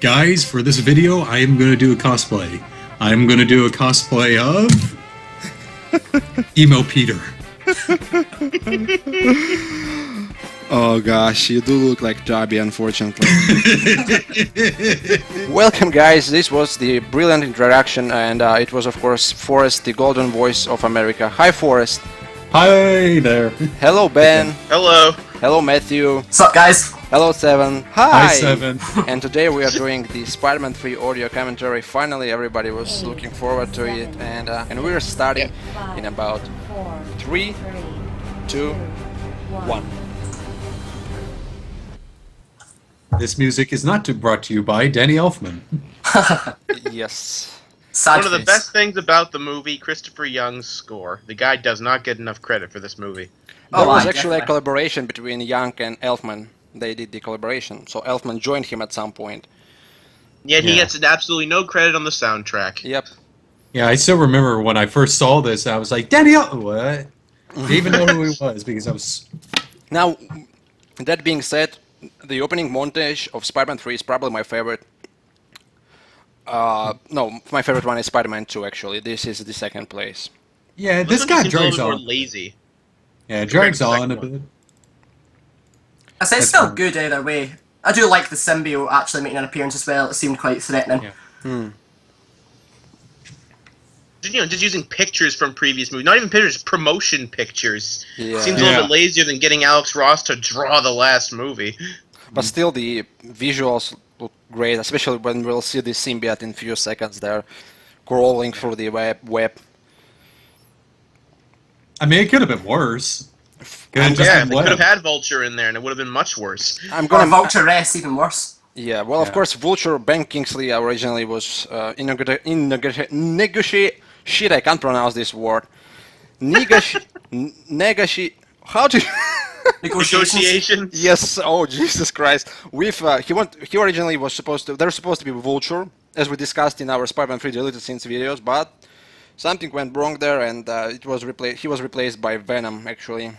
Guys, for this video, I am going to do a cosplay. I'm going to do a cosplay of Emo Peter. Oh gosh, you do look like Darby, unfortunately. Welcome guys, this was the brilliant introduction and it was of course Forrest, the golden voice of America. Hi Forrest. Hi there. Hello Ben. Hello. Hello Matthew. What's up, guys? Hello Seven. Hi. Hi Seven. And today we are doing the Spider-Man 3 audio commentary. Finally everybody was looking forward to it and we're starting in about 3, 2, 1. This music is not brought to you by Danny Elfman. Yes. Sad One of the face. best things about the movie, Christopher Young's score. The guy does not get enough credit for this movie. There was aye, actually a definitely. collaboration between Young and Elfman. They did the collaboration, so Elfman joined him at some point. Yet he Yeah. gets absolutely no credit on the soundtrack. Yep. Yeah, I still remember when I first saw this, I was like, Danny Elfman, what? Didn't even know who he was because I was... Now, that being said, the opening montage of Spider-Man 3 is probably my favorite. No, my favorite one is Spider-Man 2 actually. This is the second place. Yeah, this one guy seems a drags little on. more lazy. Yeah, it drags compared to the on a second bit. I say it's That's still fine. good either way. I do like the symbiote actually making an appearance as well. It seemed quite threatening. Yeah. Just using pictures from previous movies. Not even pictures, promotion pictures. Yeah. Seems a Yeah. little bit lazier than getting Alex Ross to draw the last movie. But still, the visuals look great, especially when we'll see the symbiote in a few seconds there, crawling through the web. I mean, it could have been worse. Could I'm have just Yeah, been they could have web. had Vulture in there and it would have been much worse. I'm Or gonna. Vulture S, even worse. Yeah, well, of Yeah. course, Vulture, Ben Kingsley originally was shit, I can't pronounce this word. How do you... Negotiations. Negotiations. Yes, oh Jesus Christ. With he originally was supposed to, there's supposed to be Vulture, as we discussed in our Spider-Man 3 deleted scenes videos, but something went wrong there and he was replaced by Venom actually.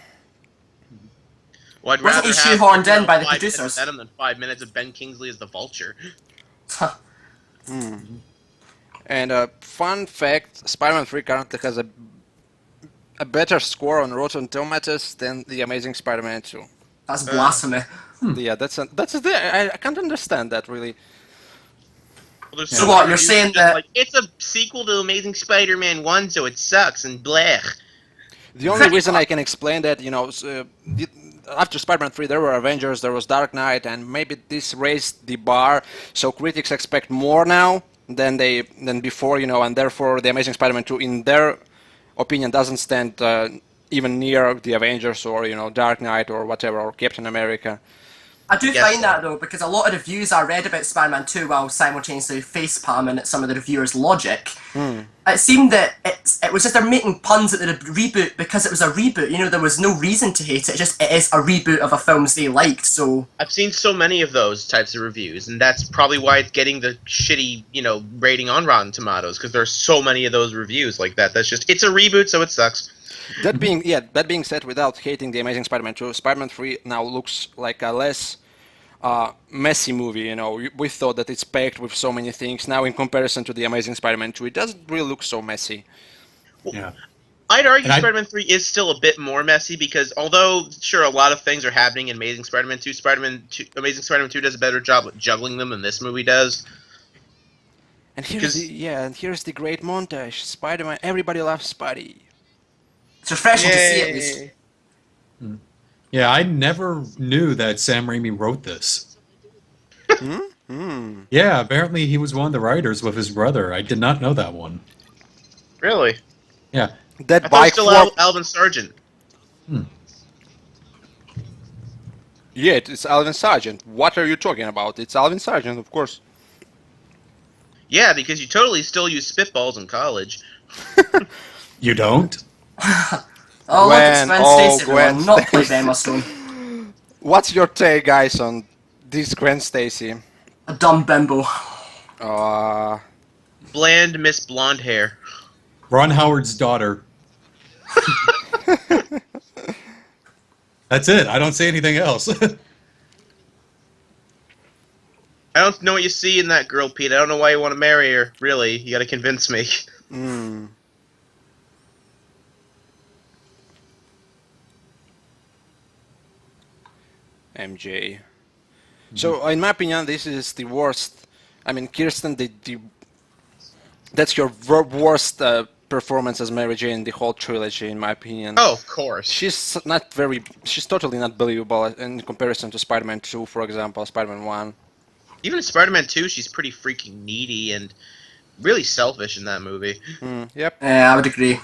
Well, I'd Wasn't rather he have, shoehorned in by the 5 minutes of producers? Venom than 5 minutes of Ben Kingsley as the Vulture. And fun fact, Spider-Man 3 currently has a better score on Rotten Tomatoes than The Amazing Spider-Man 2. That's blasphemy. Yeah, I can't understand that really. Well, there's So so what, many you're reviews saying just that- like, it's a sequel to Amazing Spider-Man 1, so it sucks and blech. The only reason I can explain that, after Spider-Man 3 there were Avengers, there was Dark Knight, and maybe this raised the bar, so critics expect more now than before, and therefore the Amazing Spider-Man 2, in their opinion, doesn't stand even near the Avengers or Dark Knight or whatever, or Captain America. I do Guess find so. that though, because a lot of reviews I read about Spider-Man 2 while simultaneously facepalming at some of the reviewers' logic. It seemed that it was just they're making puns at the reboot because it was a reboot. There was no reason to hate it. It is a reboot of a film they liked, so... I've seen so many of those types of reviews, and that's probably why it's getting the shitty, rating on Rotten Tomatoes, because there's so many of those reviews like that. That's just, it's a reboot, so it sucks. That being said, without hating the Amazing Spider-Man 2, Spider-Man 3 now looks like a less messy movie. We thought that it's packed with so many things. Now, in comparison to the Amazing Spider-Man 2, it doesn't really look so messy. Yeah. I'd argue And I- Spider-Man 3 is still a bit more messy, because although, sure, a lot of things are happening in Amazing Spider-Man 2, Amazing Spider-Man 2 does a better job at juggling them than this movie does. And here's the great montage. Spider-Man, everybody loves Spidey. It's refreshing to see at least. Yeah, I never knew that Sam Raimi wrote this. Yeah, apparently he was one of the writers with his brother. I did not know that one. Really? Yeah. That I thought it was bike still flop. Alvin Sargent. Yeah, it's Alvin Sargent. What are you talking about? It's Alvin Sargent, of course. Yeah, because you totally still use spitballs in college. You don't? Oh, look, it's Gwen Stacy, Gwen everyone, not played Stacy. by Emma Stone. What's your take, guys, on this Gwen Stacy? A dumb bimbo. Bland Miss Blonde Hair. Ron Howard's daughter. That's it. I don't say anything else. I don't know what you see in that girl, Pete. I don't know why you want to marry her. Really, you got to convince me. MJ. So, in my opinion, this is the worst. I mean, Kirsten, that's your worst performance as Mary Jane in the whole trilogy, in my opinion. Oh, of course. She's totally not believable in comparison to Spider-Man 2, for example, Spider-Man 1. Even in Spider-Man 2, she's pretty freaking needy and really selfish in that movie. Yep. Yeah, I would agree.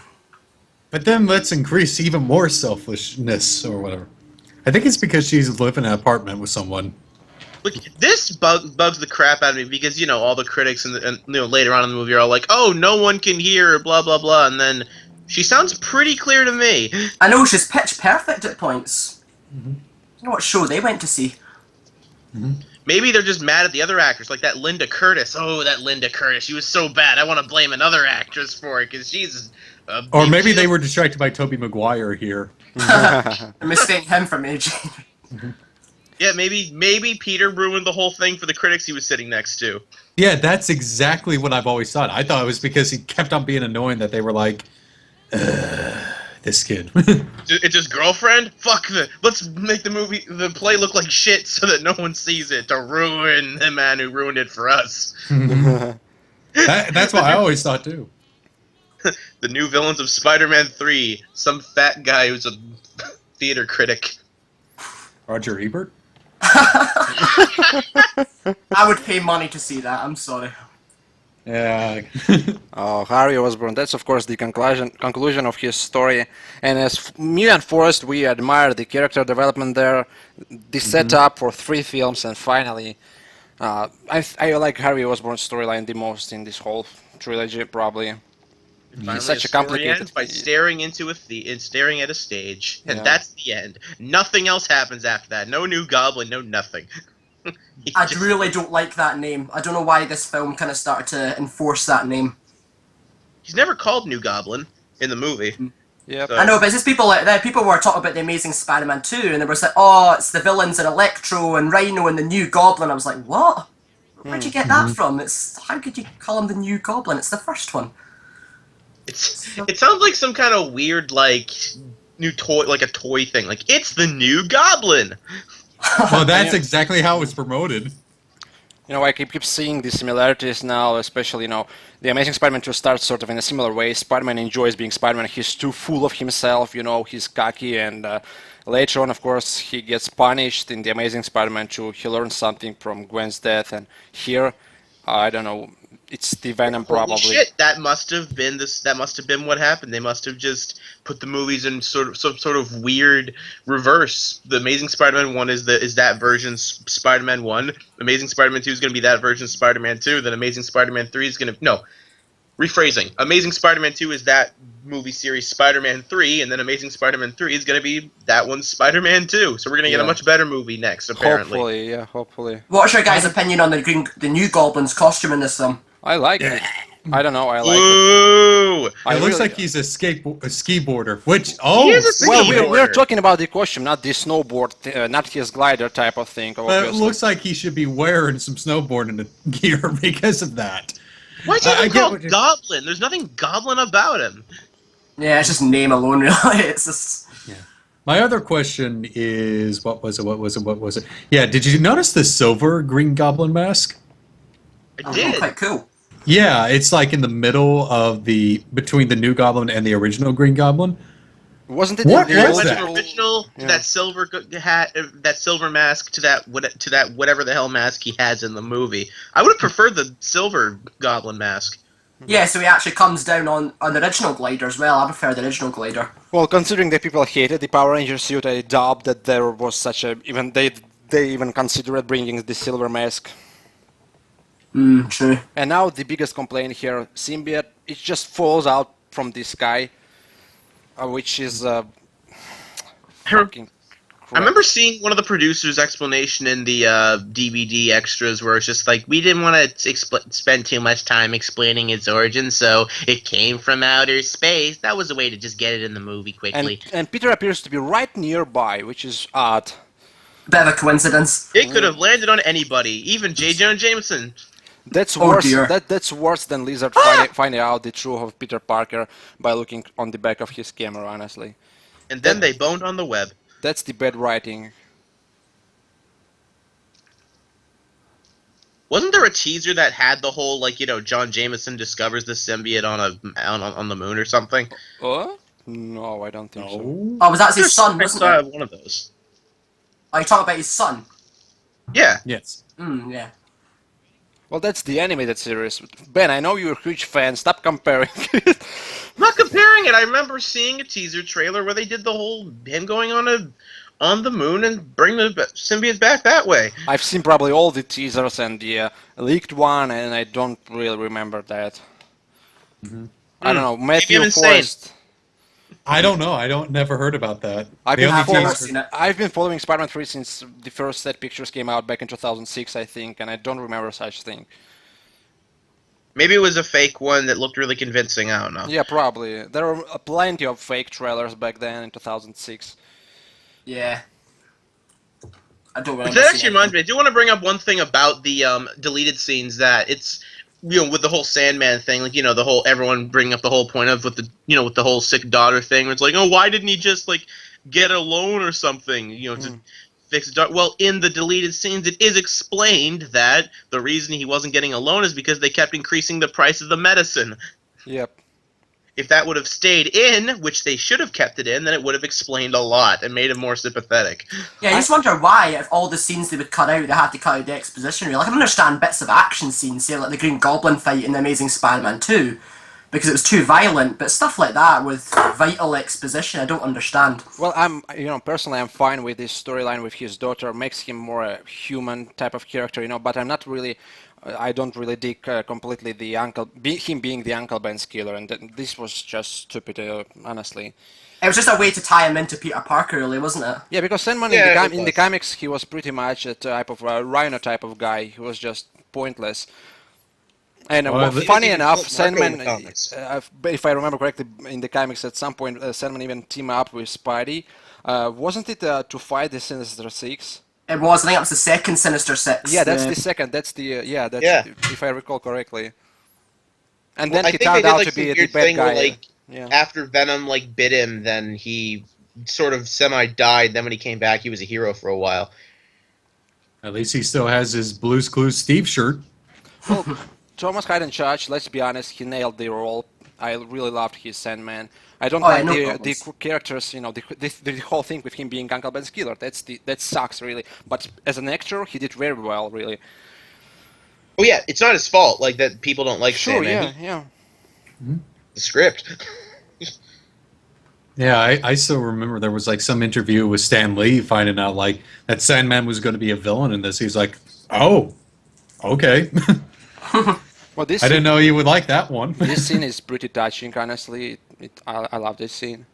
But then let's increase even more selfishness or whatever. I think it's because she's living in an apartment with someone. Look, this bugs the crap out of me because, you know, all the critics and you know, later on in the movie are all like, oh, no one can hear, blah, blah, blah, and then she sounds pretty clear to me. I know, she's pitch perfect at points. I don't know what show they went to see. Maybe they're just mad at the other actors, like that Linda Curtis. Oh, that Linda Curtis, she was so bad. I want to blame another actress for it because she's a Or big maybe deal. they were distracted by Toby Maguire here. I'm mistaking him for Mary Jane. Yeah, maybe Peter ruined the whole thing for the critics he was sitting next to. Yeah, that's exactly what I've always thought. I thought it was because he kept on being annoying that they were like, this kid. It's his girlfriend? Fuck let's make the play look like shit so that no one sees it to ruin the man who ruined it for us. That's what I always thought too. The new villains of Spider-Man 3, some fat guy who's a theater critic. Roger Ebert? I would pay money to see that, I'm sorry. Yeah. Oh, Harry Osborn. That's, of course, the conclusion of his story. And as me and Forrest, we admire the character development there, the setup for 3 films, and finally, I like Harry Osborn's storyline the most in this whole trilogy, probably. Finally, He's such the a story complicated... ends by staring into staring at a stage, and Yeah. that's the end. Nothing else happens after that. No new Goblin, no nothing. He I just- really don't like that name. I don't know why this film kind of started to enforce that name. He's never called New Goblin in the movie. Yep. So- I know, but it's just people like that. People were talking about the Amazing Spider-Man 2, and they were like, "Oh, it's the villains and Electro and Rhino and the New Goblin." I was like, "What? Where'd you get that from? It's how could you call him the New Goblin? It's the first one." It sounds like some kind of weird, like, new toy, like a toy thing. Like, it's the New Goblin! Well, that's exactly how it was promoted. You know, I keep seeing the similarities now, especially, you know, the Amazing Spider-Man 2 starts sort of in a similar way. Spider-Man enjoys being Spider-Man. He's too full of himself, you know, he's cocky, and later on, of course, he gets punished in the Amazing Spider-Man 2. He learns something from Gwen's death, and here, I don't know, it's the Venom probably. Holy shit, that must have been what happened. They must have just put the movies in some sort of weird reverse. The Amazing Spider-Man 1 is that version Spider-Man 1. Amazing Spider-Man 2 is going to be that version Spider-Man 2. Then Amazing Spider-Man 3 is going to... No. Rephrasing. Amazing Spider-Man 2 is that movie series Spider-Man 3, and then Amazing Spider-Man 3 is going to be that one's Spider-Man 2. So we're going to get a much better movie next, apparently. Hopefully, yeah, hopefully. What's your guys' opinion on the New Goblin's costume in this film? I like it. I don't know, I like it. Woo! I It looks really- like he's a skiboarder, which He is a Well, skateboarder. we're talking about the costume, not the snowboard, not his glider type of thing. but it Obviously. looks like he should be wearing some snowboarding gear because of that. Why's he I even get called what you're- Goblin? There's nothing Goblin about him. Yeah, it's just name alone, really. It's just My other question is, what was it? Yeah, did you notice the silver Green Goblin mask? I did. quite cool. Yeah, it's like in the middle of between the new Goblin and the original Green Goblin. Wasn't it What in is the that? Went original? from original to Yeah. that silver hat, that silver mask to that whatever the hell mask he has in the movie. I would have preferred the silver Goblin mask. Yeah, so he actually comes down on the original glider as well. I prefer the original glider. Well, considering that people hated the Power Ranger suit, I doubt that there was such a they even considered bringing the silver mask. True. And now the biggest complaint here, Symbiote, it just falls out from the sky, which is fucking I remember seeing one of the producers' explanation in the DVD extras where it's just like, we didn't want to spend too much time explaining its origin, so it came from outer space. That was a way to just get it in the movie quickly. and Peter appears to be right nearby, which is odd. Bit of a coincidence. It could have landed on anybody, even J. Jonah Jameson. That's Oh, worse. dear. That's worse than Lizard finding out the truth of Peter Parker by looking on the back of his camera. Honestly, And then they boned on the web. that's the bad writing. Wasn't there a teaser that had the whole John Jameson discovers the symbiote on the moon or something? No, I don't think so. No. Oh, was that his son, I wasn't saw it? one of those. Oh, you talking about his son? Yeah. Yes. Yeah. Well, that's the animated series. Ben, I know you're a huge fan. Stop comparing. I'm not comparing it. I remember seeing a teaser trailer where they did the whole him going on the moon and bring the symbiote back that way. I've seen probably all the teasers and the leaked one, and I don't really remember that. I don't know. Matthew I'm insane. Forrest. I don't know. I don't never heard about that. I've The been, only following- teaser- seen it. I've been following Spider-Man 3 since the first set pictures came out back in 2006, I think, and I don't remember such thing. Maybe it was a fake one that looked really convincing. I don't know. Yeah, probably. There were plenty of fake trailers back then in 2006. Yeah. I don't But remember. that actually seeing reminds me. I anything. do want to bring up one thing about the deleted scenes that it's with the whole Sandman thing, the whole everyone bringing up the whole point of with the whole sick daughter thing. Where it's like, oh, why didn't he just get a loan or something, to fix the daughter? Well, in the deleted scenes, it is explained that the reason he wasn't getting a loan is because they kept increasing the price of the medicine. Yep. If that would have stayed in, which they should have kept it in, then it would have explained a lot and made him more sympathetic. Yeah, I just wonder why, if all the scenes they would cut out, they had to cut out the exposition. Really. Like, I can understand bits of action scenes, say like the Green Goblin fight in The Amazing Spider-Man 2, because it was too violent. But stuff like that with vital exposition, I don't understand. Well, personally, I'm fine with this storyline with his daughter. Makes him more a human type of character, but I'm not really. I don't really dig completely the him being the Uncle Ben's killer, and this was just stupid, honestly. It was just a way to tie him into Peter Parker, really, wasn't it? Yeah, because Sandman Yeah, it in the was. comics, he was pretty much a type of Rhino type of guy. He was just pointless. And Well, funny even enough, Marco Sandman, in the comics. if I remember correctly, in the comics at some point, Sandman even teamed up with Spidey. Wasn't it to fight the Sinister Six? It was. I think that was the second Sinister Six. Yeah, that's the second. That's the Yeah. if I recall correctly. And Well, then I he think they turned did, out like, to some be the weird bad thing where, guy. Yeah. After Venom bit him, then he sort of semi-died. Then when he came back, he was a hero for a while. At least he still has his Blue's Clues Steve shirt. Well, Thomas Hayden Church, let's be honest, he nailed the role. I really loved his Sandman. I don't Oh, yeah, like no the problems. characters, the whole thing with him being Uncle Ben's killer. That sucks really. But as an actor, he did very well, really. Oh yeah, it's not his fault. That people don't like Sure, Sandman. yeah. The script. Yeah, I still remember there was some interview with Stan Lee finding out that Sandman was going to be a villain in this. He's like, oh, okay. Well, this I didn't know you would like that one. this scene is pretty touching, honestly. I love this scene.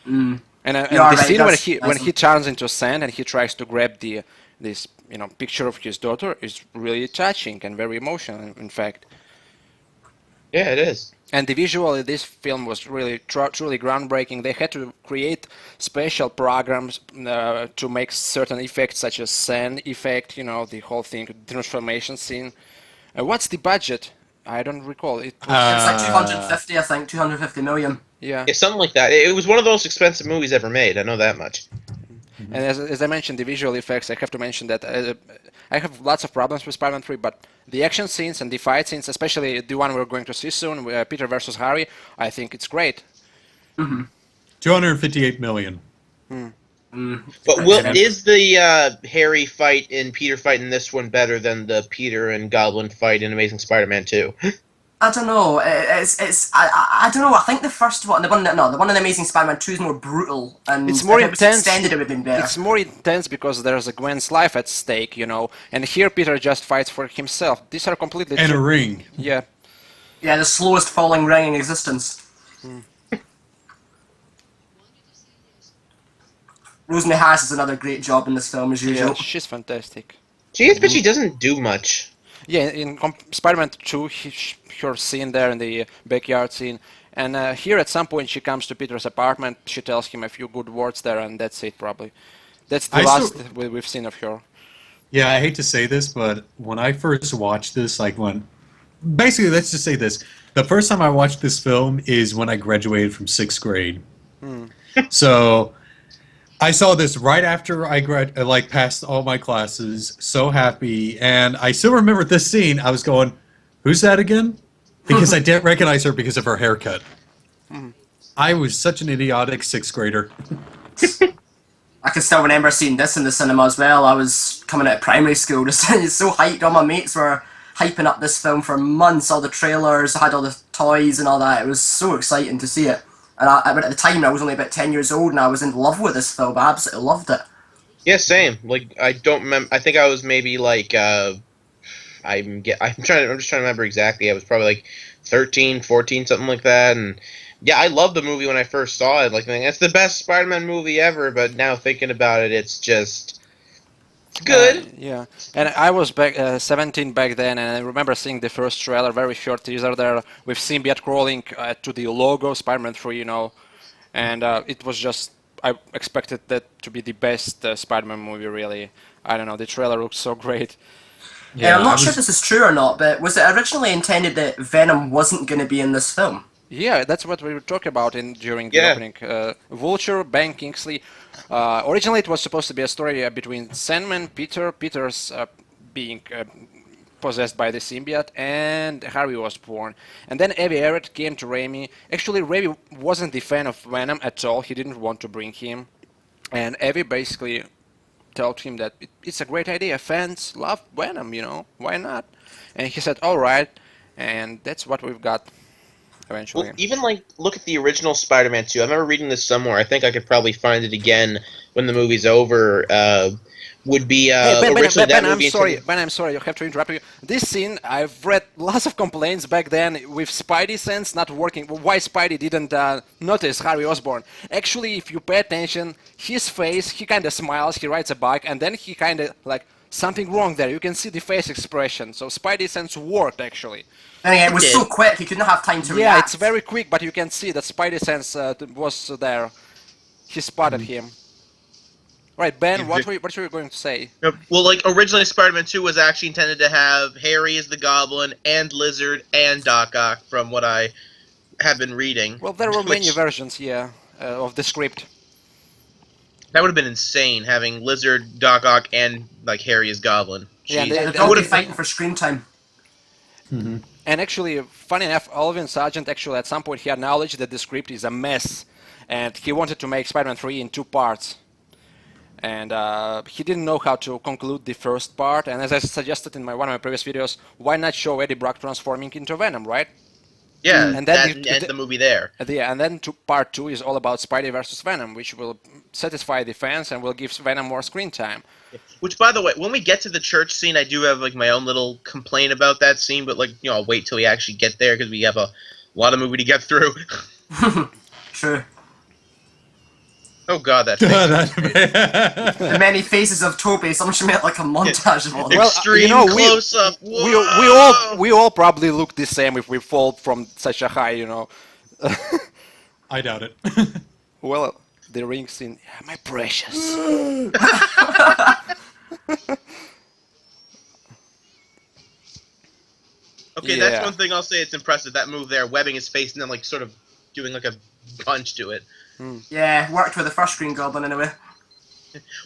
And You're the right, scene that's when he turns into sand and he tries to grab this picture of his daughter is really touching and very emotional, in fact. Yeah, it is. And the visual in this film was really truly groundbreaking. They had to create special programs to make certain effects, such as sand effect, the whole thing, transformation scene. What's the budget? I don't recall. It was, It's like 250, I think, 250 million. yeah. Yeah, something like that. It was one of the most expensive movies ever made. I know that much. And as I mentioned, the visual effects, I have to mention that I have lots of problems with Spider-Man 3, but the action scenes and the fight scenes, especially the one we're going to see soon, Peter versus Harry, I think it's great. 258 million. But is the Harry fight and Peter fight in this one better than the Peter and Goblin fight in Amazing Spider-Man 2? I don't know. I don't know. I think the first one, the one in the Amazing Spider-Man 2 is more brutal, and It's more if it was intense. extended, it would have been better. It's more intense because there's a Gwen's life at stake, and here Peter just fights for himself. These are completely And a ring. yeah. Yeah, the slowest falling ring in existence. Rosemary Harris does another great job in this film, as usual. Yeah, she's fantastic. She is, but she doesn't do much. Yeah, in Spider-Man 2, her scene there in the backyard scene, and here at some point she comes to Peter's apartment, she tells him a few good words there, and that's it probably. That's the I last still- we've seen of her. Yeah, I hate to say this, but when I first watched this, like when basically, let's just say this: the first time I watched this film is when I graduated from sixth grade. So I saw this right after like passed all my classes, so happy, and I still remember this scene. I was going, "Who's that again?" Because I didn't recognize her because of her haircut. I was such an idiotic sixth grader. I can still remember seeing this in the cinema as well. I was coming out of primary school, just so hyped. All my mates were hyping up this film for months. All the trailers, I had all the toys and all that. It was so exciting to see it. And but at the time, I was only about 10 years old, and I was in love with this film. I absolutely loved it. Yeah, same. Like I don't remember. I think I was maybe like I'm just trying to remember exactly. I was probably like 13, 14, something like that. And yeah, I loved the movie when I first saw it. Like thinking, it's the best Spider-Man movie ever. But now thinking about it, it's just good. Yeah, and I was back 17 back then, and I remember seeing the first trailer, very short teaser there with Symbiote crawling to the logo, Spider-Man 3, and it was just I expected that to be the best Spider-Man movie. Really, I don't know. The trailer looks so great. And I'm I not sure was- if this is true or not, but was it originally intended that Venom wasn't going to be in this film? Yeah, that's what we were talking about during the Yeah. opening. Vulture, Ben Kingsley. Originally, it was supposed to be a story between Sandman, Peter's being possessed by the symbiote, and Harvey Osborn. And then Avi Arad came to Raimi. Actually, Raimi wasn't the fan of Venom at all. He didn't want to bring him. And Avi basically told him that it's a great idea. Fans love Venom, why not? And he said, all right. And that's what we've got eventually. Well, even like look at the original Spider-Man 2. I remember reading this somewhere. I think I could probably find it again when the movie's over. Would be Hey, originally that I'm movie. sorry. Ben, I'm sorry. I have to interrupt you. This scene, I've read lots of complaints back then with Spidey sense not working. Why Spidey didn't notice Harvey Osborn? Actually, if you pay attention, his face, he kind of smiles, he rides a bike, and then he kind of like something wrong there. You can see the face expression. So Spidey sense worked actually. And it was did. so quick, he couldn't have time to Yeah, react. it's very quick, but you can see that Spidey sense was there. He spotted him. Right, Ben, what were you going to say? Well, like originally Spider-Man 2 was actually intended to have Harry as the Goblin and Lizard and Doc Ock, from what I have been reading. Well, there were many Which- versions, yeah, of the script. That would have been insane, having Lizard, Doc Ock, and like Harry as Goblin. Yeah, Jeez. they- They'd all be would've- fighting for screen time. And actually, funny enough, Alvin Sargent actually at some point he acknowledged that the script is a mess, and he wanted to make Spider-Man 3 in 2 parts. And he didn't know how to conclude the first part, and as I suggested in one of my previous videos, why not show Eddie Brock transforming into Venom, right? Yeah, And and then that ends the movie there. And then part 2 is all about Spidey versus Venom, which will satisfy the fans and will give Venom more screen time. Which, by the way, when we get to the church scene, I do have like my own little complaint about that scene, but like I'll wait till we actually get there because we have a lot of movie to get through. True. Oh God, that thing. The many faces of Toby, someone should make like a montage of all of them. Well, Extreme close up. We all probably look the same if we fall from such a high, I doubt it. Well, the ring scene, my precious. Okay, Yeah. that's one thing I'll say. It's impressive, that move there, webbing his face and then like sort of doing like a punch to it. Yeah, worked with the first Green Goblin in a way.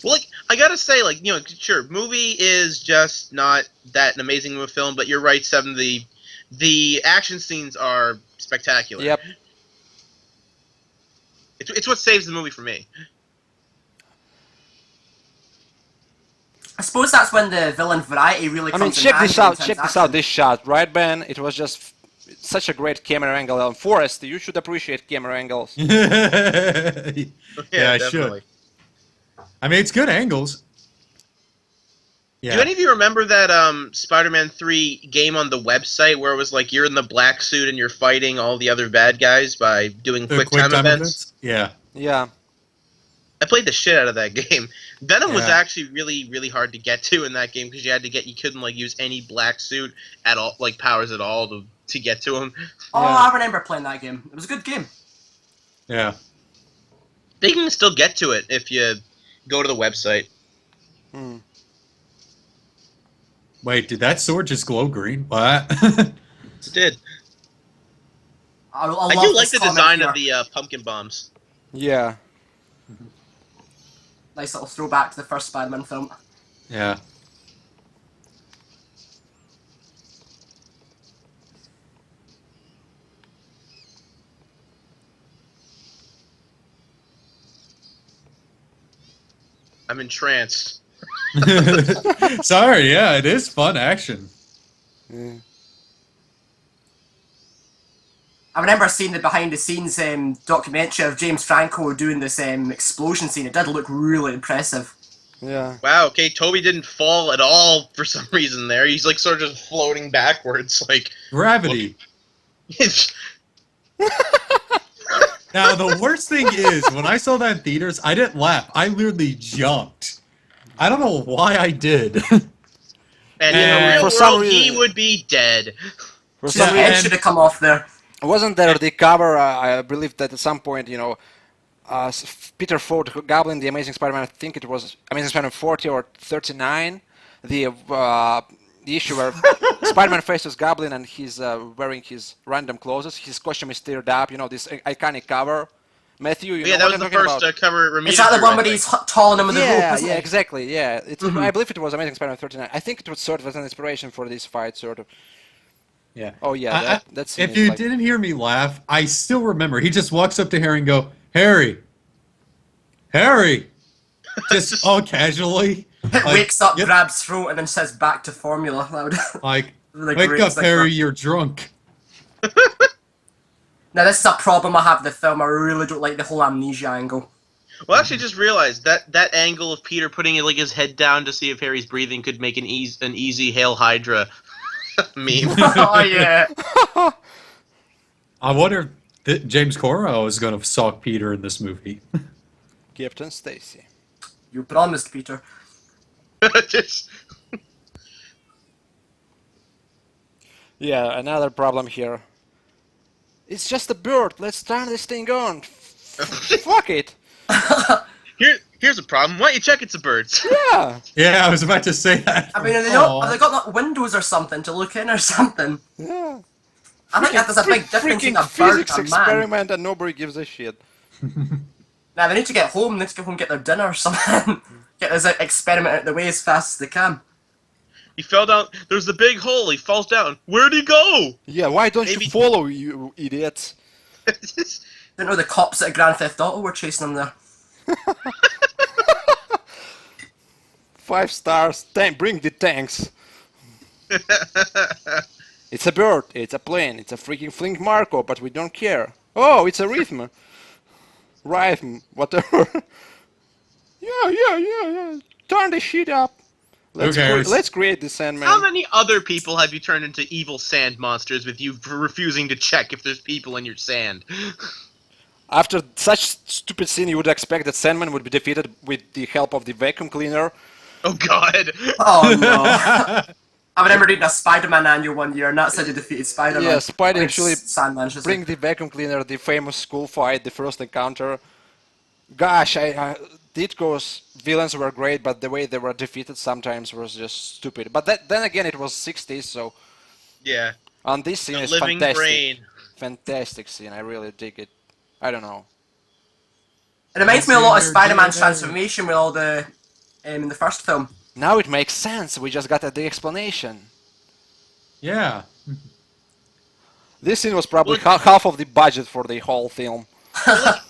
Well, like I gotta say, like sure, movie is just not that an amazing of a film, but you're right, Seven. The action scenes are spectacular. Yep. It's what saves the movie for me. I suppose that's when the villain variety really I comes mean, in check this handy in out. terms Check of this out. action. This shot, right, Ben? It was just such a great camera angle. And Forrest, you should appreciate camera angles. yeah, I should. definitely. I mean, it's good angles. Yeah. Do any of you remember that Spider-Man 3 game on the website where it was like you're in the black suit and you're fighting all the other bad guys by doing The quick time events? Yeah. Yeah. I played the shit out of that game. Venom was Yeah. actually really, really hard to get to in that game because you couldn't like use any black suit at all, like powers at all to get to him. Oh, Yeah. I remember playing that game. It was a good game. Yeah. They can still get to it if go to the website. Wait, did that sword just glow green? What? It did. I I love do like this the comment design here. of the pumpkin bombs. Yeah. Nice little throwback to the first Spider-Man film. Yeah. I'm entranced. Sorry, yeah, it is fun action. I remember seeing the behind-the-scenes documentary of James Franco doing this explosion scene. It did look really impressive. Yeah. Wow, okay, Toby didn't fall at all for some reason there. He's like sort of just floating backwards, like Gravity. Now, the worst thing is, when I saw that in theaters, I didn't laugh. I literally jumped. I don't know why I did. And in And the real for some world, he reason- would be dead. For His some Yeah, head reason, and- should have come off there. wasn't there the cover? I believe that at some point, Peter fought Goblin, the Amazing Spider-Man. I think it was Amazing Spider-Man 40 or 39. The issue where Spider-Man faces Goblin and he's wearing his random clothes. His costume is teared up. This iconic cover. Matthew, you Yeah, know that what was I'm the talking first about? cover Ramita Is that the drew, one I where think. he's tauling him with the rope? Yeah, isn't yeah, it? exactly. Yeah, I believe it was Amazing Spider-Man 39. I think it was sort of as an inspiration for this fight, sort of. Yeah. Oh yeah, that scene If is you like- didn't hear me laugh, I still remember. He just walks up to Harry and go, Harry, just all casually. Wakes up, yep, grabs throat, and then says back to formula. That would- like, The wake great up, sticker. Harry, you're drunk. Now this is a problem I have with the film. I really don't like the whole amnesia angle. Well, actually, just realized that angle of Peter putting like his head down to see if Harry's breathing could make an easy Hail Hydra meme. Oh yeah. I wonder if James Coro is going to sock Peter in this movie. Captain Stacy. You promised, Peter. Just Yeah, another problem here. It's just a bird. Let's turn this thing on. Fuck it. here's a problem. Why don't you check it's a bird? Yeah. Yeah, I was about to say that. I mean, Aw. have they got like, windows or something to look in or something? Yeah. I think that there's a big difference in a bird physics and a man. experiment and nobody gives a shit. Now they need to get home. They need to go home and get their dinner or something. Get this experiment out of the way as fast as they can. He fell down. There's the big hole. He falls down. Where'd he go? Yeah, why don't Maybe- you follow, you idiots? Didn't know the cops at Grand Theft Auto were chasing them there. 5 stars. Bring the tanks. It's a bird. It's a plane. It's a freaking Flink Marco, but we don't care. Oh, it's a rhythm. Rhythm, whatever. Yeah. Turn the shit up. Who cares? Let's create the Sandman. How many other people have you turned into evil sand monsters with you refusing to check if there's people in your sand? After such stupid scene, you would expect that Sandman would be defeated with the help of the vacuum cleaner. Oh God! Oh no. I remember reading a Spider-Man annual one year, and that's how they defeated Spider-Man. Yeah, Spider Like, actually Sandman, just Bring the vacuum cleaner, the famous school fight, the first encounter. Gosh, Ditko's villains were great, but the way they were defeated sometimes was just stupid. But then again, it was 60s, so Yeah, on this scene the is living fantastic. brain. Fantastic scene, I really dig it. I don't know. It reminds me a lot of Consider Spider-Man's DNA. transformation with all the in the first film. Now it makes sense, we just got the explanation. Yeah. This scene was probably Well, half of the budget for the whole film.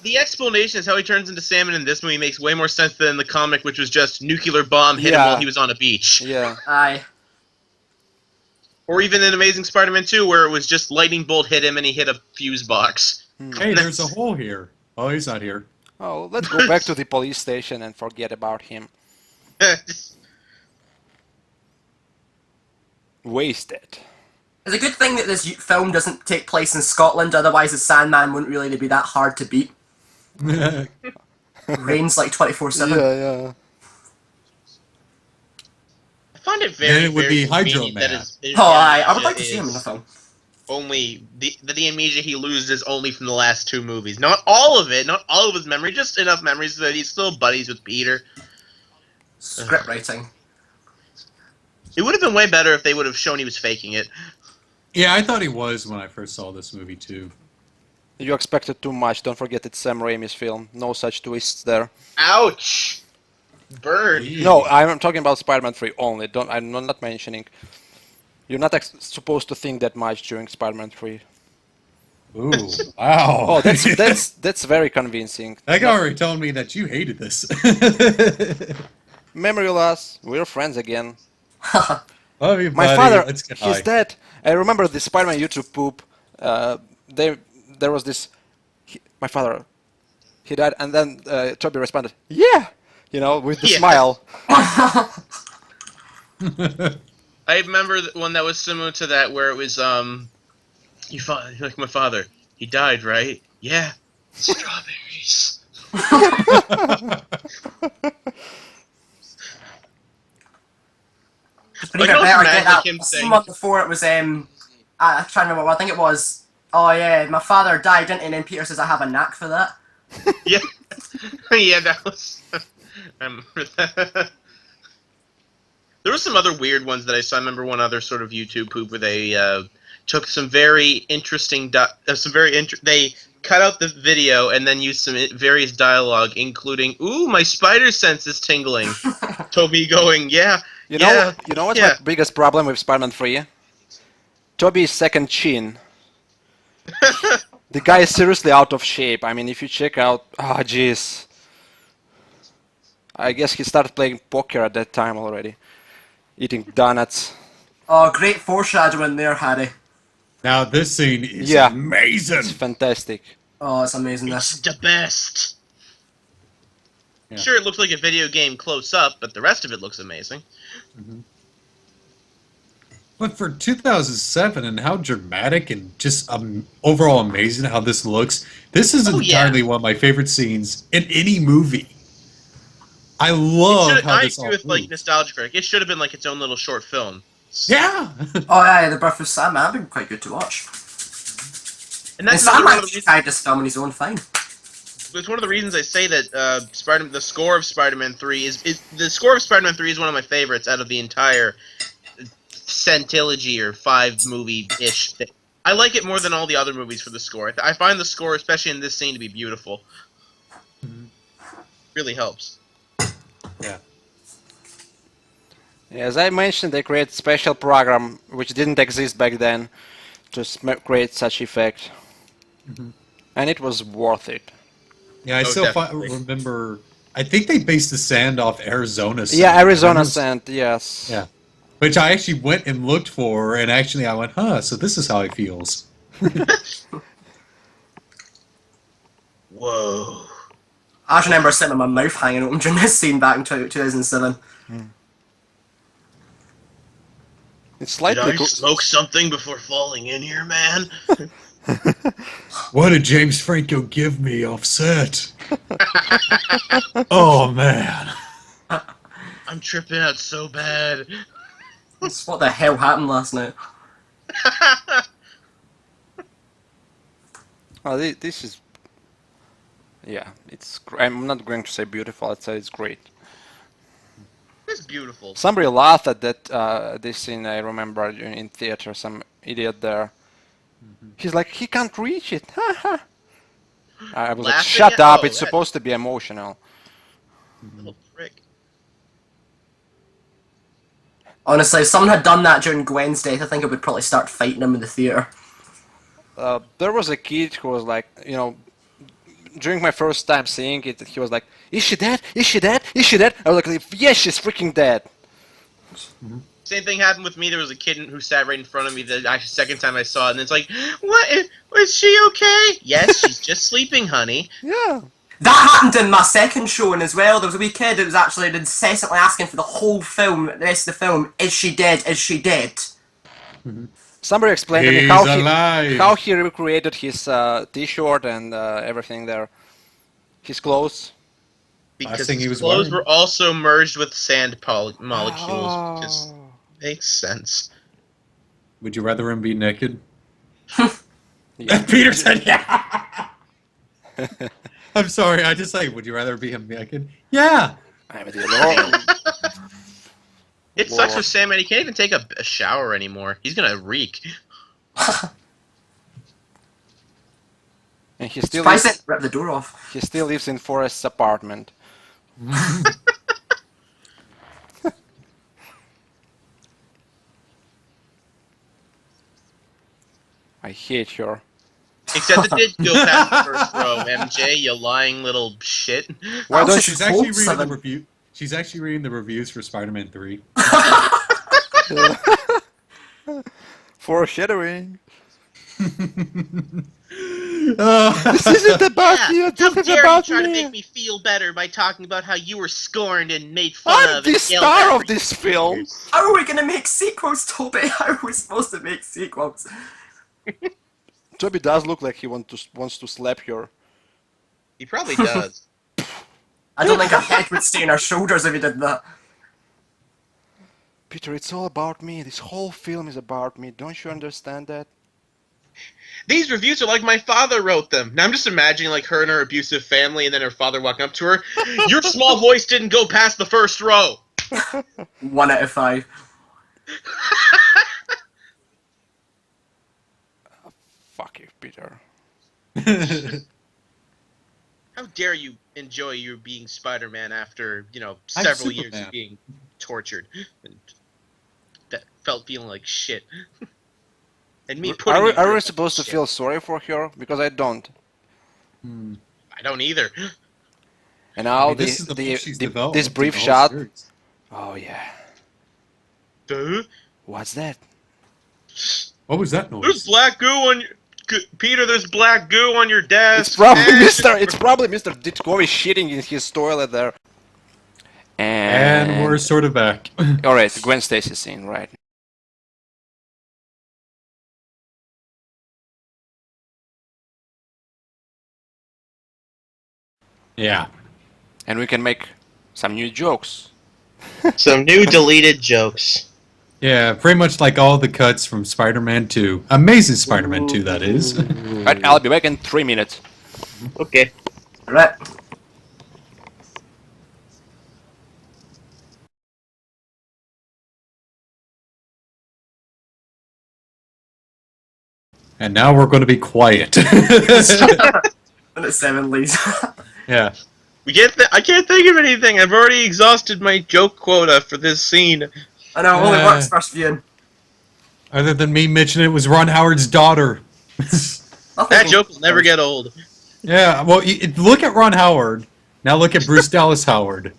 The explanation is how he turns into salmon in this movie makes way more sense than the comic, which was just nuclear bomb hit him Yeah. while he was on a beach. Yeah. Aye. Or even in Amazing Spider-Man 2, where it was just lightning bolt hit him and he hit a fuse box. Hey, there's a hole here. Oh, he's not here. Oh, let's go back to the police station and forget about him. Wasted. It's a good thing that this film doesn't take place in Scotland, otherwise the Sandman wouldn't really be that hard to beat. Rains like 24/7. Yeah. I find it very, Then it would very be Hydro convenient that Man. his Oh, I would like to is- see him in the film. only the amnesia he loses is only from the last 2 movies. Not all of it, not all of his memory, just enough memories that he's still buddies with Peter. Script writing. It would have been way better if they would have shown he was faking it. Yeah, I thought he was when I first saw this movie too. You expected too much. Don't forget it's Sam Raimi's film. No such twists there. Ouch! Burn. No, I'm talking about Spider-Man 3 only. I'm not mentioning. You're not supposed to think that much during Spider-Man 3. Ooh, wow. Oh, that's very convincing. That guy already told me that you hated this. Memory loss. We're friends again. Love you, My buddy. father, Let's get he's high. dead. I remember the Spider-Man YouTube poop. There was this. My father, he died, and then Toby responded, "Yeah," with the Yeah. smile. I remember one that was similar to that, where it was like my father. He died, right? Yeah. Strawberries. But I even can also better, imagine, get that. like, him I saying- seen one before. It was I'm trying to remember. I think it was. Oh yeah, my father died, didn't he? And then Peter says, "I have a knack for that." Yeah. Yeah, that was. I remember that. There were some other weird ones that I saw. I remember one other sort of YouTube poop where they took some very interesting, they cut out the video and then used some various dialogue, including, "Ooh, my spider sense is tingling." Toby going, "Yeah, You know, yeah, you know what's yeah." my biggest problem with Spider-Man 3? Toby's second chin. The guy is seriously out of shape. I mean, if you check out, jeez. I guess he started playing poker at that time already, eating donuts. Oh, great foreshadowing there, Harry. Now this scene is Yeah. amazing. It's fantastic. Oh, it's amazing. It's This. the best. Yeah. Sure, it looks like a video game close up, but the rest of it looks amazing. But for 2007 and how dramatic and just overall amazing how this looks, this is Oh, yeah. entirely one of my favorite scenes in any movie. I love how I this all agree with like moves. nostalgia critic. It should have been like its own little short film. Yeah. Oh yeah, the Birth of Sandman. That'd been quite good to watch. And And that's another one Sandman of the reasons, tried this film on his own fine. it's one of the reasons I say that the score of Spider-Man 3 is the score of Spider-Man 3 is one of my favorites out of the entire Centillogy or 5 movie-ish thing. I like it more than all the other movies for the score. I find the score, especially in this scene, to be beautiful. Really helps. Yeah. As I mentioned, they created special program which didn't exist back then to create such effect, and it was worth it. Yeah, I Oh, still definitely. remember. I think they based the sand off Arizona sand. Yeah, Arizona Remember? sand, yes. Yeah. Which I actually went and looked for, and actually I went, so this is how it feels. Whoa. I just remember sitting with my mouth hanging open during this scene back in 2007. It's Did slightly I smoke something before falling in here, man? What did James Franco give me offset? Oh, man. I'm tripping out so bad. What the hell happened last night? Oh, this is. Yeah, I'm not going to say beautiful. I'd say it's great. It's beautiful. Somebody laughed at that this scene. I remember in theater. Some idiot there. He's like, he can't reach it. I was like, Laughing shut at- up. oh, It's that- supposed to be emotional. Little prick. Honestly, if someone had done that during Gwen's death, I think I would probably start fighting him in the theatre. There was a kid who was like, during my first time seeing it, he was like, "Is she dead? Is she dead? Is she dead?" I was like, "Yes, she's freaking dead." Same thing happened with me. There was a kid who sat right in front of me the second time I saw it, and it's like, what? Is she okay? Yes, she's just sleeping, honey. Yeah. That happened in my second showing as well. There was a wee kid that was actually incessantly asking for the whole film, the rest of the film, is she dead? Is she dead? Somebody explained to me He's alive. how he recreated his T-shirt and everything there. His clothes. Because thing he his was clothes wearing. were also merged with sand molecules, which just makes sense. Would you rather him be naked? Yeah. Peter said, yeah. I'm sorry. I just like, would you rather be American? Yeah. I'm the Lord. It sucks for Sandman. He can't even take a shower anymore. He's gonna reek. And he still Surprised lives, it ripped the door off. he still lives in Forrest's apartment. I hate her. Except it did go past the first row. MJ, you lying little shit. Why Also, don't she's She's actually Cold reading the seven. review. She's actually reading the reviews for Spider-Man 3. Foreshadowing. This Isn't about you. How This is dare you about try to me. make me feel better by talking about how you were scorned and made fun I'm of? the and yelled star at of for this film. years? How are we gonna make sequels, Toby? How are we supposed to make sequels? Toby does look like he wants to slap her. He probably does. I don't think her head would stay on her shoulders if he did that. Peter, it's all about me. This whole film is about me. Don't you understand that? These reviews are like my father wrote them. Now I'm just imagining like her and her abusive family, and then her father walking up to her. Your small voice didn't go past the first row. 1 out of 5. Fuck you, Peter. How dare you enjoy your being Spider-Man after, I'm several years Superman. of being tortured and that felt feeling like shit. And me putting you Are through we a supposed to shit. feel sorry for her? Because I don't. I don't either. And now this is the most she's developed this in brief the whole shot. series. Oh yeah. Duh. What's that? What was that There's noise? black goo on your... Peter, there's black goo on your desk. It's probably Mr. Ditkovi shitting in his toilet there. And we're sort of back. all right. Gwen Stacy scene, right? Yeah. And we can make some new jokes. Some new deleted jokes. Yeah, pretty much like all the cuts from Spider-Man 2. Amazing Spider-Man 2, that is. Right. I'll be back in 3 minutes. Okay. Right. And now we're going to be quiet. 1 out of 7, Lisa. Yeah. I can't think of anything. I've already exhausted my joke quota for this scene. I know, only works first viewing. Other than me mentioning it was Ron Howard's daughter. That joke will never get old. Yeah, well, look at Ron Howard. Now look at Bruce Dallas Howard.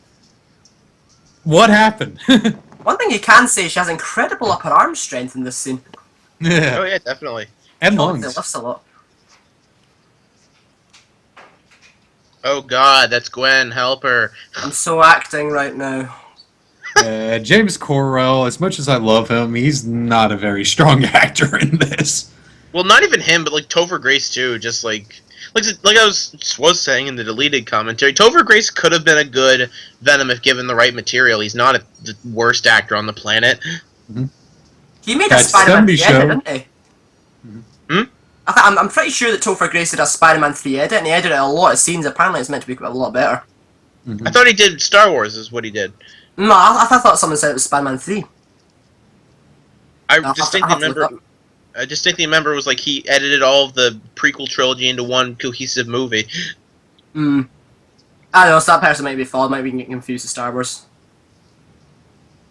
What happened? One thing you can say, she has incredible upper arm strength in this scene. Oh Yeah. yeah, definitely. And They lungs. lifts a lot. Oh god, that's Gwen. Help her. I'm so acting right now. James Correll, as much as I love him, he's not a very strong actor in this. Well, not even him, but like Topher Grace too. Just like I was saying in the deleted commentary, Topher Grace could have been a good Venom if given the right material. He's not the worst actor on the planet. He made a That Spider-Man 70 3 edit, show. didn't he? Hmm? I'm pretty sure that Topher Grace did a Spider-Man 3 edit, and he edited a lot of scenes. Apparently it's meant to be a lot better. I thought he did Star Wars. Is what he did. No, I thought someone said it was Spider-Man 3. I distinctly remember it was like he edited all of the prequel trilogy into one cohesive movie. I don't know, so that person might be flawed, might be getting confused with Star Wars.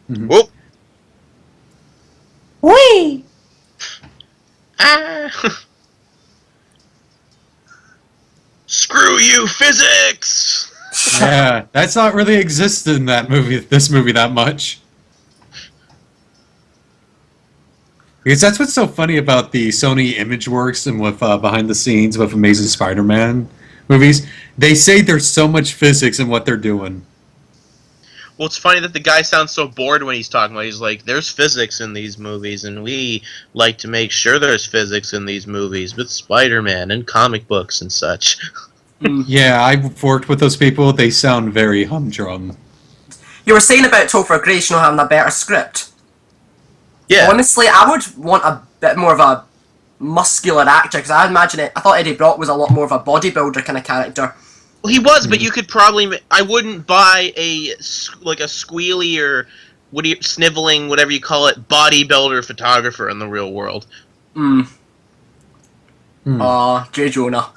Whoop. Whee! Ah. Screw you, physics! Yeah, that's not really existed in this movie that much. Because that's what's so funny about the Sony ImageWorks and with behind the scenes with Amazing Spider-Man movies. They say there's so much physics in what they're doing. Well, it's funny that the guy sounds so bored when he's talking about it. He's like, there's physics in these movies, and we like to make sure there's physics in these movies with Spider-Man and comic books and such. Yeah, I've worked with those people. They sound very humdrum. You were saying about Topher Grace, having a better script. Yeah. Honestly, I would want a bit more of a muscular actor, because I thought Eddie Brock was a lot more of a bodybuilder kind of character. Well, he was, but you could probably. I wouldn't buy a squealy or sniveling, whatever you call it, bodybuilder photographer in the real world. J. Jonah.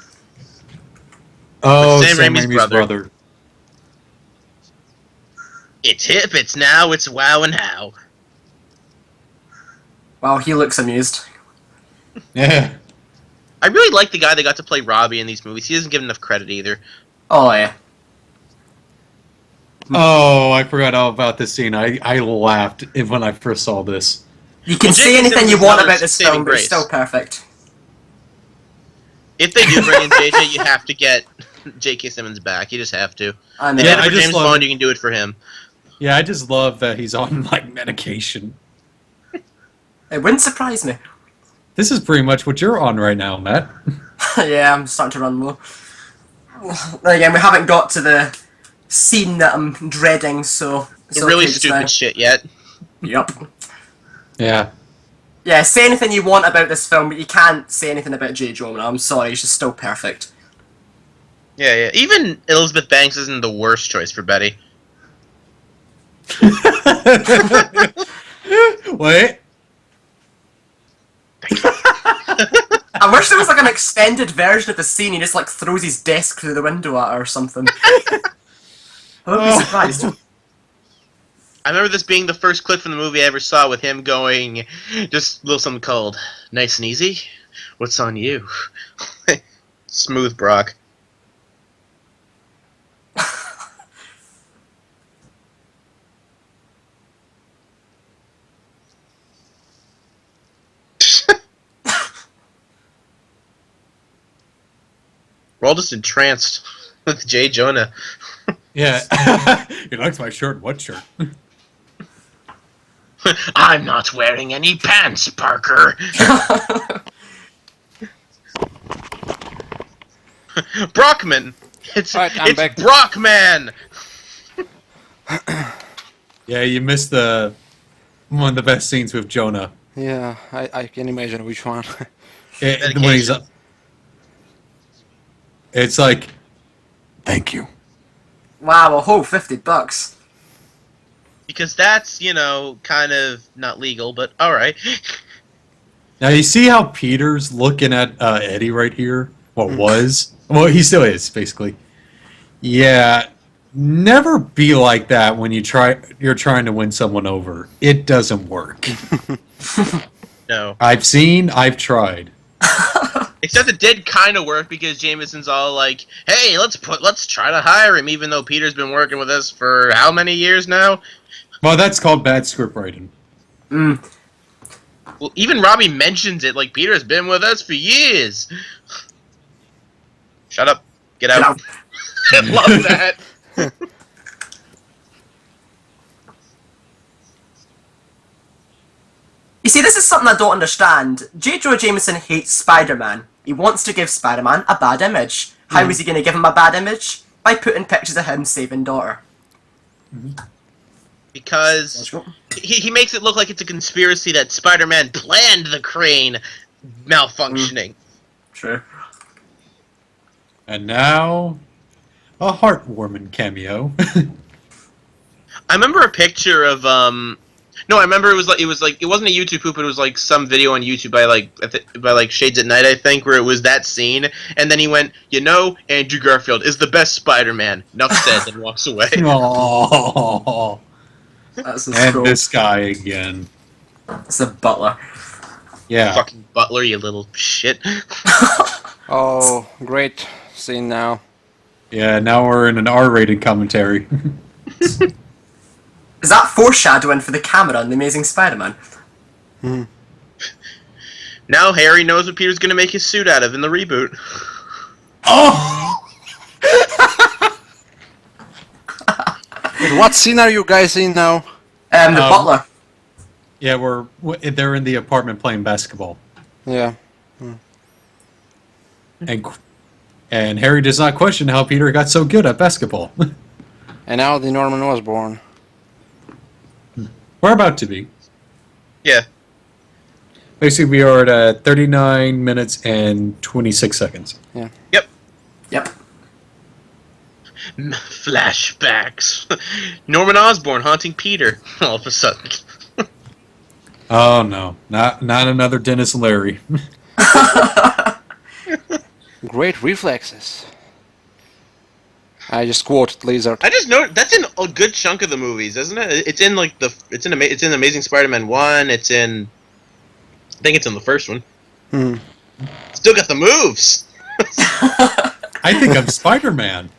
Oh, Sam Sam Raimi's Raimi's brother. brother. It's hip, it's now, it's wow and how. Wow, he looks amused. Yeah. I really like the guy that got to play Robbie in these movies. He doesn't get enough credit either. Oh, yeah. Oh, I forgot all about this scene. I laughed when I first saw this. You can Well, say Jameson anything you was want another about this saving film, but it's grace. still perfect. If they do bring in JJ, you have to get J.K. Simmons back. You just have to. I If know. you Yeah, did it I for just James love Bond, it. you can do it for him. Yeah, I just love that he's on, like, medication. It wouldn't surprise me. This is pretty much what you're on right now, Matt. Yeah, I'm starting to run low. Then again, we haven't got to the scene that I'm dreading, so... it's The really okay just now. stupid shit yet. Yup. Yeah. Yeah, say anything you want about this film, but you can't say anything about J. Jonah. I'm sorry, she's still perfect. Yeah. Even Elizabeth Banks isn't the worst choice for Betty. Wait. I wish there was like an extended version of the scene. He just like throws his desk through the window at her or something. I wouldn't be surprised. I remember this being the first clip from the movie I ever saw with him going, just a little something called "Nice and Easy." What's on you? Smooth Brock. We're all just entranced with J. Jonah. Yeah. He likes my shirt. What shirt? I'm not wearing any pants, Parker. Brockman. It's Alright, I'm it's back. Brockman. Yeah, you missed one of the best scenes with Jonah. Yeah, I can imagine which one. When he's it's like, thank you. Wow, a whole $50. Because that's, kind of not legal, but alright. Now you see how Peter's looking at Eddie right here? What was? Well, he still is, basically. Yeah, never be like that when you're trying to win someone over. It doesn't work. No. I've tried. Except it did kind of work because Jameson's all like, "Hey, let's try to hire him," even though Peter's been working with us for how many years now? Well, that's called bad script writing. Well, even Robbie mentions it, like, Peter's been with us for years. Shut up. Get out. I love that. You see, this is something I don't understand. J. Jonah Jameson hates Spider-Man. He wants to give Spider-Man a bad image. How is he going to give him a bad image? By putting pictures of him saving daughter. Because he makes it look like it's a conspiracy that Spider-Man planned the crane malfunctioning. True. And now, a heartwarming cameo. I remember a picture of no, I remember it wasn't a YouTube poop, it was like some video on YouTube by Shades at Night, I think, where it was that scene, and then he went, Andrew Garfield is the best Spider-Man. Enough said, and walks away. Aww. That's And cool. this guy again. It's the butler. Yeah. Fucking Butler, you little shit. Oh, great scene now. Yeah, now we're in an R-rated commentary. Is that foreshadowing for the camera in The Amazing Spider-Man? Now Harry knows what Peter's gonna make his suit out of in the reboot. Oh! Wait, what scene are you guys in now? The butler. Yeah, they're in the apartment playing basketball. Yeah. And Harry does not question how Peter got so good at basketball. And now the Norman Osborn. We're about to be. Yeah. Basically, we are at 39 minutes and 26 seconds. Yeah. Yep. Yep. Flashbacks. Norman Osborn haunting Peter all of a sudden. Oh no, not another Dennis Leary. Great reflexes. I just quoted Lizard. I just know that's in a good chunk of the movies, isn't it? It's in like it's in Amazing Spider-Man 1. It's in, I think it's in the first one. Hmm. Still got the moves. I think I'm Spider-Man.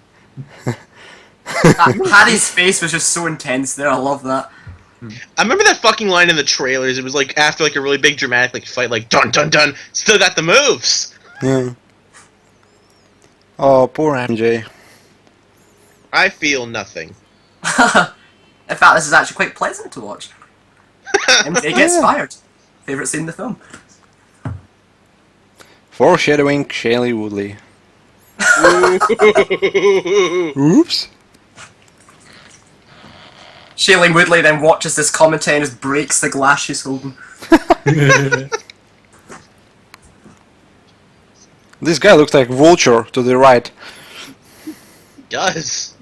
Harry's face was just so intense there. I love that. I remember that fucking line in the trailers. It was like after like a really big dramatic like fight, like dun dun dun. Still got the moves. Yeah. Oh, poor MJ. I feel nothing. In fact, this is actually quite pleasant to watch. MJ gets Yeah. fired. Favorite scene in the film. Foreshadowing Shailene Woodley. Oops. Shailene Woodley then watches this commentary and just breaks the glass she's holding. This guy looks like Vulture to the right. Does.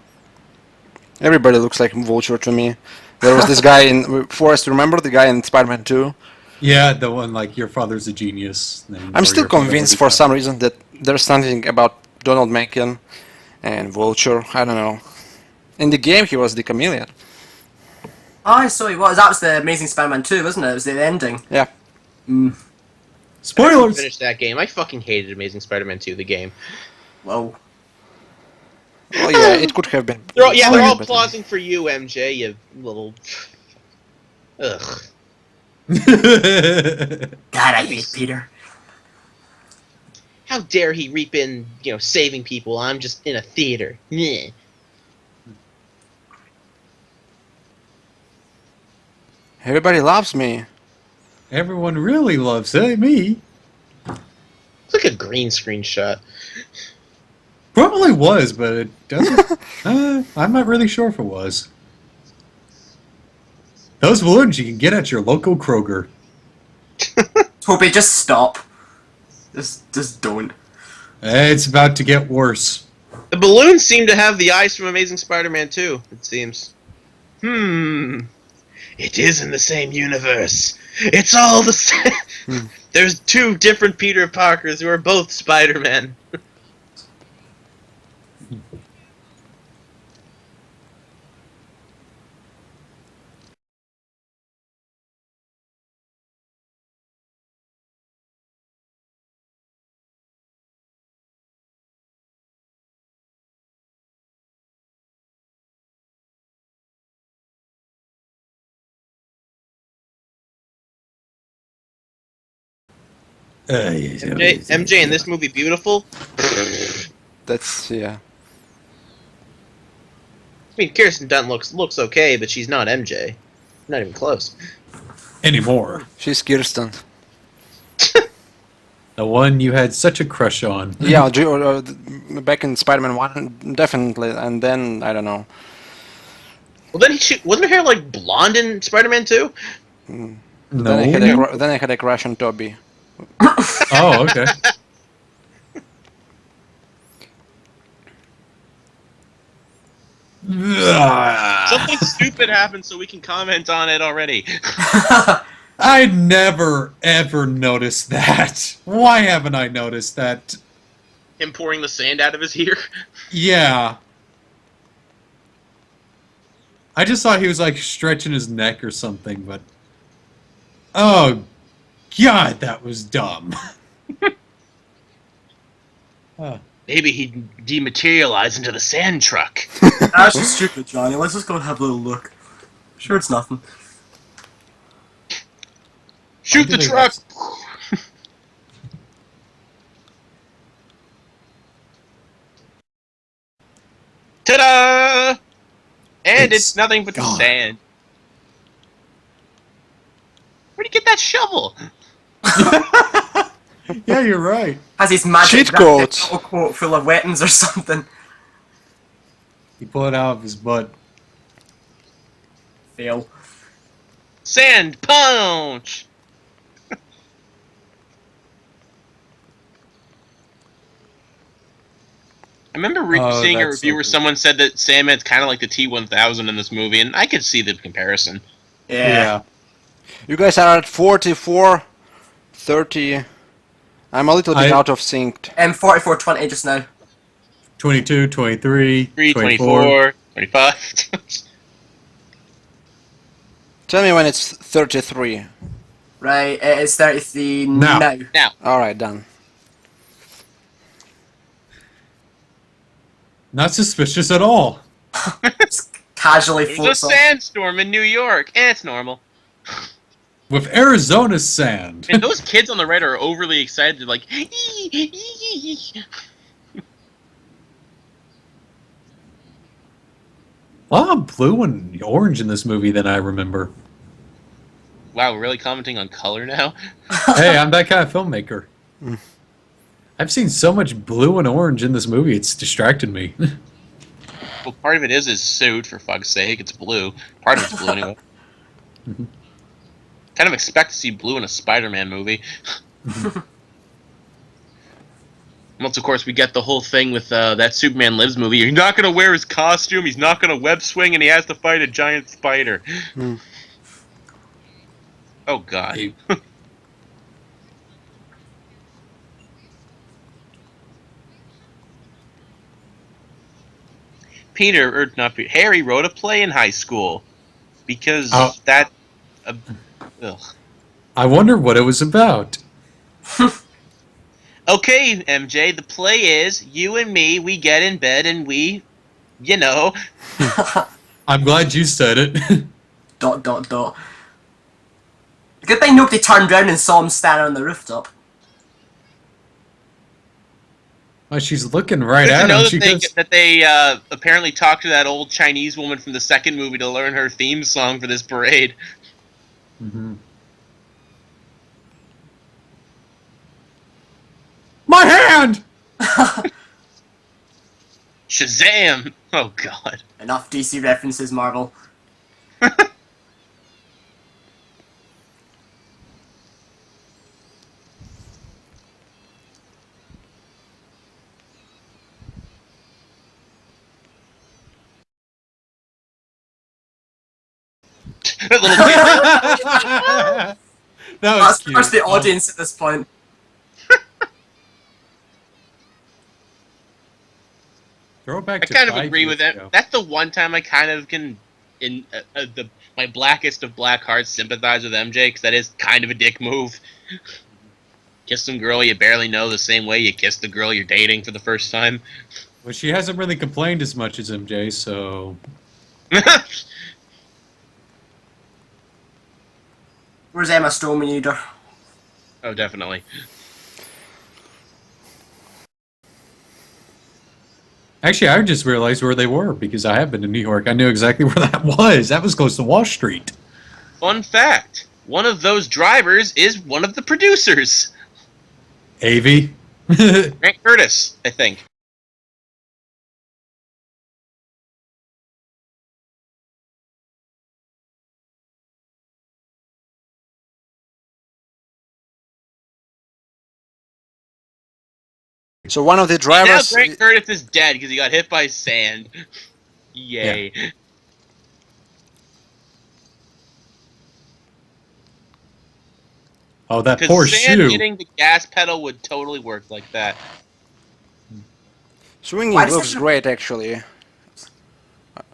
Everybody looks like Vulture to me. There was this guy in Forrest. Remember the guy in Spider-Man 2? Yeah, the one like your father's a genius. I'm still convinced for some reason that there's something about Donald Macon and Vulture. I don't know. In the game, he was the chameleon. Oh, so he was. That was the Amazing Spider-Man 2, wasn't it? It was the ending. Yeah. Spoilers. Finished that game. I fucking hated Amazing Spider-Man 2, the game. Whoa. Oh yeah, it could have been. They're all better. applauding for you, MJ. You little. Ugh. God, I hate Peter. How dare he reap in, saving people? I'm just in a theater. Nyeh. Everybody loves me. Everyone really loves me. It's like a green screen shot. Probably was, but it doesn't. I'm not really sure if it was. Those balloons you can get at your local Kroger. Toby, just stop. Just don't. It's about to get worse. The balloons seem to have the eyes from Amazing Spider-Man 2, it seems. It is in the same universe. It's all the same. There's two different Peter Parkers who are both Spider-Man. MJ in this movie beautiful? That's yeah. I mean, Kirsten Dunst looks okay, but she's not MJ. Not even close. Anymore. She's Kirsten. The one you had such a crush on. Yeah, back in Spider-Man 1, definitely, and then I don't know. Well, then wasn't her hair like blonde in Spider-Man 2? No. Then I had a crush on Toby. Oh, okay. Something stupid happened, so we can comment on it already. I never ever noticed that. Why haven't I noticed that? Him pouring the sand out of his ear. Yeah. I just thought he was like stretching his neck or something, but oh God, that was dumb. Maybe he dematerialized into the sand truck. That's just stupid, Johnny. Let's just go and have a little look. Sure, it's nothing. Shoot the truck! Ta-da! And it's nothing but gone. sand. Where'd you get that shovel? Yeah, you're right. Has his magic Cheat codes. quote full of weapons or something. He pulled it out of his butt. Fail. Sand punch! I remember seeing a that's review so where cool. someone said that Sandman's kind of like the T-1000 in this movie, and I could see the comparison. Yeah. You guys are at 44, 30. I'm a little bit out of sync. 44-20 just now. 22, 23, 3, 24. 24, 25. Tell me when it's 33. Right, it is 33 Now. now. Now, Alright, done. Not suspicious at all. Just casually there's a floats off. sandstorm in New York, and it's normal. With Arizona sand. And those kids on the right are overly excited. They're like, A lot of blue and orange in this movie than I remember. wow, we're really commenting on color now? Hey, I'm that kind of filmmaker. I've seen so much blue and orange in this movie, it's distracted me. Well, part of it is his suit, for fuck's sake. It's blue. Part of it's blue, anyway. Kind of expect to see blue in a Spider-Man movie. Once, of course, we get the whole thing with that Superman Lives movie. He's not going to wear his costume, he's not going to web swing, and he has to fight a giant spider. Oh, God. Hey. Peter, or not Peter, Harry wrote a play in high school. Because that... ugh. I wonder what it was about. Okay, MJ, the play is, you and me, we get in bed and we, you know... I'm glad you said it. ... Good thing nobody turned around and saw him standing on the rooftop. Well, she's looking right Good to at know him. that She they, goes, that they apparently talked to that old Chinese woman from the second movie to learn her theme song for this parade. My hand! Shazam! Oh, God. Enough DC references, Marvel. That little kid. That was cute. That's the audience at this point. Throw it back I to kind of 5 agree years with that. ago. That's the one time I kind of can, in my blackest of black hearts, sympathize with MJ, because that is kind of a dick move. Kiss some girl you barely know the same way you kiss the girl you're dating for the first time. Well, she hasn't really complained as much as MJ, so... Where's Emma Stone when you need her? Oh, definitely. Actually, I just realized where they were, because I have been to New York. I knew exactly where that was. That was close to Wall Street. Fun fact, one of those drivers is one of the producers. Avi? Grant Curtis, I think. So one of the Now drivers... Grant Curtis is dead because he got hit by sand. Yay. Yeah. Oh, that poor Because sand shoe. hitting the gas pedal would totally work like that. Swinging Why does looks that- great, actually.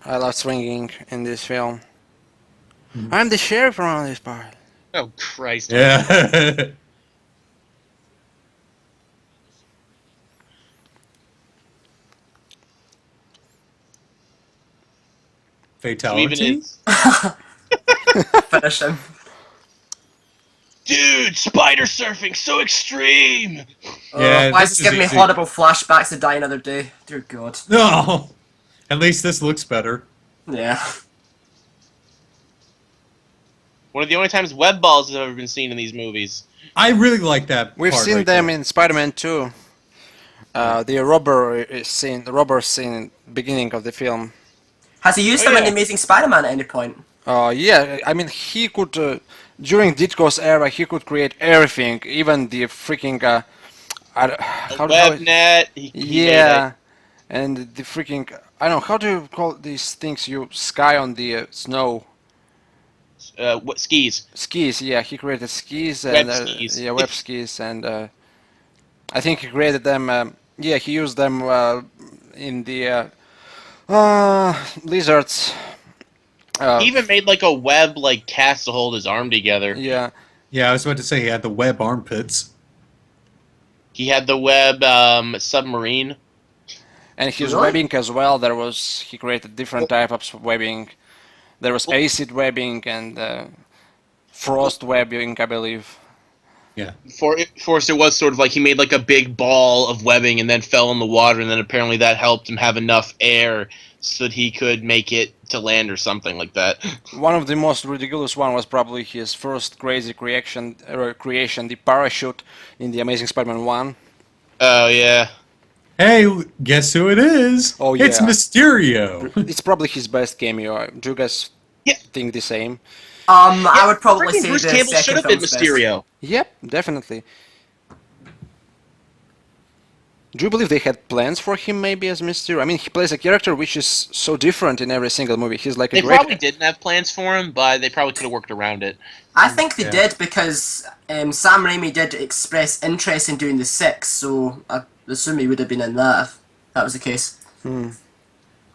I love swinging in this film. I'm the sheriff around this part. Oh, Christ. Yeah. So even Fatality? it's, Finish him. dude, spider surfing so extreme. Yeah, Why is this this giving me easy. horrible flashbacks to Die Another Day? Dear God. No! At least this looks better. Yeah. One of the only times web balls have ever been seen in these movies. I really like that We've part seen right them there. in Spider-Man 2. The robber scene, beginning of the film. Has he used Oh, them in yeah. The Amazing Spider-Man at any point? Yeah, I mean, he could, during Ditko's era, he could create everything, even the freaking, how Web it- net. He made yeah, And the freaking, I don't know, how do you call these things you sky on the snow? What skis? Skis, yeah, he created skis Web and skis. yeah, web skis, and I think he created them. Yeah, he used them in the lizards. He even made like a web like cast to hold his arm together. Yeah, Yeah, I was about to say he had the web armpits. He had the web submarine. and his Really? webbing as well. He created different types of webbing. There was acid webbing and frost webbing, I believe. Yeah. Forrest, it was sort of like he made like a big ball of webbing and then fell in the water, and then apparently that helped him have enough air so that he could make it to land or something like that. One of the most ridiculous one was probably his first crazy creation, the parachute in the Amazing Spider-Man 1. Oh yeah. Hey, guess who it is? Oh, It's yeah. Mysterio. It's probably his best cameo. Do you guys Yeah. think the same? I would probably Freaking say Bruce the Campbell should second have been film's best. Mysterio. Yep, definitely. Do you believe they had plans for him maybe as Mysterio? I mean, he plays a character which is so different in every single movie. He's like a They great... probably didn't have plans for him, but they probably could have worked around it. I think they Yeah. did because Sam Raimi did express interest in doing the six, so I assume he would have been in that if that was the case.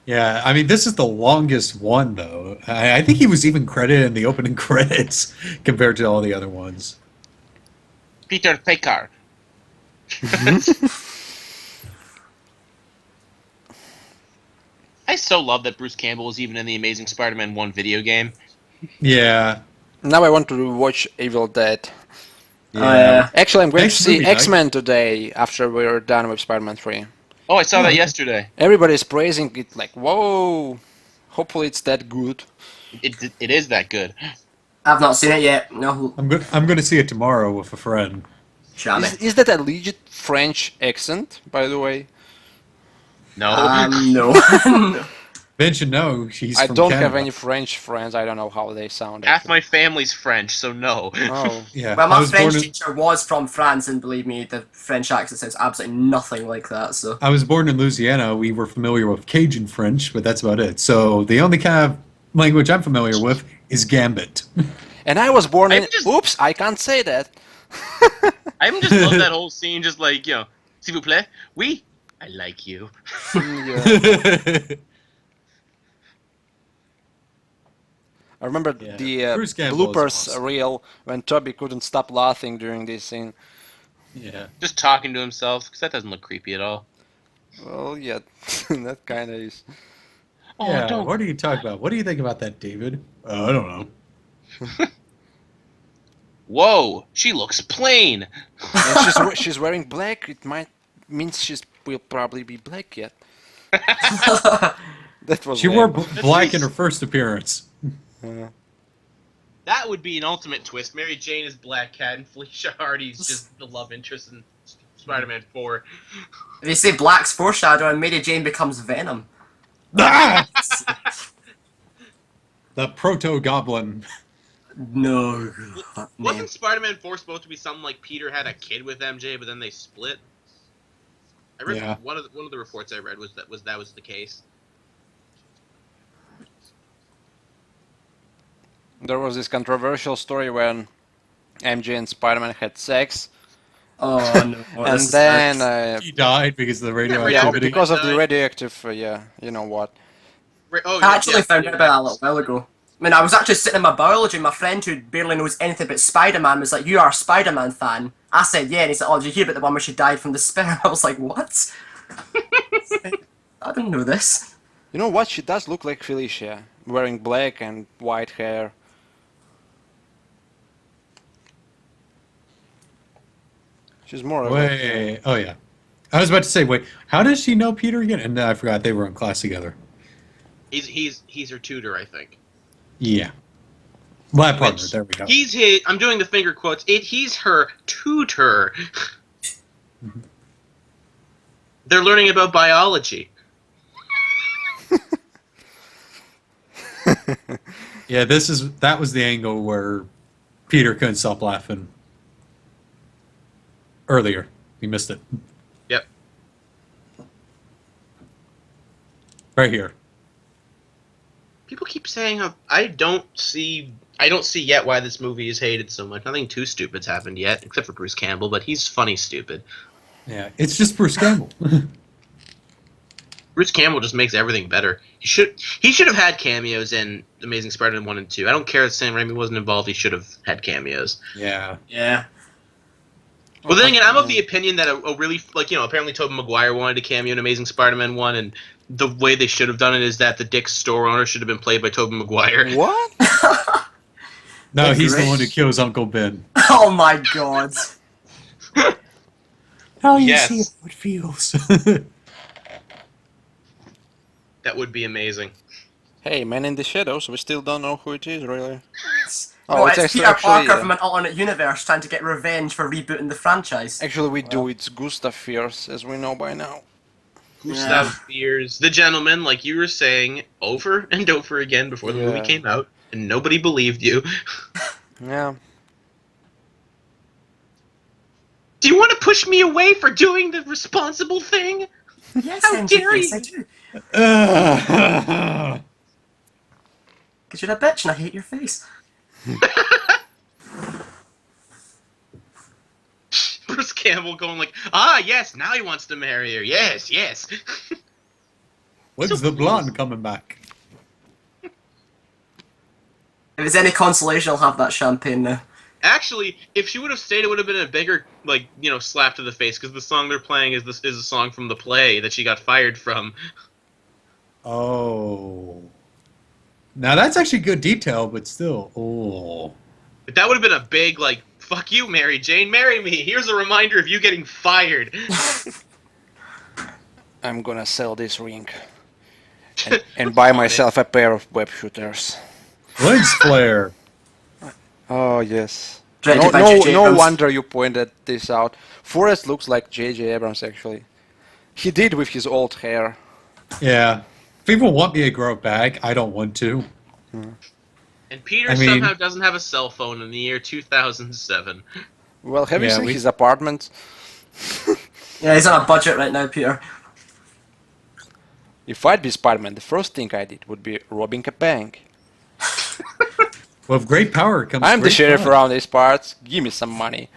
Yeah, I mean, this is the longest one, though. I think he was even credited in the opening credits compared to all the other ones. Peter Pekar. I so love that Bruce Campbell was even in the Amazing Spider-Man 1 video game. Yeah. Now I want to watch Evil Dead. Oh, yeah. Actually, I'm going Next to see movie night. X-Men today after we're done with Spider-Man 3. Oh, I saw that yesterday. Everybody's praising it like, whoa! Hopefully it's that good. It is that good. I've not seen it yet. No, I'm going to see it tomorrow with a friend. Shami. Is that a legit French accent, by the way? No. No. Ben should know he's I from don't Canada. have any French friends. I don't know how they sound. Half actually. my family's French, so no. Oh. Yeah, Well, I my was French born in, teacher was from France, and believe me, the French accent sounds absolutely nothing like that. So I was born in Louisiana. We were familiar with Cajun French, but that's about it. So the only kind of language I'm familiar with is Gambit. And I was born in... I'm just- Oops, I can't say that. I just love that whole scene, just like, you know, s'il vous plaît, oui, I like you. Yeah. I remember Yeah. the Bruce Campbell is bloopers awesome. reel when Toby couldn't stop laughing during this scene. Yeah. Just talking to himself, because that doesn't look creepy at all. Well, yeah, that kind of is. Oh, Yeah, don't. what are you talking about? What do you think about that, David? I don't know. Whoa, she looks plain. And she's wearing black. It means will probably be black yet. That was She lame. wore black in her first appearance. That would be an ultimate twist. Mary Jane is Black Cat, and Felicia Hardy's just the love interest in Spider-Man 4. they say Black's foreshadow, and Mary Jane becomes Venom. Ah! The proto-goblin. No. Wasn't Spider-Man 4 supposed to be something like Peter had a kid with MJ, but then they split? I read Yeah. one of the reports I read was that was the case. There was this controversial story when MJ and Spider-Man had sex, Oh no. and this is then bad. He died because of the yeah, radioactivity. because of the died. radioactive, you know what? Oh, I actually found out about that a little while ago. I mean, I was actually sitting in my biology, and my friend who barely knows anything about Spider-Man was like, "You are a Spider-Man fan?" I said, "Yeah," and he said, "Oh, did you hear about the one where she died from the sperm?" I was like, "What?" I didn't know this. You know what? She does look like Felicia, wearing black and white hair. She's more of a... Wait. Oh, yeah. I was about to say, wait, how does she know Peter again? And I forgot they were in class together. He's her tutor, I think. Yeah. Lab partner. Which- There we go. He's his. I'm doing the finger quotes. He's her tutor. They're learning about biology. Yeah, that was the angle where Peter couldn't stop laughing. Earlier. He missed it. Yep. Right here. People keep saying how I don't see yet why this movie is hated so much. Nothing too stupid's happened yet, except for Bruce Campbell, but he's funny stupid. Yeah, it's just Bruce Campbell. Bruce Campbell just makes everything better. He should have had cameos in Amazing Spider-Man 1 and 2. I don't care that Sam Raimi wasn't involved. He should have had cameos. Yeah. Yeah. Well, then again, I'm of the opinion that a really, apparently Toby Maguire wanted a cameo in Amazing Spider-Man 1, and the way they should have done it is that the Dick's store owner should have been played by Toby Maguire. What? No, he's the one who kills Uncle Ben. Oh my god. How you Yes. see how it feels. That would be amazing. Hey, Man in the Shadows. We still don't know who it is, really. Oh, it's actually- Peter Parker actually, from an alternate universe trying to get revenge for rebooting the franchise. Actually, we do. It's Gustav Fierce, as we know by now. Gustav Fierce, the gentleman, like you were saying over and over again before the movie Yeah. came out, and nobody believed you. Yeah. Do you want to push me away for doing the responsible thing? Yes, How MJ, dare yes, you. I do. Ugh. Because you're a bitch and I hate your face. Bruce Campbell going like, yes, now he wants to marry her. Yes, yes. When's the blonde coming back? If it's any consolation, I'll have that champagne now. Actually, if she would have stayed, it would have been a bigger, slap to the face, because the song they're playing is a song from the play that she got fired from. Oh. Now that's actually good detail, but still. Oh. But that would have been a big, fuck you, Mary Jane, marry me. Here's a reminder of you getting fired. I'm gonna sell this ring. And buy myself a pair of web shooters. Lens flare. Oh, yes. Directed by No J.J. Abrams. wonder you pointed this out. Forrest looks like J.J. Abrams, actually. He did with his old hair. Yeah. People want me to grow it back. I don't want to. And Peter I mean- somehow doesn't have a cell phone in the year 2007. Well, have you Yeah, seen we- his apartment? Yeah, he's on a budget right now, Peter. If I'd be Spider-Man, the first thing I did would be robbing a bank. With great power comes I'm the great sheriff fun. around these parts. Give me some money.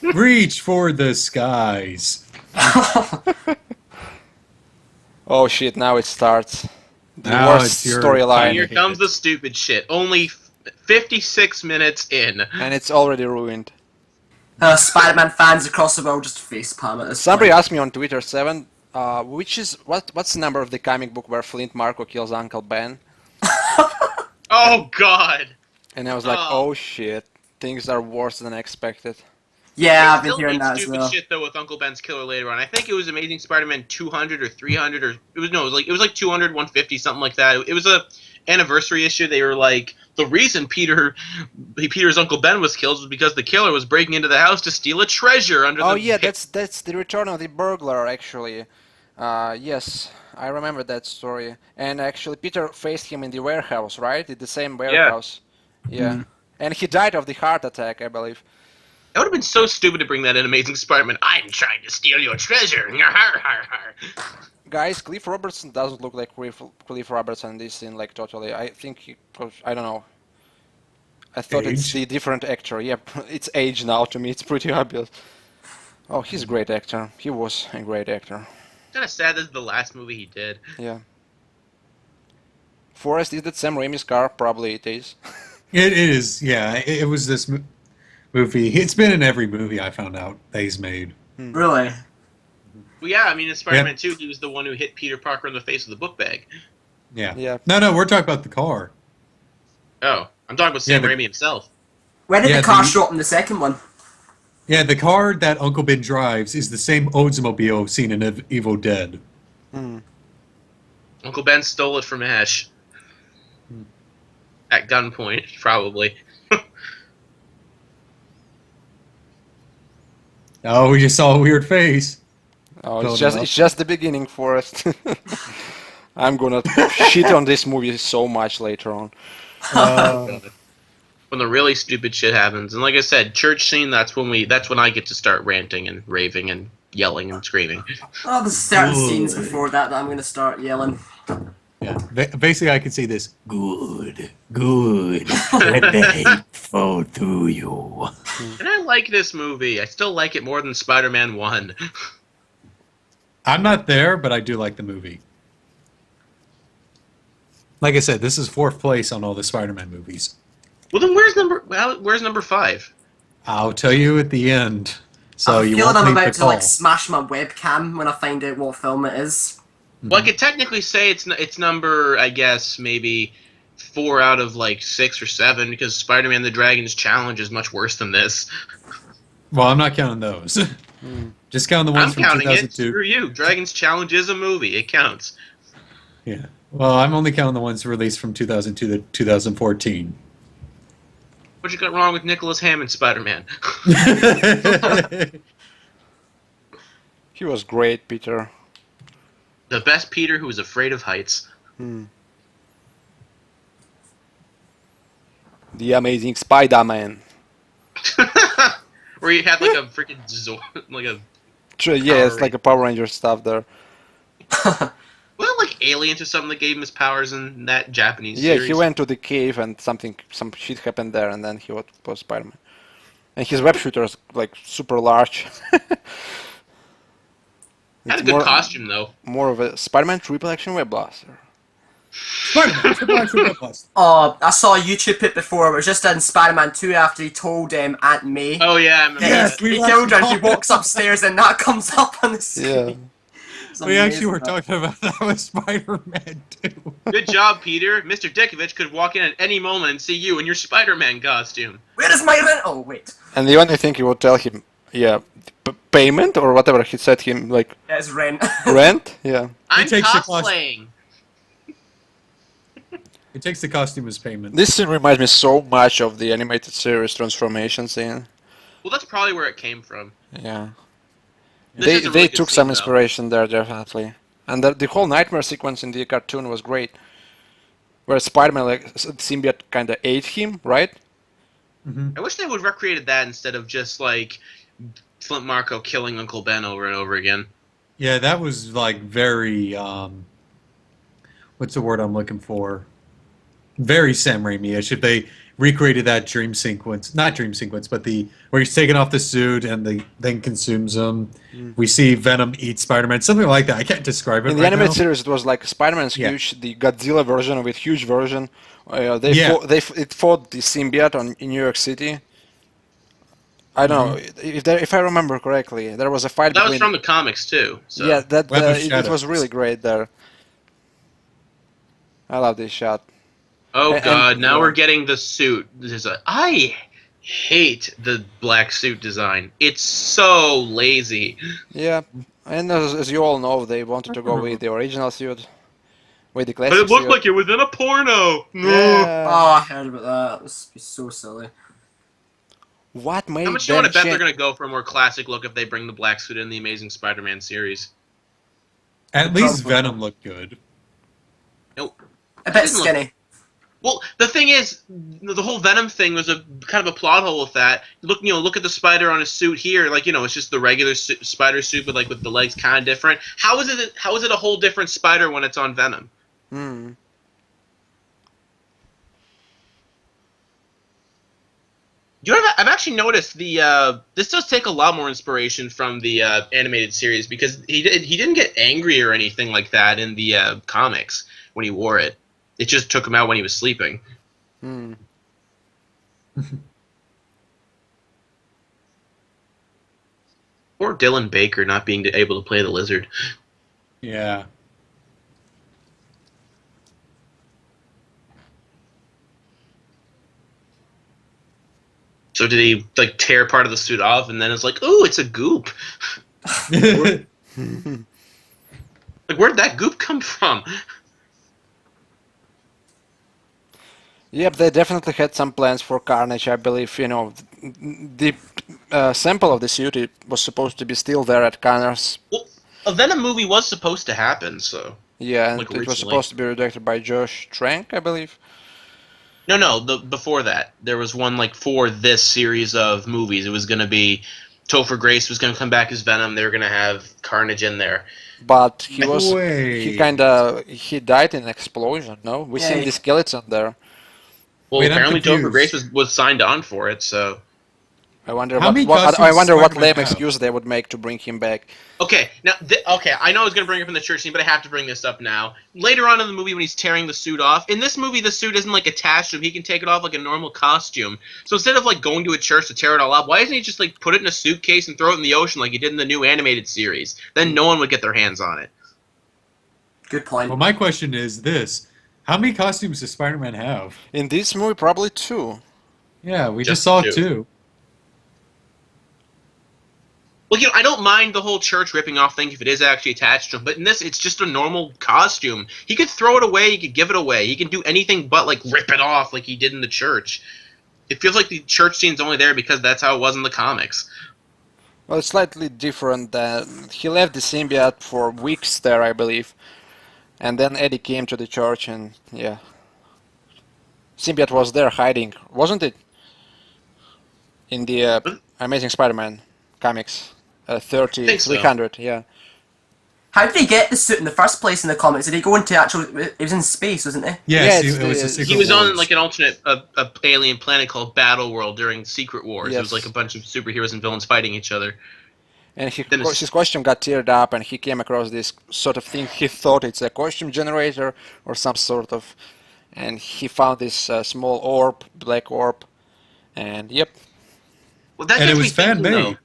Reach for the skies. Oh shit, now it starts. The Now worst it's your storyline. Here comes the stupid shit. Only 56 minutes in. And it's already ruined. Spider-Man fans across the world just facepalm at this Somebody point. asked me on Twitter, Seven, what's the number of the comic book where Flint Marko kills Uncle Ben? Oh, God. And I was like, Oh. oh shit, things are worse than expected. Yeah, I've They been still hearing made that as stupid well. shit though with Uncle Ben's killer later on. I think it was Amazing Spider-Man 200 or 300 or it was like 200, 150, something like that. It was a anniversary issue. They were like, the reason Peter's Uncle Ben was killed was because the killer was breaking into the house to steal a treasure under Oh the yeah, that's the return of the burglar actually. Yes, I remember that story. And actually, Peter faced him in the warehouse, right? In the same warehouse. Yeah. And he died of the heart attack, I believe. That would have been so stupid to bring that in Amazing Spider-Man. I'm trying to steal your treasure. Guys, Cliff Robertson doesn't look like Cliff Robertson in this scene, like totally. I think I don't know. I thought it's Age? the different actor. Yeah, it's age now to me. It's pretty obvious. Oh, he's a great actor. He was a great actor. Kind of sad this is the last movie he did. Yeah. Forrest, is that Sam Raimi's car? Probably it is. It is, yeah. It was this movie. It's been in every movie I found out that he's made. Really? Well, yeah, I mean, in Spider-Man 2, he was the one who hit Peter Parker in the face with a book bag. Yeah. Yeah. No, we're talking about the car. Oh, I'm talking about Sam Yeah, but- Raimi himself. When did Yeah, the car the- show up in the second one? Yeah, the car that Uncle Ben drives is the same Oldsmobile seen in Evil Dead. Uncle Ben stole it from Ash. At gunpoint, probably. Oh, we just saw a weird face. Oh, Build it's it just up. it's just the beginning, Forrest. I'm gonna shit on this movie so much later on. When the really stupid shit happens. And like I said, church scene, that's when I get to start ranting and raving and yelling and screaming. Oh, there's certain Ooh. scenes before that I'm going to start yelling. Yeah. Basically, I could say this. Good. Let the hate flow through you. And I like this movie. I still like it more than Spider-Man 1. I'm not there, but I do like the movie. Like I said, this is 4th place on all the Spider-Man movies. Well, then where's number 5? I'll tell you at the end. So I'm you feeling won't I'm make about the to call. like smash my webcam when I find out what film it is. Well, I could technically say it's number, I guess, maybe 4 out of like 6 or 7, because Spider-Man: The Dragon's Challenge is much worse than this. Well, I'm not counting those. Just count the ones I'm from counting it. 2002. Screw you. Dragon's Challenge is a movie. It counts. Yeah. Well, I'm only counting the ones released from 2002 to 2014. What you got wrong with Nicholas Hammond Spider-Man? He was great, Peter. The best Peter who was afraid of heights. The Amazing Spider-Man. Where you had like a freaking like a Yeah, it's like a Power Ranger stuff there. well, like aliens or something that gave him his powers in that Japanese Yeah, series. he went to the cave and some shit happened there, and then he was Spider-Man. And his web shooter is like super large. Had a good costume though. More of a Spider-Man triple action web blaster. Spider-Man, triple action web blaster. Oh, I saw a YouTube bit before. It was just in Spider-Man 2 after he told Aunt May. Oh yeah, I remember Yes, that. we He watched killed her and he all walks that. upstairs and that comes up on the screen. Yeah. It's We actually amazing, were that. talking about that with Spider-Man too. Good job, Peter. Mr. Dickovich could walk in at any moment and see you in your Spider-Man costume. Where is my rent? Oh, wait. And the only thing he would tell him, yeah, payment or whatever he said him, like It's rent. rent, yeah. I'm takes the cosplaying. It takes the costume as payment. This scene reminds me so much of the animated series transformation scene. Well, that's probably where it came from. Yeah. This They is a really good took scene, some though. inspiration there, definitely. And the whole nightmare sequence in the cartoon was great. Where Spider-Man, like, symbiote kind of ate him, right? I wish they would have recreated that instead of just like Flint Marko killing Uncle Ben over and over again. Yeah, that was like very what's the word I'm looking for? Very Sam Raimi-ish. If they recreated that dream sequence, not dream sequence, but the where he's taking off the suit and then consumes him. We see Venom eat Spider-Man, something like that. I can't describe it In the right animated now. series, it was like Spider-Man's Yeah. huge, the Godzilla version of it, huge version. Yeah. It fought the symbiote in New York City. I don't know if I remember correctly. There was a fight That was between. from the comics too. So. Yeah, that Web of it was Shadows. really great there. I love this shot. Oh And- god, now yeah. we're getting the suit. I hate the black suit design. It's so lazy. Yeah, and as you all know, they wanted to go with the original suit, with the classic But it looked suit. like it was in a porno. No. Yeah. Oh, I heard about that. It was so silly. What made How much do you want to bet change- they're going to go for a more classic look if they bring the black suit in the Amazing Spider-Man series? At least Probably. Venom looked good. Nope. A bit Doesn't look- skinny. Well, the thing is, the whole Venom thing was a kind of a plot hole with that. Look at the spider on his suit here. Like, it's just the regular spider suit, but like with the legs kind of different. How is it a whole different spider when it's on Venom? Hmm. I've actually noticed this does take a lot more inspiration from the animated series because he didn't get angry or anything like that in the comics when he wore it. It just took him out when he was sleeping. Hmm. Or Dylan Baker not being able to play the Lizard. Yeah. So did he like tear part of the suit off and then it's like, ooh, it's a goop. Like, where'd that goop come from? Yep, they definitely had some plans for Carnage. I believe the sample of the suit it was supposed to be still there at Connors. Well, a Venom movie was supposed to happen, so. Yeah, and Like it was originally. supposed to be directed by Josh Trank, I believe. No, before that. There was one like for this series of movies. It was gonna be Topher Grace was gonna come back as Venom, they were gonna have Carnage in there. but he was Wait. he died in an explosion. No, we Yeah, seen he- the skeleton there. Well, Wait, I'm apparently Topher Grace confused. was signed on for it, so. I wonder How many what I costumes does wonder what Spider-Man lame have? excuse they would make to bring him back. Okay, now, okay, I know I was going to bring it up in the church scene, but I have to bring this up now. Later on in the movie when he's tearing the suit off, in this movie the suit isn't, like, attached to him. He can take it off like a normal costume. So instead of, like, going to a church to tear it all off, why doesn't he just, like, put it in a suitcase and throw it in the ocean like he did in the new animated series? Then no one would get their hands on it. Good point. Well, my question is this: how many costumes does Spider-Man have? In this movie, probably 2. Yeah, we just Just saw two. 2. Well, I don't mind the whole church ripping off thing if it is actually attached to him, but in this, it's just a normal costume. He could throw it away, he could give it away, he can do anything but, like, rip it off like he did in the church. It feels like the church scene's only there because that's how it was in the comics. Well, it's slightly different. He left the symbiote for weeks there, I believe, and then Eddie came to the church, and yeah, symbiote was there hiding, wasn't it? In the Amazing Spider-Man comics, 30, think so. 300, yeah. How did he get the suit in the first place in the comics? Did he go into actual... He was in space, wasn't he? Yes, it's it was the- a Secret He was on, Wars. like, an alternate alien planet called Battle World during Secret Wars. It was, Yes. like, a bunch of superheroes and villains fighting each other. And Then it's- his costume got teared up, and he came across this sort of thing. He thought it's a costume generator or some sort of, and he found this small orb, black orb, and yep. Well, that And gets it me was thinking, fan-made. though.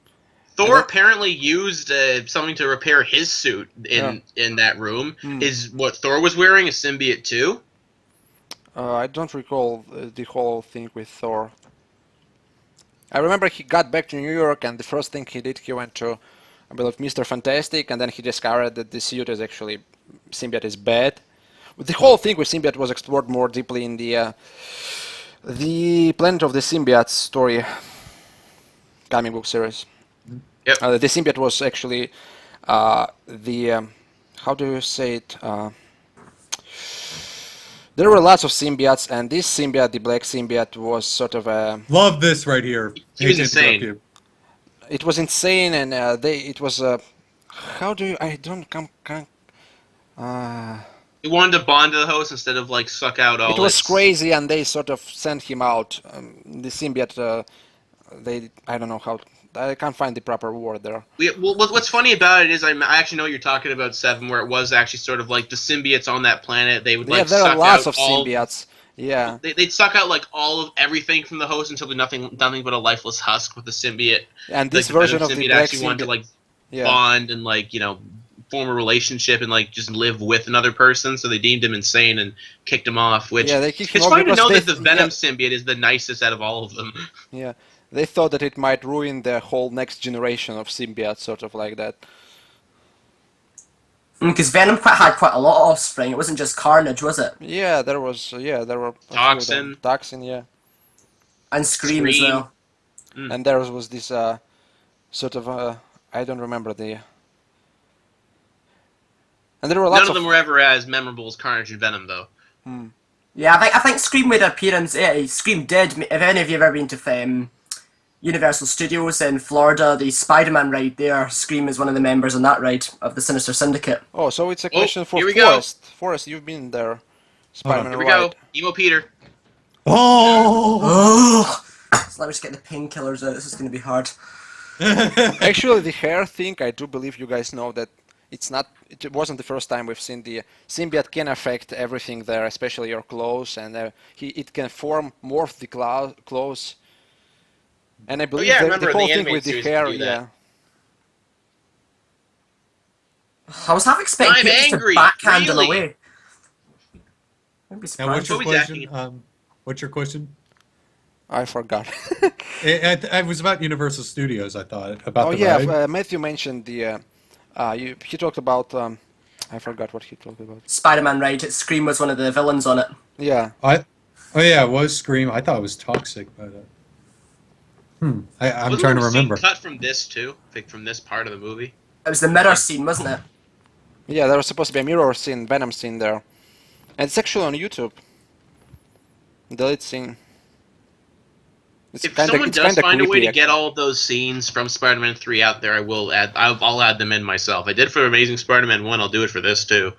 Thor apparently used something to repair his suit in that room. Is what Thor was wearing a symbiote too? I don't recall the whole thing with Thor. I remember he got back to New York, and the first thing he did, he went to, I believe, Mr. Fantastic, and then he discovered that the suit is actually, symbiote is bad. The whole thing with symbiote was explored more deeply in the Planet of the Symbiotes story comic book series. Yep. The symbiote was actually how do you say it? There were lots of symbiotes, and this symbiote, the black symbiote, was sort of a. Love this right here. He was Hate to insane. interrupt you. It was insane, and it was how do you? I don't come. He wanted to bond to the host instead of like suck out all. It was its- crazy, and they sort of sent him out. The symbiote, I don't know how. I can't find the proper word there. What's funny about it is I actually know what you're talking about, Seven, where it was actually sort of like the symbiotes on that planet. They would Yeah, like there suck are lots out of all. symbiotes. Yeah, They'd suck out like all of everything from the host until they're nothing but a lifeless husk with the symbiote. and Like this the version Venom of the symbiote black actually wanted to symbiote. like Yeah, bond and like form a relationship and like just live with another person. So they deemed him insane and kicked him off. Which yeah, they kicked him it's off funny to because know they that the Venom symbiote is the nicest out of all of them. yeah. They thought that it might ruin the whole next generation of symbiotes, sort of like that. Because Venom had quite a lot of offspring. It wasn't just Carnage, was it? Yeah, there were a few of them. Toxin. Toxin, yeah. And Scream as Scream. well. And there was this sort of I don't remember the. And there were lots None of them were ever as memorable as Carnage and Venom, though. Yeah, I think Scream made an appearance. Yeah, Scream did. If any of you have ever been to Universal Studios in Florida, the Spider-Man ride there, Scream is one of the members on that ride of the Sinister Syndicate. Oh, so it's a question for here we go. Forrest. Forrest, you've been there. Spider-Man Here we ride. go. Emo Peter. Oh! So let me just get the painkillers out. This is going to be hard. Actually, the hair thing, I do believe you guys know that it's not. It wasn't the first time we've seen the symbiote can affect everything there, especially your clothes, and it can morph the clothes. And I believe yeah, I the remember in whole the thing animated with the series it hair, could do that. yeah. I was half expecting I'm Pete just to angry, backhand him really. away. I'd be Now, what's surprised. your Toby's question? acting- What's your question? I forgot. It was about Universal Studios. I thought about Oh the yeah, ride. Matthew mentioned the. He talked about. I forgot what he talked about. Spider-Man ride. Scream was one of the villains on it. Yeah. Oh yeah, it was Scream. I thought it was Toxic, but I'm Wasn't trying to there a scene remember. cut from this too, like from this part of the movie. It was the mirror scene, wasn't it? Yeah, there was supposed to be a mirror scene, Venom scene there. And it's actually on YouTube. The lead scene. It's If kind someone of does find a way creepy, to get actually. all of those scenes from Spider-Man 3 out there, I'll add them in myself. I did for Amazing Spider-Man 1. I'll do it for this too.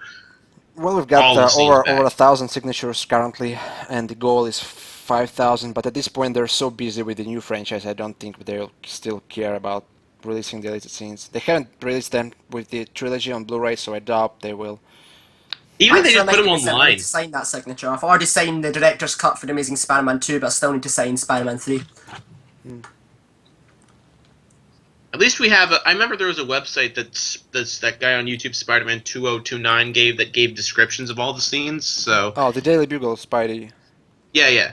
Well, we've got All the scenes over back. 1,000 signatures currently, and the goal is 5,000. But at this point, they're so busy with the new franchise, I don't think they'll still care about releasing the deleted scenes. They haven't released them with the trilogy on Blu-ray, so I doubt they will. Even if Thanks they for just put them reminding me, Sim, I need online. to sign that signature. I've already signed the director's cut for the Amazing Spider-Man 2, but I still need to sign Spider-Man 3. At least we have. I remember there was a website that's that guy on YouTube, Spider-Man 2029, gave descriptions of all the scenes. So Oh, the Daily Bugle, Spidey. yeah.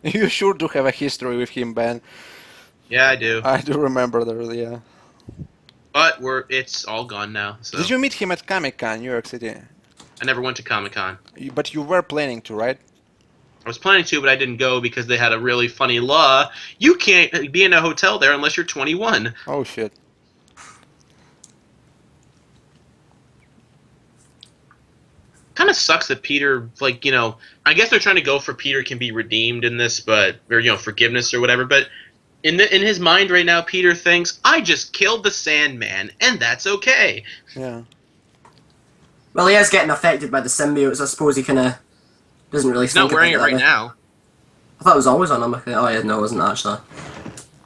You sure do have a history with him, Ben. Yeah, I do. I do remember that, yeah. But it's all gone now. So Did you meet him at Comic-Con, New York City? I never went to Comic-Con. But you were planning to, right? I was planning to, but I didn't go because they had a really funny law. You can't be in a hotel there unless you're 21. Oh shit. Kind of sucks that Peter, like, I guess they're trying to go for Peter can be redeemed in this, or forgiveness or whatever. But in his mind right now, Peter thinks, I just killed the Sandman, and that's okay. Yeah. Well, he is getting affected by the symbiotes. I suppose he kind of doesn't really He's not think wearing it about right now. I thought it was always on him. Oh yeah, no, it wasn't actually.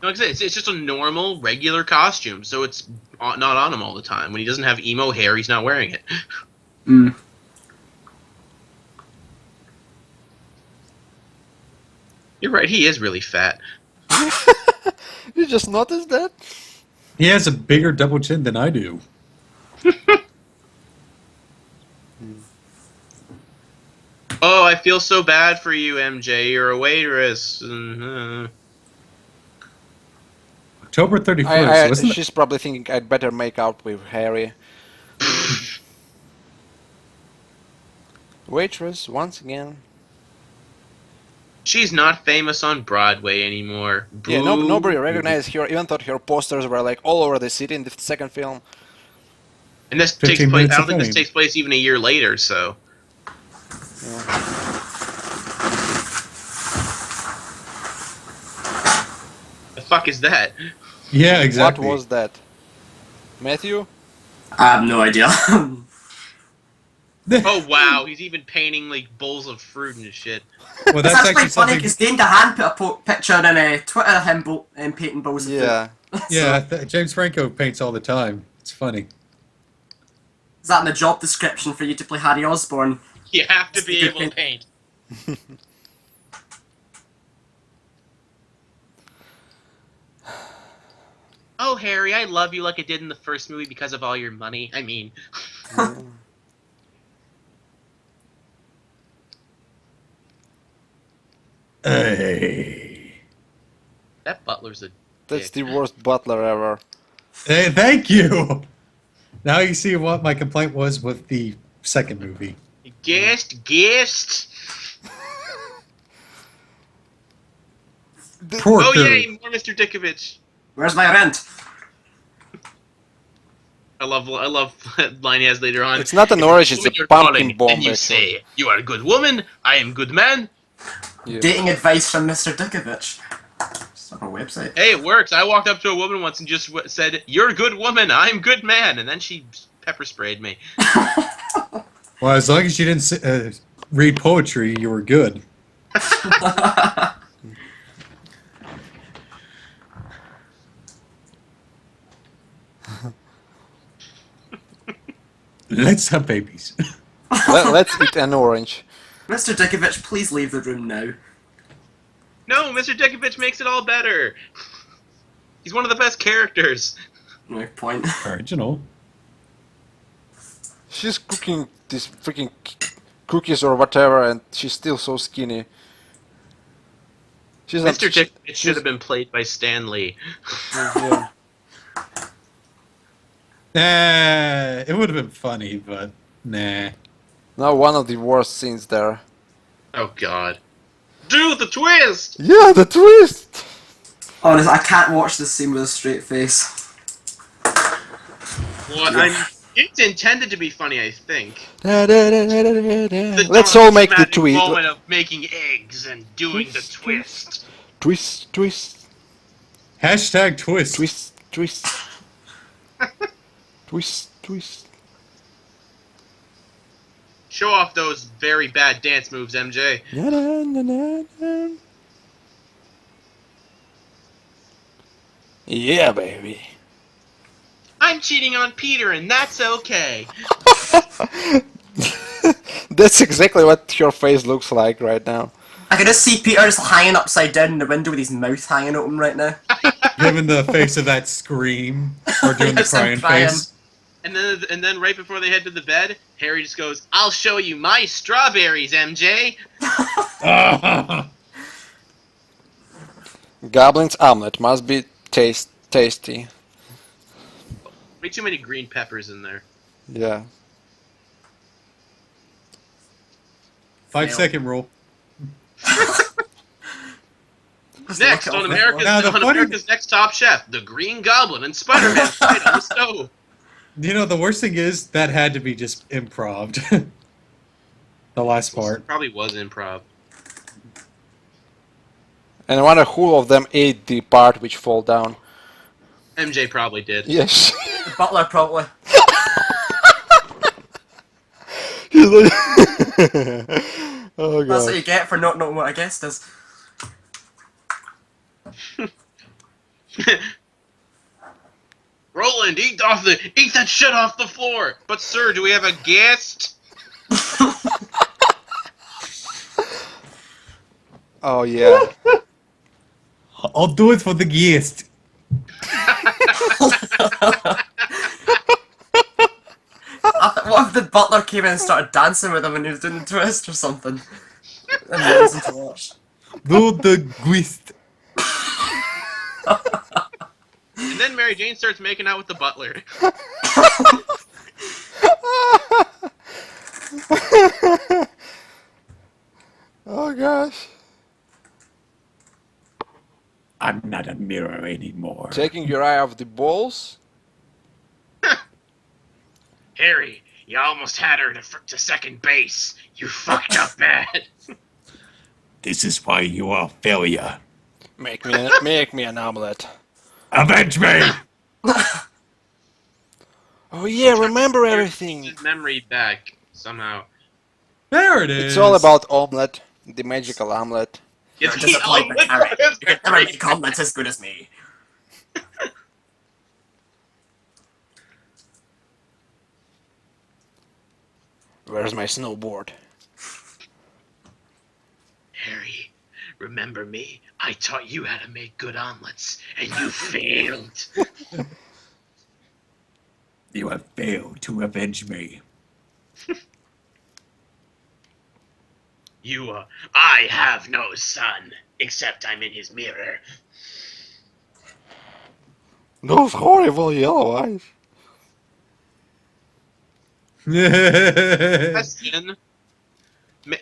No, like I said, it's just a normal, regular costume, so it's not on him all the time. When he doesn't have emo hair, he's not wearing it. Mm. You're right, he is really fat. You just noticed that? He has a bigger double chin than I do. Oh, I feel so bad for you, MJ. You're a waitress. Mhm. October 31st, wasn't it? She's probably thinking I'd better make out with Harry. Waitress, once again. She's not famous on Broadway anymore. Yeah, Boo. nobody recognized her, even though her posters were like all over the city in the second film. And this 15 takes place. minutes I don't of think this fame. takes place even a year later. So the fuck is that? Yeah, exactly. What was that? Matthew? I have no idea. Oh wow, he's even painting like bowls of fruit and shit. Well, It's that's actually actually funny something. because Dane DeHaan put a picture in Twitter of him painting bowls of Yeah. food. Yeah, James Franco paints all the time. It's funny. Is that in the job description for you to play Harry Osborn? You have to be Good able to paint. Oh, Harry, I love you like I did in the first movie because of all your money. I mean, Hey. that butler's a That's dick. the worst butler ever. Hey, thank you. Now you see what my complaint was with the second movie. Guest. Poor Oh Kurt. yay, more Mr. Dickovich. Where's my rent? I love that line he has later on. It's not an orange, it's When a you're pumpkin calling, bomb. and you actually. say, "You are a good woman. I am good man." Yeah. Dating advice from Mr. Dickovich. It's on our website. Hey, it works. I walked up to a woman once and just said, "You're a good woman. I'm good man," and then she pepper sprayed me. Well, as long as you didn't read poetry, you were good. Let's have babies. Let's eat an orange. Mr. Dickovich, please leave the room now. No, Mr. Dickovich makes it all better. He's one of the best characters. No point. Original. She's cooking these freaking cookies or whatever, and she's still so skinny. She's Mr. Dickovich she's- should have been played by Stan Lee. Yeah. Nah, it would have been funny, but nah. Now one of the worst scenes there. Oh God. Do the twist! Yeah, the twist! Honestly, I can't watch this scene with a straight face. It's intended to be funny, I think. Let's all make the dramatic tweet. moment of making eggs and doing the twist. Twist, twist, Hashtag twist. twist, twist. Twist, twist. Show off those very bad dance moves, MJ. Yeah, baby. I'm cheating on Peter, and that's okay. That's exactly what your face looks like right now. I can just see Peter just hanging upside down in the window with his mouth hanging open right now. Giving the face of that scream or doing the Yes, I'm crying face. And then right before they head to the bed, Harry just goes, "I'll show you my strawberries, MJ." Goblin's omelet must be tasty. Way too many green peppers in there. Yeah. 5-second rule. Next on America's Next Top Chef, the Green Goblin and Spider-Man fight on the stove. You know, the worst thing is that had to be just improv. The last part. Probably was improv. And I wonder who of them ate the part which fall down. MJ probably did. Yes. The butler probably. Oh god. That's what you get for not knowing what a guest is. Roland, eat that shit off the floor. But sir, do we have a guest? Oh yeah. I'll do it for the guest. What if the butler came in and started dancing with him when he was doing the twist or something? Amazing to watch. Do the guest. And then Mary Jane starts making out with the butler. Oh gosh. I'm not a mirror anymore. Taking your eye off the balls? Harry, you almost had her to second base. You fucked up bad. This is why you are a failure. Make me an omelet. Avenge me! Oh yeah, remember everything. His memory back somehow. There it is. It's all about omelet, the magical omelet. It's Just a point, omelet. Harry. You can never make omelets as good as me. Where's my snowboard? Harry, remember me? I taught you how to make good omelets, and you failed. You have failed to avenge me. I have no son, except I'm in his mirror. Those horrible yellow eyes. Question.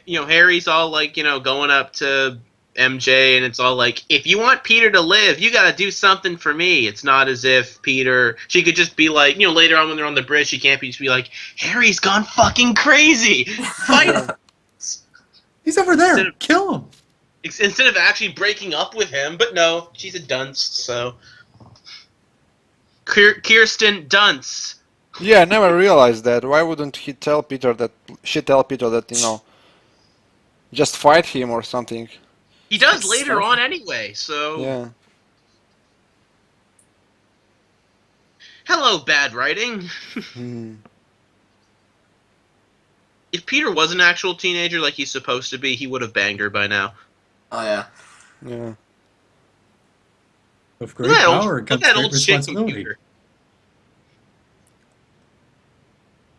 Harry's all like, going up to MJ, and it's all like, if you want Peter to live, you gotta do something for me. It's not as if she could just be like, later on when they're on the bridge, she can't just be like, Harry's gone fucking crazy. Fight him. He's over there. Kill him. Instead of actually breaking up with him, but no, she's a dunce, so. Kirsten Dunst. Yeah, I never realized that. Why wouldn't she tell Peter that, just fight him or something? He does later on anyway, so. Yeah. Hello, bad writing. If Peter was an actual teenager like he's supposed to be, he would have banged her by now. Oh yeah. Yeah. With great power comes great responsibility. Computer.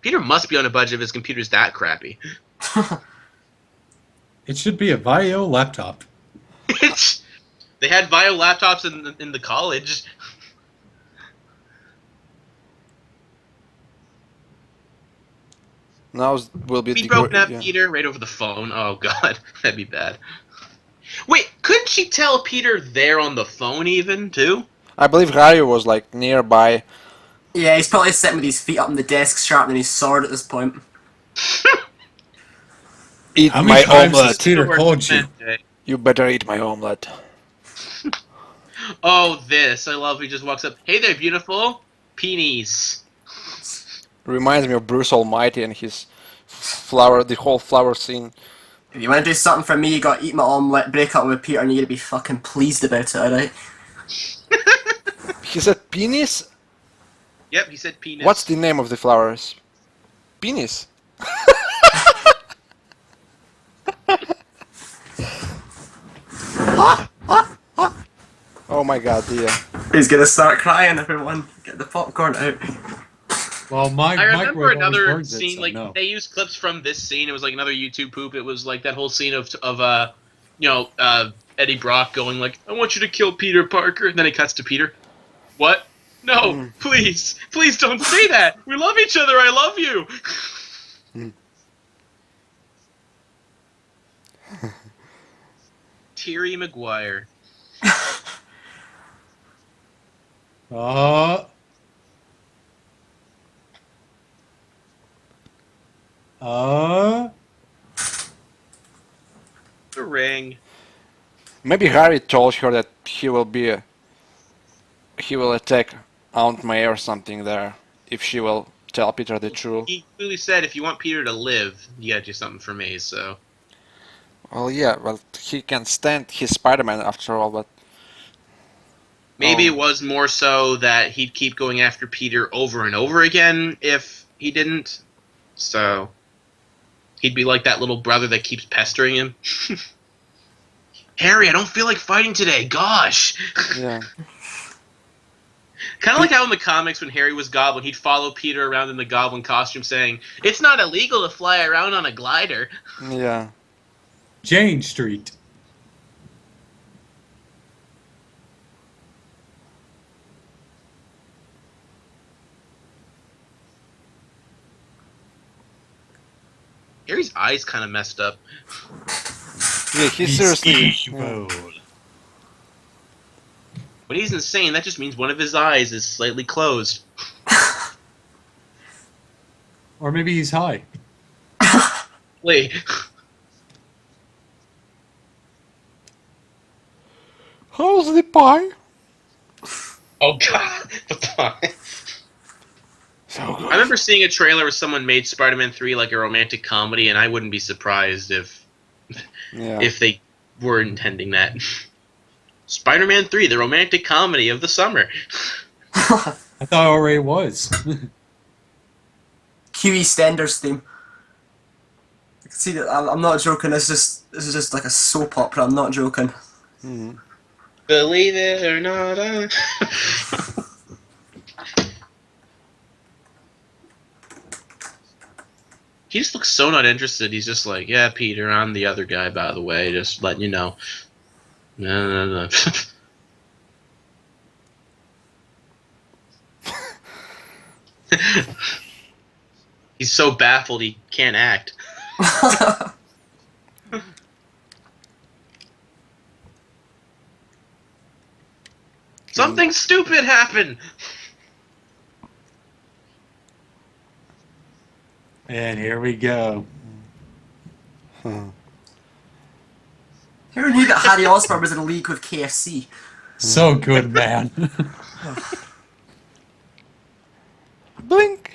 Peter must be on a budget if his computer's that crappy. It should be a Vio laptop. They had Vio laptops in the college. Now will be We the broke up yeah. Peter right over the phone. Oh god, that'd be bad. Wait, couldn't she tell Peter there on the phone even too? I believe Harry was like nearby. Yeah, he's probably sitting with his feet up on the desk, sharpening his sword at this point. Eat How my many times has omelet. Peter called you? You better eat my omelet. Oh, this. I love he just walks up. Hey there, beautiful. Peonies. Reminds me of Bruce Almighty and his flower, the whole flower scene. If you want to do something for me, you got to eat my omelette, break up with Peter, and you're going to be fucking pleased about it, alright? He said penis? Yep, he said penis. What's the name of the flowers? Penis. Oh my god, yeah. He's going to start crying, everyone. Get the popcorn out. Well, my I remember microwave always another burns it, scene, so like, no. they used clips from this scene. It was like another YouTube poop. It was like that whole scene of Eddie Brock going like, I want you to kill Peter Parker. And then it cuts to Peter. What? No, please. Please don't say that. We love each other. I love you. Toby Maguire. Uh, The ring. Maybe Harry told her that he will attack Aunt May or something there if she will tell Peter the truth. He clearly said, if you want Peter to live, you gotta do something for me, so. Well, yeah, well, he can stand his Spider-Man after all, but Maybe Oh. it was more so that he'd keep going after Peter over and over again if he didn't. So. He'd be like that little brother that keeps pestering him. Harry, I don't feel like fighting today. Gosh. yeah. Kind of like how in the comics when Harry was Goblin, he'd follow Peter around in the Goblin costume saying, it's not illegal to fly around on a glider. Yeah. Jane Street. Harry's eyes kind of messed up. Yeah, he seriously. Evil. When he's insane, that just means one of his eyes is slightly closed. Or maybe he's high. Wait. How's the pie? Oh god. The pie. So good. I remember seeing a trailer where someone made Spider-Man 3 like a romantic comedy, and I wouldn't be surprised if Yeah. they were intending that. Spider-Man 3, the romantic comedy of the summer. I thought it already was. QE Stenders theme. I can see that. I'm not joking. This is just like a soap opera. I'm not joking. Mhm. Believe it or not. He just looks so not interested. He's just like, yeah, Peter, I'm the other guy, by the way. Just letting you know. No. He's so baffled he can't act. Something stupid happened. And here we go. Who knew that Harry Osborn was in a league with KFC? So good, man. Blink.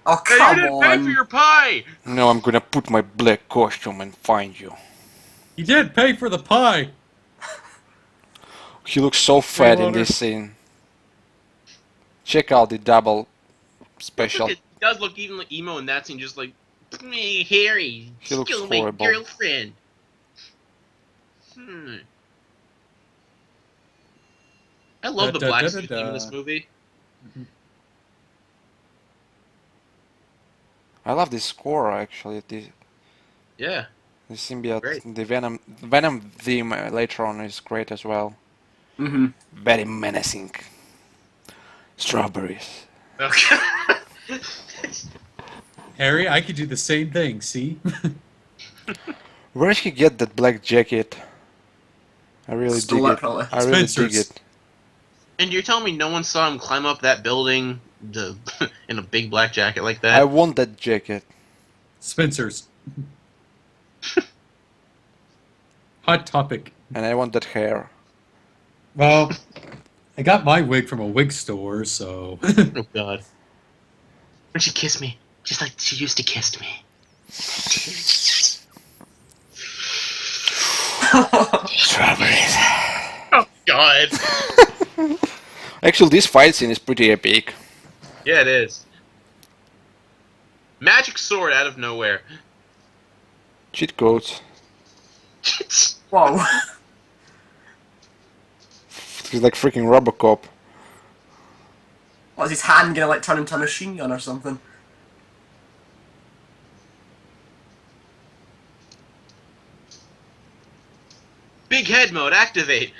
Oh, Hey, you come didn't pay for on. your pie. No, I'm gonna put my black costume and find you. He did pay for the pie. He looks so fat in water. this scene. Check out the double special. It does look even like emo in that scene, just like, me, Harry, He looks still my horrible. girlfriend. I love the black suit theme in this movie. I love this score actually. Yeah. The symbiote, Great. the Venom theme later on is great as well. Mm-hmm. Very menacing. Strawberries. Okay. Harry, I could do the same thing, see? Where did he get that black jacket? I really Stole dig it, it. probably. I really dig Spencer's. it. And you're telling me no one saw him climb up that building in a big black jacket like that? I want that jacket. Spencer's. Hot topic. And I want that hair. Well, I got my wig from a wig store, so. Oh God. When she kissed me, just like she used to kiss me. Strawberries. Oh God. Actually, this fight scene is pretty epic. Yeah, it is. Magic sword out of nowhere. Cheat codes. Whoa. He's like freaking Robocop. What, is his hand gonna like turn into a machine gun or something? Big head mode, activate.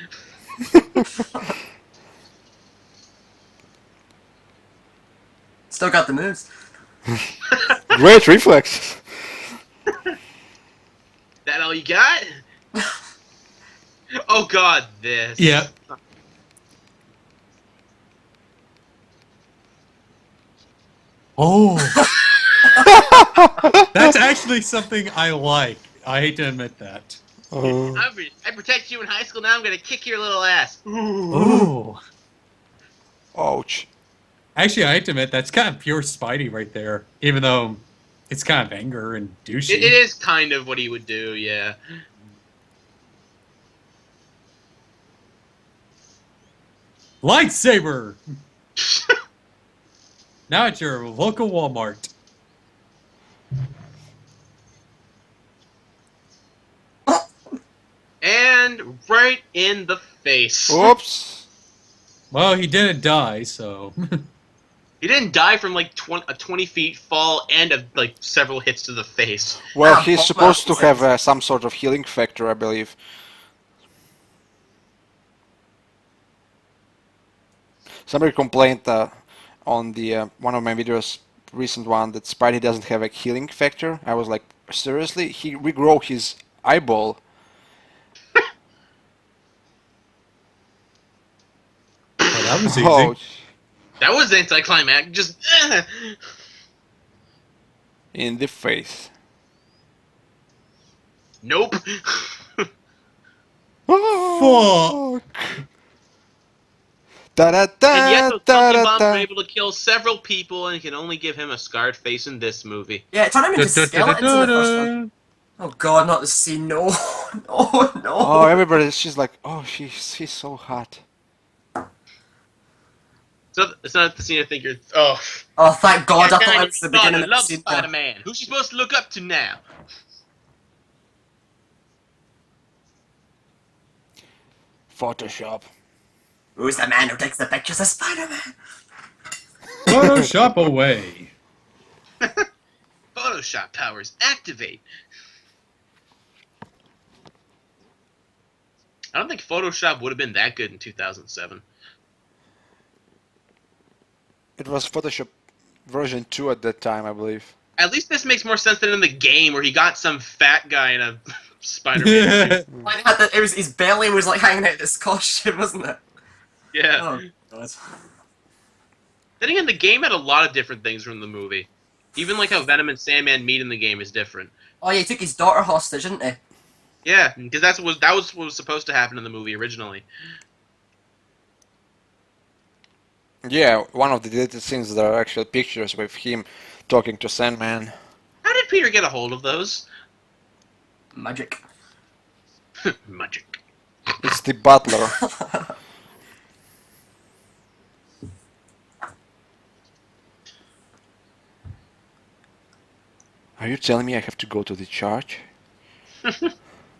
Still got the moves. Great reflex. That all you got? Oh God, this. Yeah. Oh. That's actually something I like. I hate to admit that. I protected you in high school. Now I'm gonna kick your little ass. Oh. Ouch. Actually, I hate to admit that's kind of pure Spidey right there. Even though it's kind of anger and douchey. It is kind of what he would do, yeah. Lightsaber. Now at your local Walmart. And right in the face. Oops. Well, he didn't die, so. He didn't die from like a 20 feet fall and like several hits to the face. Well, Ah, he's well, supposed to well, have some sort of healing factor, I believe. Somebody complained on the one of my videos, recent one, that Spidey doesn't have a healing factor. I was like, seriously? He regrow his eyeball. Oh, that was easy. Oh, That was anticlimactic. Just in the face. nope. Fuck. Da da da And yet those da funky da bombs were da. able to kill several people and can only give him a scarred face in this movie. Yeah, it turned him into skeletons in the first one. Oh God, not the scene. No, no, no. Oh, everybody, she's like, oh, she's so hot. So it's not the scene I think you're. Oh. Oh, thank God! I thought Yeah, it was the beginning of the loves scene. Spider-Man. Who's she supposed to look up to now? Photoshop. Who's the man who takes the pictures of Spider-Man? Photoshop away. Photoshop powers activate. I don't think Photoshop would have been that good in 2007. It was Photoshop version 2 at that time, I believe. At least this makes more sense than in the game where he got some fat guy in a Spider-Man suit. Like, it was his belly was like hanging out of this costume, wasn't it? Yeah. Oh God. Then again, the game had a lot of different things from the movie. Even like how Venom and Sandman meet in the game is different. Oh yeah, he took his daughter hostage, didn't he? Yeah, because that was what was supposed to happen in the movie originally. Yeah, one of the deleted scenes, there are actual pictures with him talking to Sandman. How did Peter get a hold of those? Magic. Magic. It's the butler. Are you telling me I have to go to the church?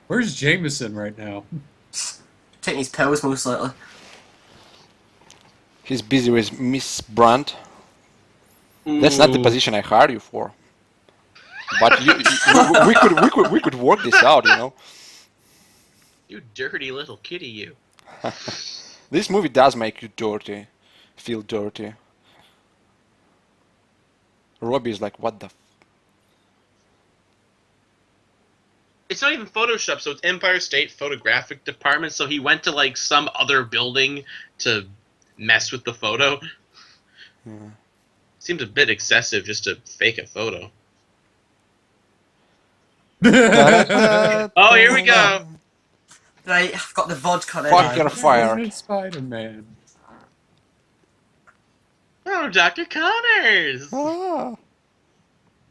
Where's Jameson right now? Taking his pills most likely. He's busy with Miss Brandt. That's not the Ooh. position I hired you for. But we could work this out, you know. You dirty little kitty, you. This movie does make you dirty, feel dirty. Robbie is like, what the? It's not even Photoshop, so it's Empire State Photographic Department, so he went to like some other building to mess with the photo. Yeah. Seems a bit excessive just to fake a photo. Oh, here we go. Right, I've got the vodka ready. Fuck your fire. Spider-Man. Oh, Dr. Connors! Ah.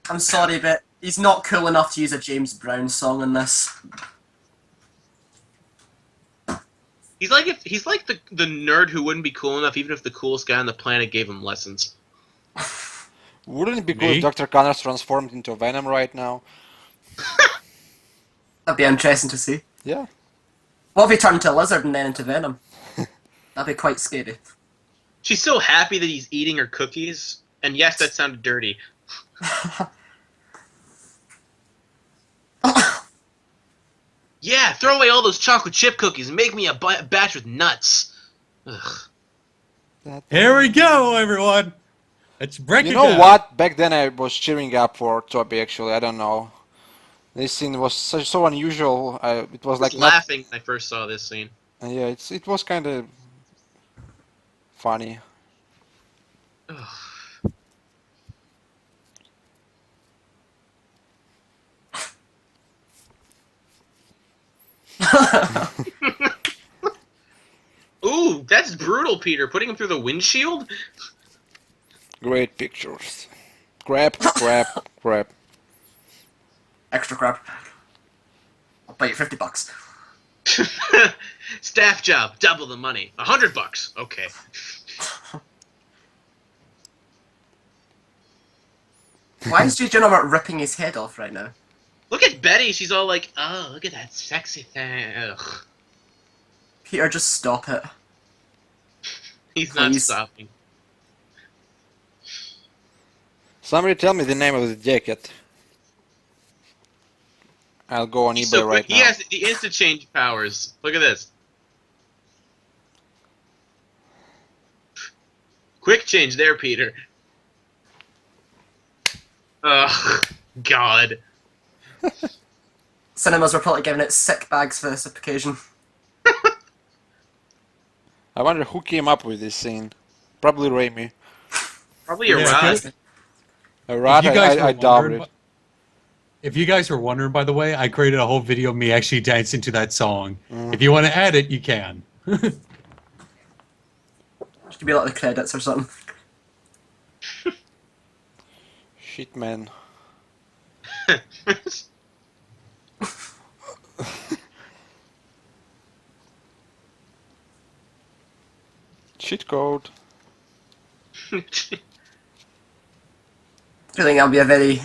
I'm sorry, but he's not cool enough to use a James Brown song in this. He's like the nerd who wouldn't be cool enough even if the coolest guy on the planet gave him lessons. Wouldn't it be cool Me? if Dr. Connors transformed into Venom right now? That'd be interesting to see. Yeah. What if he turned into a lizard and then into Venom? That'd be quite scary. She's so happy that he's eating her cookies, and yes, that sounded dirty. Yeah, throw away all those chocolate chip cookies and make me a batch with nuts. Ugh. Here we go, everyone. Let's break You it know down. what? Back then I was cheering up for Toby, actually. I don't know. This scene was so unusual. It was I like was not... laughing when I first saw this scene. Yeah, it was kind of funny. Ugh. Ooh, that's brutal, Peter. Putting him through the windshield? Great pictures. Crap, crap, crap. Extra crap. I'll pay you $50. Staff job, double the money. $100. Okay. Why is J. Jonah ripping his head off right now? Look at Betty. She's all like, "Oh, look at that sexy thing." Ugh. Peter, just stop it. He's not Please. stopping. Somebody tell me the name of the jacket. I'll go on He's eBay so right quick. now. He has the instant change powers. Look at this. Quick change there, Peter. Ugh, God. Cinemas were probably giving it sick bags for this occasion. I wonder who came up with this scene. Probably Raimi. Probably a Yeah, rod. good. Rod, If you guys I were doubt wondering, it. if you guys were wondering, by the way, I created a whole video of me actually dancing to that song. If you want to add it, you can. It could be like the credits or something. Shit, man. Cheat code. I think that'll be a very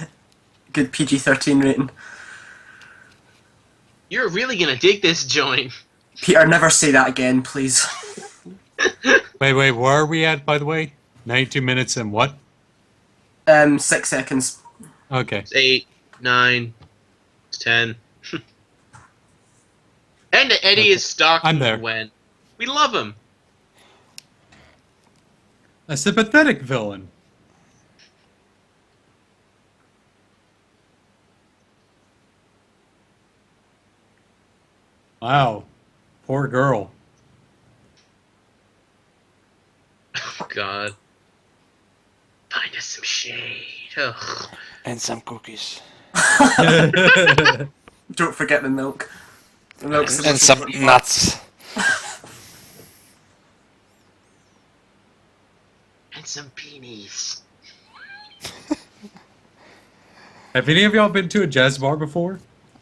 good PG-13 rating. You're really gonna dig this joint. Peter, never say that again, please. Wait, where are we at, by the way? 92 minutes and what? 6 seconds. Okay. It's 8, 9, it's 10. And Eddie is stalking I'm there. Gwen. We love him. A sympathetic villain. Wow. Poor girl. Oh, God. Find us some shade. Ugh. And some cookies. Don't forget the milk. The milk's the And most some important part. nuts. And some peonies. Have any of y'all been to a jazz bar before?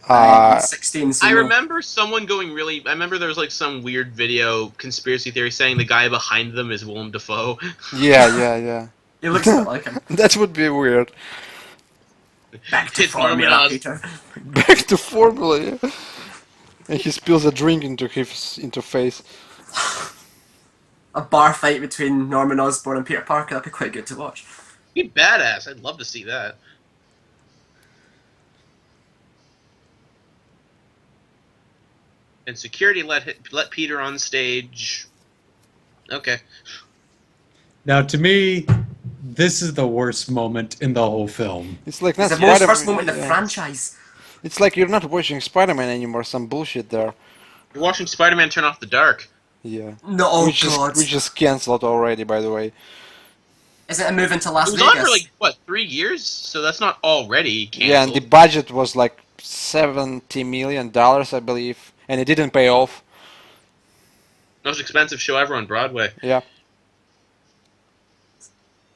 16, so I no. remember someone going really... I remember there was like some weird video conspiracy theory saying the guy behind them is Willem Dafoe. Yeah. He looks a bit like him. That would be weird. Back to It's formula, Lemonade. Peter. Back to formula, yeah. And he spills a drink into face. A bar fight between Norman Osborn and Peter Parker, that'd be quite good to watch. Be badass. I'd love to see that. And security let Peter on stage. Okay. Now, to me, this is the worst moment in the whole film. It's like not It's the most Spider-Man. first moment in the yeah. franchise. It's like you're not watching Spider-Man anymore. Some bullshit there. You're watching Spider-Man Turn Off the Dark. Yeah. No, oh which is cancelled already, by the way. Is it a move into Las It was Vegas? on for like, what, 3 years? So that's not already canceled. Yeah, and the budget was like $70 million, I believe, and it didn't pay off. Most expensive show ever on Broadway. Yeah,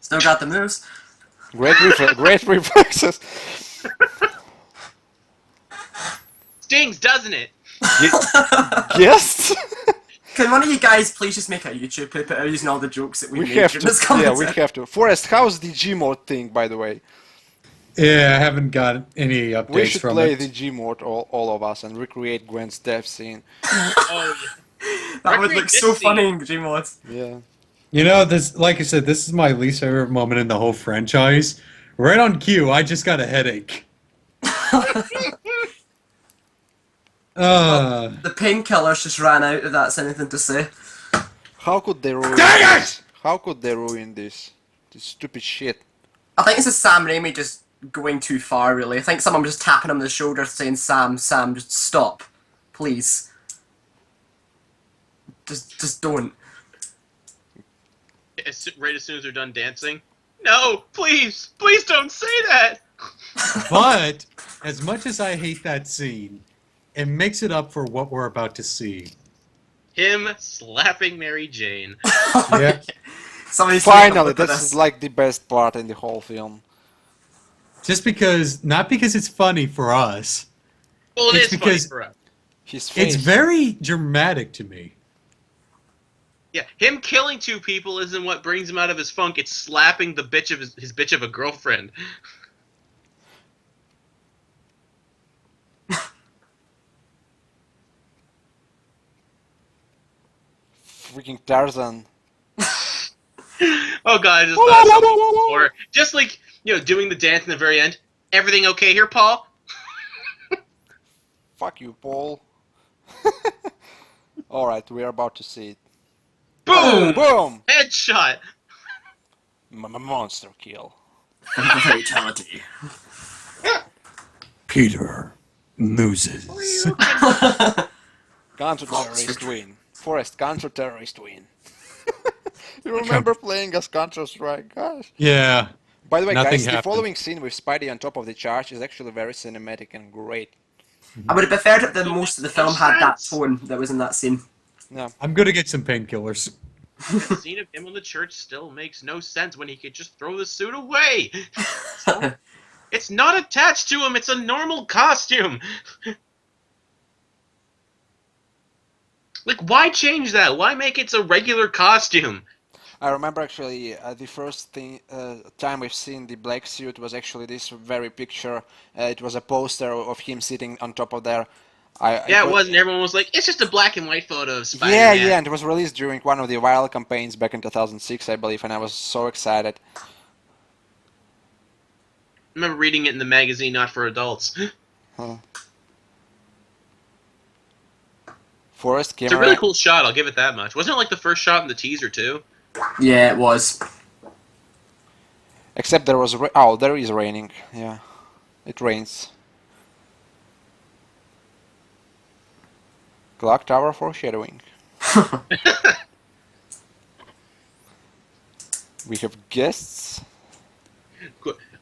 Still got the moves. great reflexes. Stings, doesn't it? Yes. Can one of you guys please just make a YouTube clip out using all the jokes that we We made have during to. this Yeah, content? we have to. Forrest, how's the Gmod thing, by the way? Yeah, I haven't got any updates We should from play it. the Gmod, all of us, and recreate Gwen's death scene. Oh, That would Recreate look this so scene. funny in Gmod. Yeah. You know, this, like I said, this is my least favorite moment in the whole franchise. Right on cue, I just got a headache. The painkillers just ran out, if that's anything to say. How could they ruin Dang this? How could they ruin this? This stupid shit. I think this is Sam Raimi just going too far, really. I think someone was just tapping him on the shoulder saying, Sam, just stop. Please. Just don't. right as soon as they're done dancing. No, please don't say that. But, as much as I hate that scene, it makes it up for what we're about to see. Him slapping Mary Jane. Yeah. Somebody's Finally, taking a look at this is like the best part in the whole film. Just because, not because it's funny for us. Well, it It's is funny because- for us. His face. It's very dramatic to me. Yeah, him killing two people isn't what brings him out of his funk. It's slapping the bitch of his bitch of a girlfriend. Freaking Tarzan. Oh god, I just thought of something before. Just like, doing the dance in the very end. Everything okay here, Paul? Fuck you, Paul. Alright, we are about to see it. Boom! Boom! Headshot! Monster kill. Fatality. Peter loses. Counter-terrorist win. Forrest, counter-terrorist win. You remember playing as Counter-Strike? Gosh. Yeah. By the way, Nothing guys, the happened. following scene with Spidey on top of the charge is actually very cinematic and great. I would have preferred it that most of the film had that tone that was in that scene. Yeah. I'm gonna get some painkillers. The scene of him on the church still makes no sense when he could just throw the suit away. It's not attached to him, it's a normal costume. Like, why change that? Why make it a regular costume? I remember actually the first time we've seen the black suit was actually this very picture. It was a poster of him sitting on top of there. It was, and everyone was like, it's just a black and white photo of Spider-Man. Yeah, and it was released during one of the viral campaigns back in 2006, I believe, and I was so excited. I remember reading it in the magazine, Not for Adults. Huh. Forest It's a camera. really cool shot, I'll give it that much. Wasn't it like the first shot in the teaser, too? Yeah, it was. Except there was oh, there is raining. Yeah, it rains. Clock tower foreshadowing. We have guests.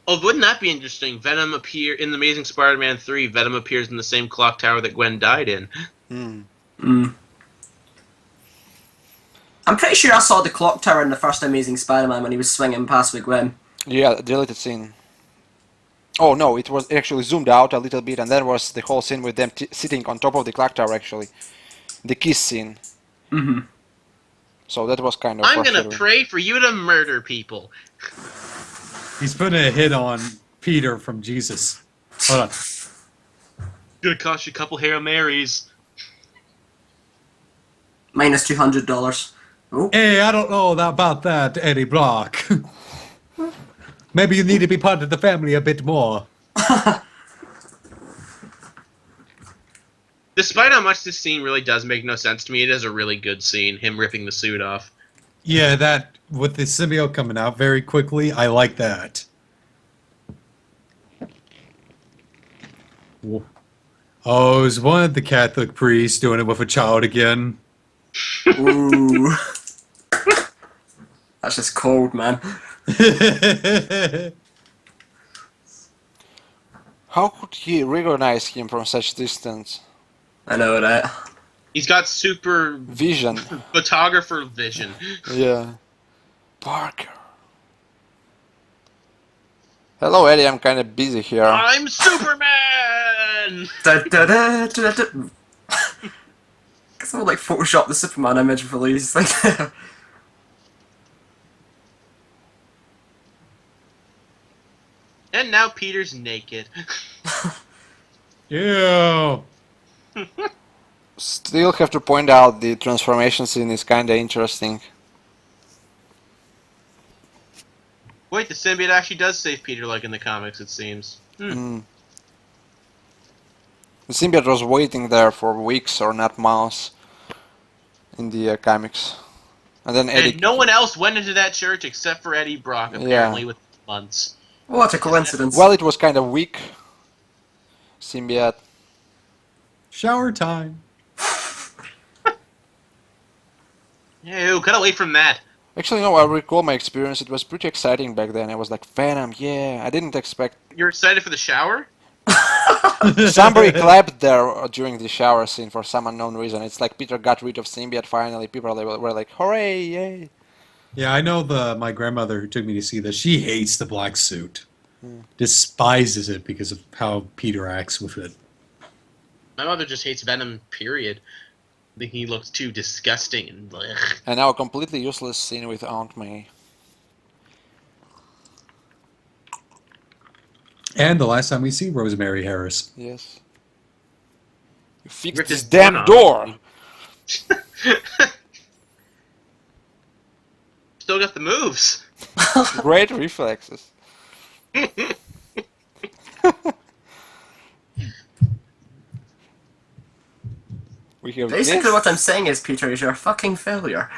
Oh, wouldn't that be interesting? Venom appear in the Amazing Spider-Man 3. Venom appears in the same clock tower that Gwen died in. I'm pretty sure I saw the clock tower in the first Amazing Spider-Man when he was swinging past with Gwen. Yeah, deleted scene. Oh no, it was actually zoomed out a little bit, and then was the whole scene with them sitting on top of the clock tower. Actually, the kiss scene. So that was kind of. I'm gonna foreshadowing. pray for you to murder people. He's putting a hit on Peter from Jesus. Hold on. Gonna cost you a couple Hail Marys. Minus $200. Oh. Hey, I don't know about that, Eddie Brock. Maybe you need to be part of the family a bit more. Despite how much this scene really does make no sense to me, it is a really good scene, him ripping the suit off. Yeah, that, with the symbiote coming out very quickly, I like that. Oh, is one of the Catholic priests doing it with a child again? Ooh. That's just cold, man. How could he recognize him from such distance? I know, right? He's got super Vision. photographer vision. Yeah. Parker. Hello, Eddie. I'm kind of busy here. I'm Superman! Da, da, da, da, da. Someone like Photoshop the Superman image for these. Like, And now Peter's naked. Ew. Still have to point out the transformation scene is kind of interesting. Wait, the symbiote actually does save Peter, like in the comics, it seems. The symbiote was waiting there for weeks or not months in the comics. And then Eddie... And no one else went into that church except for Eddie Brock, apparently, with months. what a coincidence. Well, it was kind of weak. Symbiote. Shower time. Ew, cut away from that. Actually, no, I recall my experience. It was pretty exciting back then. I was like, Venom, yeah. I didn't expect... You're excited for the shower? Somebody clapped there during the shower scene for some unknown reason. It's like Peter got rid of symbiote finally. People were like, hooray, yay. Yeah, I know my grandmother who took me to see this. She hates the black suit. Despises it because of how Peter acts with it. My mother just hates Venom, period. I think he looks too disgusting and blech. And now a completely useless scene with Aunt May. And the last time we see Rosemary Harris. Yes. You fixed Ripped this his damn door door! Still got the moves. Great reflexes. We have Basically, this. what I'm saying is, Peter, is you're a fucking failure.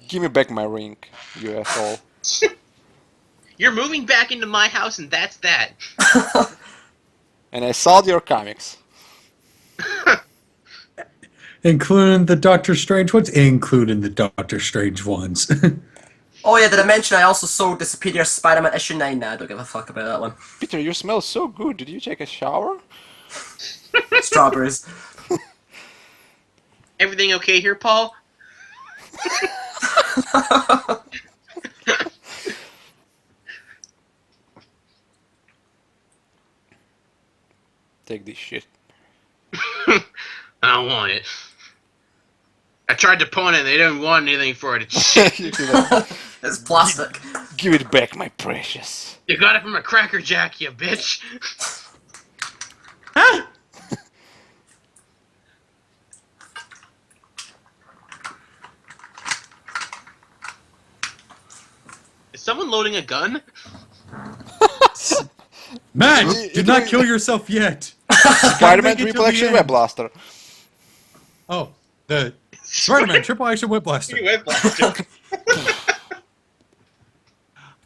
Give me back my ring, you asshole. You're moving back into my house, and that's that. And I sold your comics. Including the Doctor Strange ones? Including the Doctor Strange ones. Oh yeah, did I mention I also sold the Superior Spider-Man issue 9? Nah, I don't give a fuck about that one. Peter, you smell so good. Did you take a shower? Strawberries. Everything okay here, Paul? Take this shit. I don't want it. I tried to pawn it, and they didn't want anything for it. It's shit. It's plastic. Give it back, my precious. You got it from a Cracker Jack, you bitch. Is someone loading a gun? Man, do not kill yourself yet. Spider-Man Make it till triple the action end. web blaster. Oh, the Spider-Man triple action whip blaster.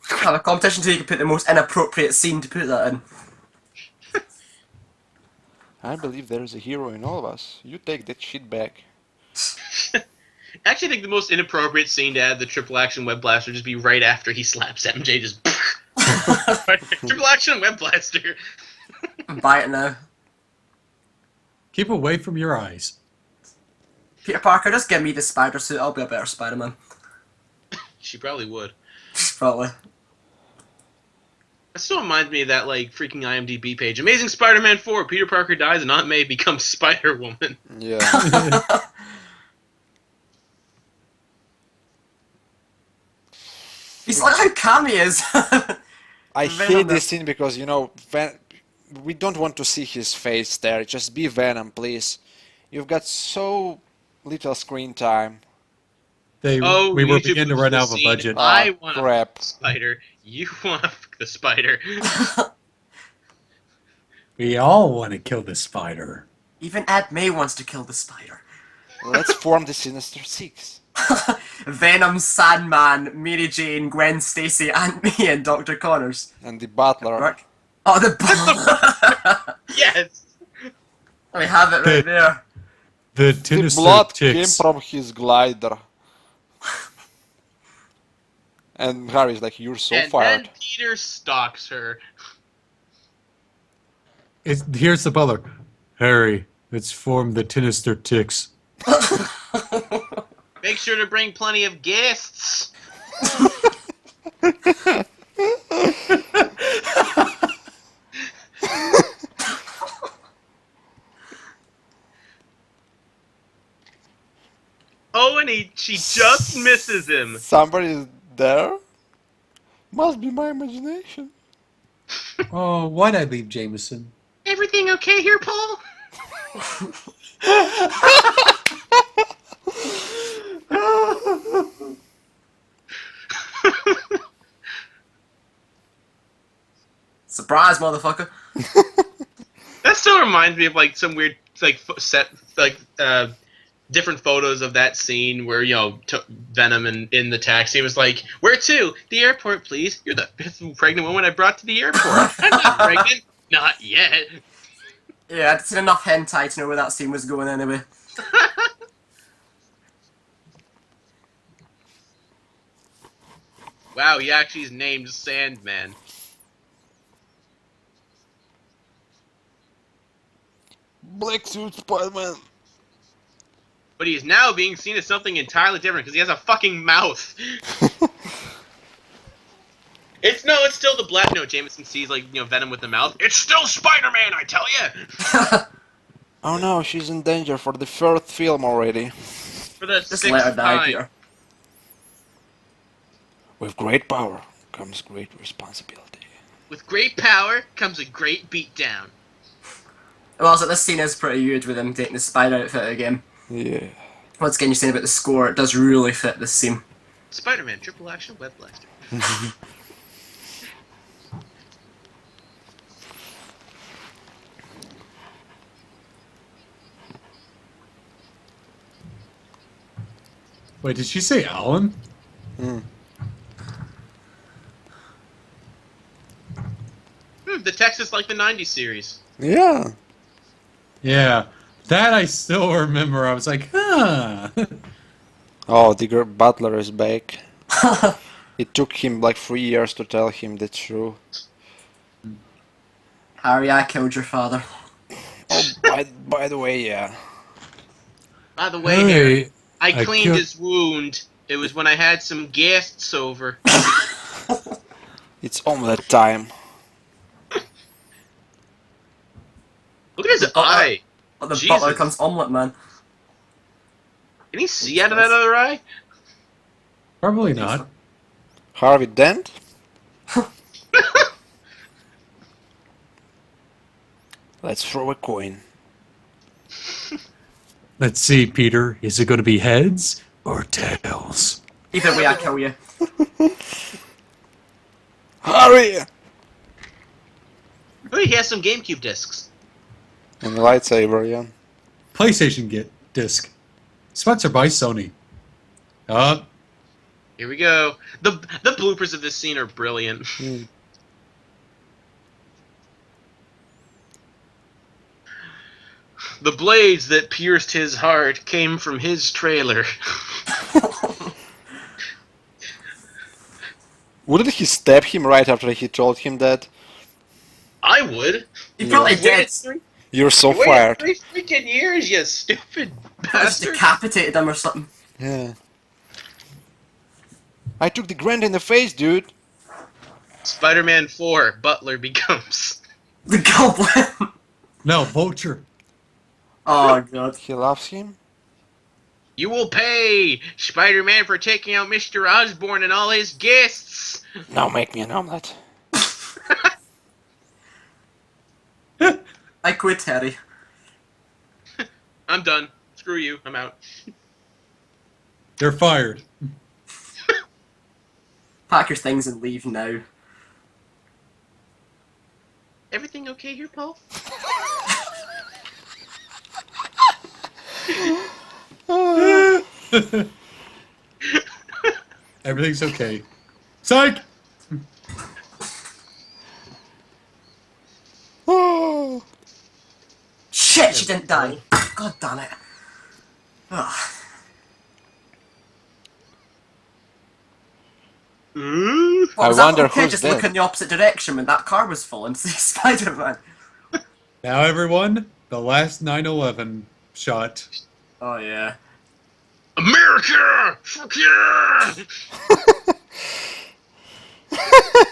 Have a competition so you can put the most inappropriate scene to put that in. I believe there is a hero in all of us. You take that shit back. I actually think the most inappropriate scene to add the triple action web blaster just be right after he slaps MJ. Just triple action web blaster. Buy it now. Keep away from your eyes. Peter Parker, just give me the spider suit. I'll be a better Spider-Man. She probably would. Probably. That still reminds me of that like freaking IMDb page. Amazing Spider-Man 4. Peter Parker dies and Aunt May becomes Spider-Woman. Yeah. He's like how Cammy is. I Venom hate though. this scene because, you know, we don't want to see his face there. Just be Venom, please. You've got so little screen time. We were need beginning to boost run the out of a scene. budget. I Ah, want to crap. spider. You want to fuck the spider. We all want to kill the spider. Even Aunt May wants to kill the spider. Let's form the Sinister Six. Venom, Sandman, Mary Jane, Gwen, Stacy, Aunt May, and Dr. Connors. And the Butler. Right? Oh, the Yes. We have it right there. The The Sinister blood came Chicks. from his glider. And Harry's like, you're so And fired. then Peter stalks her. Here's the butler. Harry, let's form the Tinister Ticks. Make sure to bring plenty of guests. Oh, and she just misses him. Somebody's there? Must be my imagination. Oh, why'd I leave Jameson? Everything okay here, Paul? Surprise, motherfucker. That still reminds me of like some weird different photos of that scene where Venom in the taxi was like, "Where to? The airport, please. You're the fifth pregnant woman I brought to the airport. I'm not pregnant, not yet." Yeah, I'd seen enough hentai to know where that scene was going anyway. Wow, he actually is named Sandman. Black suit Spider-Man. But he is now being seen as something entirely different because he has a fucking mouth. It's still the black. No, Jameson sees Venom with the mouth. It's still Spider-Man, I tell you. Oh no, she's in danger for the third film already. For the Just let her sixth die, time. Peter. With great power comes great responsibility. With great power comes a great beatdown. Well, so this scene is pretty good with him taking the spider outfit again. Yeah. Once again, you're saying about the score, it does really fit this scene. Spider-Man, triple action, web blaster. Wait, did she say Alan? The text is like the 90s series. Yeah. Yeah, that I still remember. I was like, huh. Oh, the butler is back. It took him like 3 years to tell him the truth. Harry, I killed your father. Oh, by the way, yeah. By the way, Hey, Harry, I I cleaned killed- his wound. It was when I had some guests over. It's omelette time. Look at his eye. But the Jesus. butler comes omelette man. Can he see out of that other eye? Probably not. Harvey Dent? Let's throw a coin. Let's see, Peter. Is it going to be heads or tails? Either way, I kill you. Hurry! Oh, he has some GameCube discs. And the lightsaber, yeah. PlayStation disc. Sponsored by Sony. Here we go. The bloopers of this scene are brilliant. The blades that pierced his heart came from his trailer. Wouldn't he stab him right after he told him that? I would. He probably You waited did. three- You're so you waited fired. 3 freaking years, you stupid Just bastard. decapitated him or something. Yeah. I took the grand in the face, dude. Spider-Man 4, Butler becomes. The goblin. No, Vulture. Oh god. He loves him. You will pay Spider-Man for taking out Mr. Osborn and all his guests. Now make me an omelette. I quit, Harry. I'm done. Screw you. I'm out. They're fired. Pack your things and leave now. Everything okay here, Paul? Everything's okay. Psych! Oh. Shit, she didn't die. God damn it. Ugh. What, I was wonder that okay who's just dead. look in the opposite direction when that car was falling to see Spider-Man? Now, everyone, the last 9/11 shot. Oh yeah. America! Fuck yeah!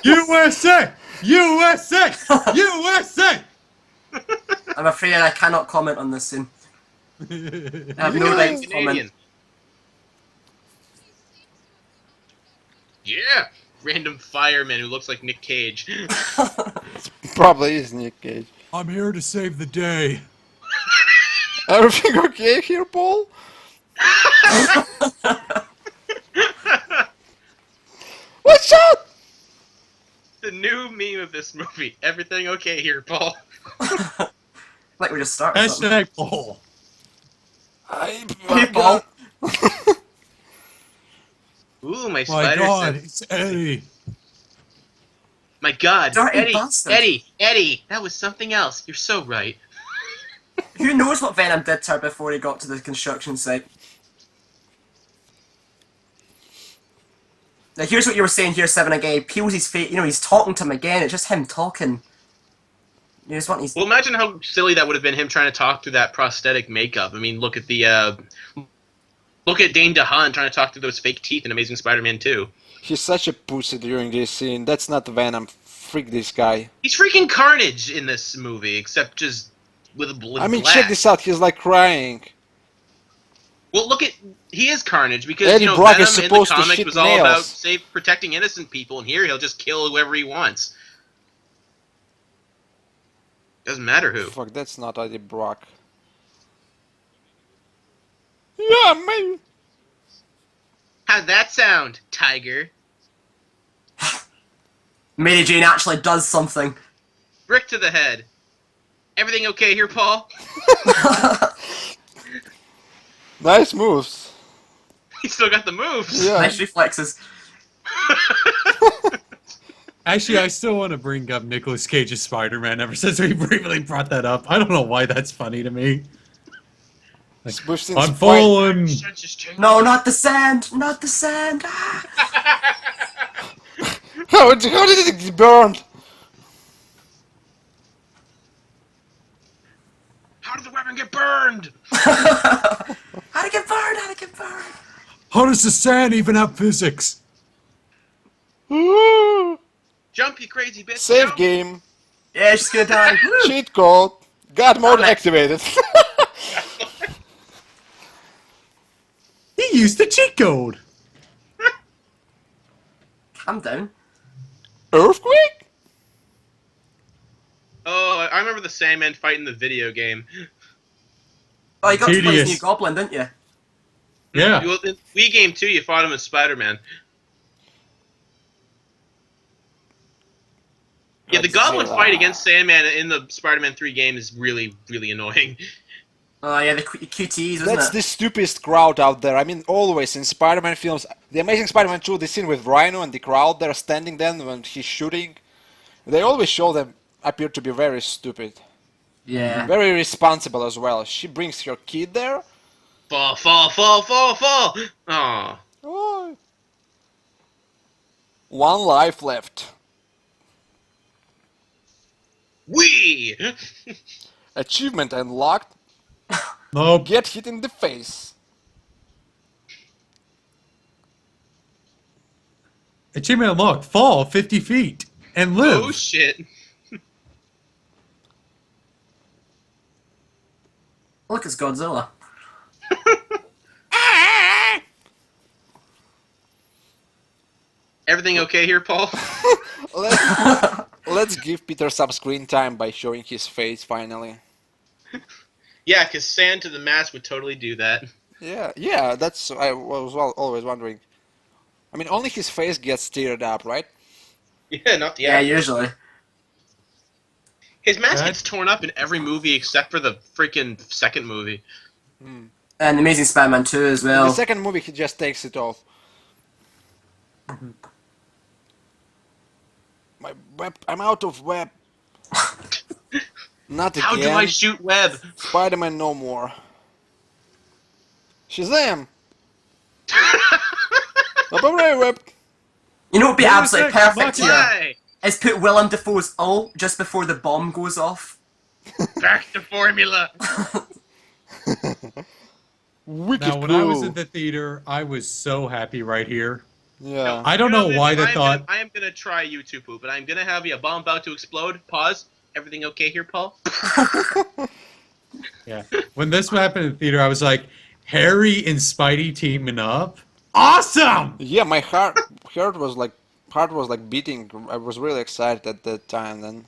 USA! USA! USA! I'm afraid I cannot comment on this scene. I have no right to comment. Canadian. Yeah! Random fireman who looks like Nick Cage. Probably is Nick Cage. I'm here to save the day. Everything okay here, Paul? What's up? The new meme of this movie. Everything okay here, Paul? Like we just started something. Hashtag Paul. Hey, Paul. Ooh, my My spider God, sense. it's Eddie. My God, Dirty Eddie, bastard. Eddie, that was something else. You're so right. Who knows what Venom did to her before he got to the construction site? Now here's what you were saying here, Seven, again. He peels his face, you know, he's talking to him again. It's just him talking. You just want his... Well, imagine how silly that would have been, him trying to talk through that prosthetic makeup. I mean, look at the, look at Dane DeHaan trying to talk through those fake teeth in Amazing Spider-Man 2. He's such a pussy during this scene. That's not Venom. Freak this guy. He's freaking Carnage in this movie, except just with a I mean, glass. check this out. He's like crying. Well, look at... He is Carnage, because, Eddie you know, Brock Venom is in the supposed to comics shit was all about nails. protecting innocent people, and here he'll just kill whoever he wants. Doesn't matter who. Fuck, that's not Eddie Brock. Yeah, man. How'd that sound, Tiger? Mary Jane actually does something. Brick to the head. Everything okay here, Paul? Nice moves. He still got the moves. Yeah. Nice reflexes. Actually, I still want to bring up Nicolas Cage's Spider-Man ever since we briefly brought that up. I don't know why that's funny to me. Like, We've seen I'm falling. No, not the sand! Not the sand! Ah. How did it get burned? How did the weapon get burned? How'd it get burned? How'd it get burned? How does the sand even have physics? Jump, you crazy bitch. Save jump. game. Yeah, she's gonna die. Woo. Cheat code. God mode Damn it. activated. He used the cheat code. Calm down. Earthquake? Oh, I remember the Sandman fight in the video game. Oh, you got to play Tedious. as New Goblin, didn't you? Yeah. Well, in Wii game 2, you fought him as Spider-Man. Yeah, the Goblin Godzilla. fight against Sandman in the Spider-Man 3 game is really, really annoying. Oh yeah, the QTs, isn't That's it? the stupidest crowd out there. I mean, always in Spider-Man films, the Amazing Spider-Man 2, the scene with Rhino and the crowd there standing then when he's shooting, they always show them appear to be very stupid. Yeah. Very irresponsible as well. She brings her kid there. Fall, fall, fall, fall, fall! Aw. Oh. One life left. Wee! Achievement unlocked. Nope. Get hit in the face. Achievement unlocked. Fall 50 feet and live. Oh shit. Look, it's Godzilla. Everything okay here, Paul? Let's give Peter some screen time by showing his face finally. Yeah, because Sand to the Mask would totally do that. Yeah, that's I was always wondering. I mean, only his face gets teared up, right? Yeah, not the Yeah, actor. usually. His mask Right. gets torn up in every movie except for the freaking second movie. And Amazing Spider-Man 2 as In the well. second movie, he just takes it off. My web, I'm out of web. Not again. How do I shoot web? Spider-Man no more. Shazam! Web. You know what would be absolutely Music, perfect Maki. here? Why? Is put Willem Dafoe's ult just before the bomb goes off. Back to formula. Wicked Now, when I was cool. at the theater, I was so happy right here. Yeah. I don't know why they thought. I am gonna try YouTube poop, but I'm gonna have you a bomb about to explode. Pause. Everything okay here, Paul? Yeah. When this happened in the theater, I was like, Harry and Spidey teaming up? Awesome! Yeah, my heart was like beating. I was really excited at that time. Then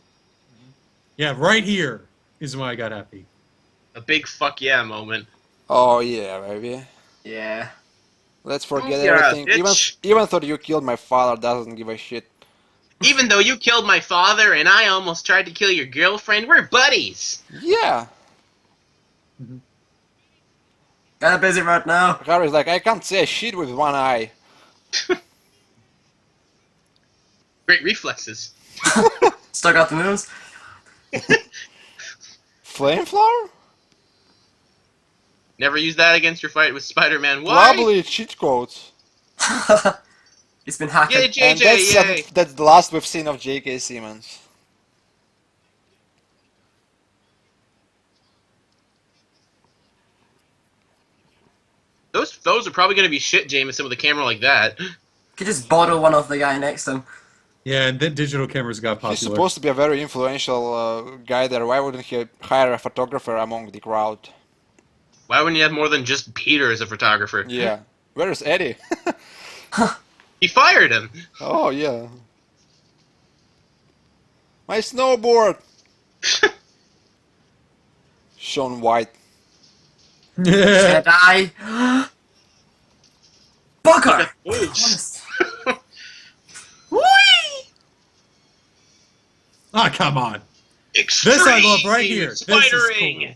Yeah, right here is when I got happy. A big fuck yeah moment. oh yeah, baby. Yeah. Let's forget Yeah, everything. bitch. Even though you killed my father, doesn't give a shit. Even though you killed my father and I almost tried to kill your girlfriend, we're buddies. Yeah. Kinda busy right now. Harry's like, I can't say shit with one eye. Great reflexes. Still got the moves. Flamethrower? Never use that against your fight with Spider-Man. Why? Probably cheat codes. He's been hacking. Yeah, And JJ, yay. that's the last we've seen of J.K. Simmons. Those are probably gonna be shit, Jameson, with a camera like that. Could just borrow one off the guy next to him. Yeah, and then digital cameras got popular. He's supposed to be a very influential guy there. Why wouldn't he hire a photographer among the crowd? Why wouldn't you have more than just Peter as a photographer? Yeah. Where's Eddie? He fired him. Oh, yeah. My snowboard! Sean White. Yeah. Jedi. Bugger! Oops. Ah, come on. Extreme This I love right here. This is spidering. cool.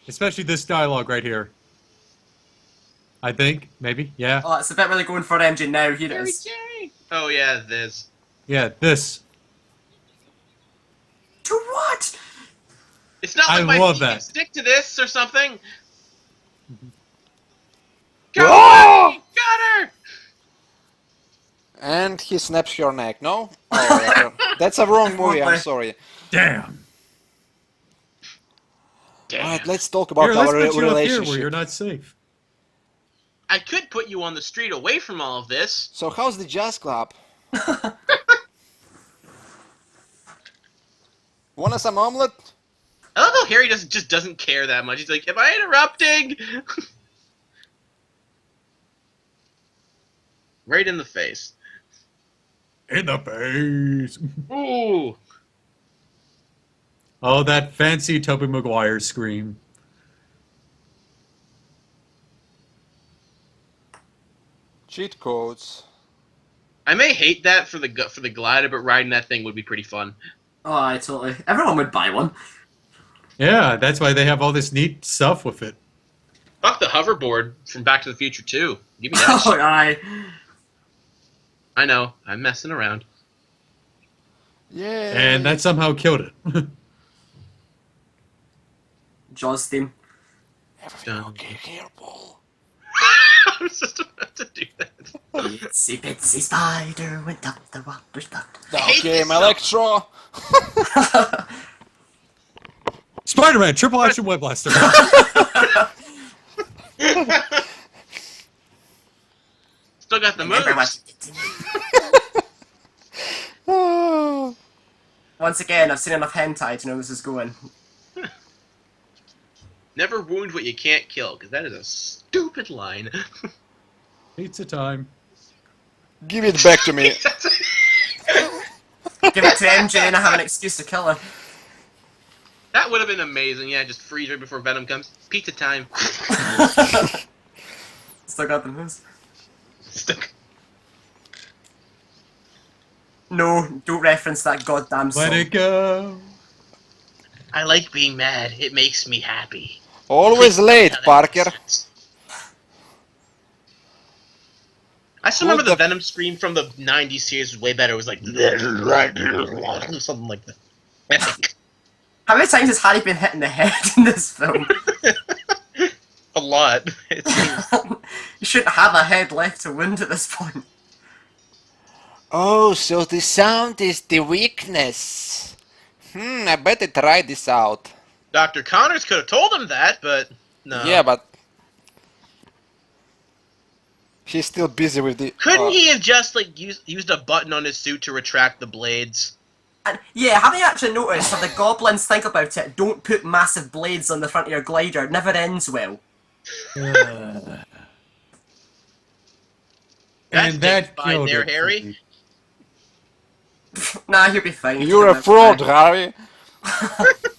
Especially this dialogue right here. I think, maybe, yeah. Oh, it's a bit really going for MJ now. Here it Jerry, is. Jerry. Oh yeah, this. Yeah, this. To what? It's not I like my love feet that. can stick to this or something. Go Oh! away! Got her! And he snaps your neck, no? Oh, that's a wrong movie, I'm sorry. Damn. Damn. Alright, let's talk about Here, let's our put you up here where relationship. you're not safe. I could put you on the street away from all of this. So how's the jazz club? Want some omelet? I love how Harry just doesn't care that much. He's like, am I interrupting? Right in the face. In the face. Ooh. Oh, that fancy Toby Maguire scream. Cheat codes. I may hate that for the glider, but riding that thing would be pretty fun. Oh, I totally. Everyone would buy one. Yeah, that's why they have all this neat stuff with it. Fuck the hoverboard from Back to the Future 2. Give me that Oh, shit. aye. I know, I'm messing around. Yeah. And that somehow killed it. Jaws theme. Everything okay here, Paul? I was just about to do that. Itsy bitsy spider went up the water spout. hate Okay, this my song. Electro. Spider-Man, triple action web blaster. Still got the Remember moves. Oh. Once again, I've seen enough hentai to know this is going. Never wound what you can't kill, because that is a stupid line. Pizza time. Give it back to me. Give it to MJ and I have an excuse to kill her. That would have been amazing. Yeah, just freeze right before Venom comes. Pizza time. Still got the moves. Stuck. No, don't reference that goddamn song. Let it go. I like being mad. It makes me happy. Always late, Parker. I still remember the Venom scream from the 90s series was way better. It was like something like that. Epic. How many times has Harry been hit in the head in this film? A lot. It seems. You shouldn't have a head left to wound at this point. Oh, so the sound is the weakness. I bet they tried this out. Dr. Connors could have told him that, but no. Yeah, but he's still busy with the. Couldn't he have just like used a button on his suit to retract the blades? And yeah, have you actually noticed how the goblins think about it? Don't put massive blades on the front of your glider. It never ends well. That's And that fine killed there, it for Harry. me. Nah, you'll be fine. You're a fraud, Harry.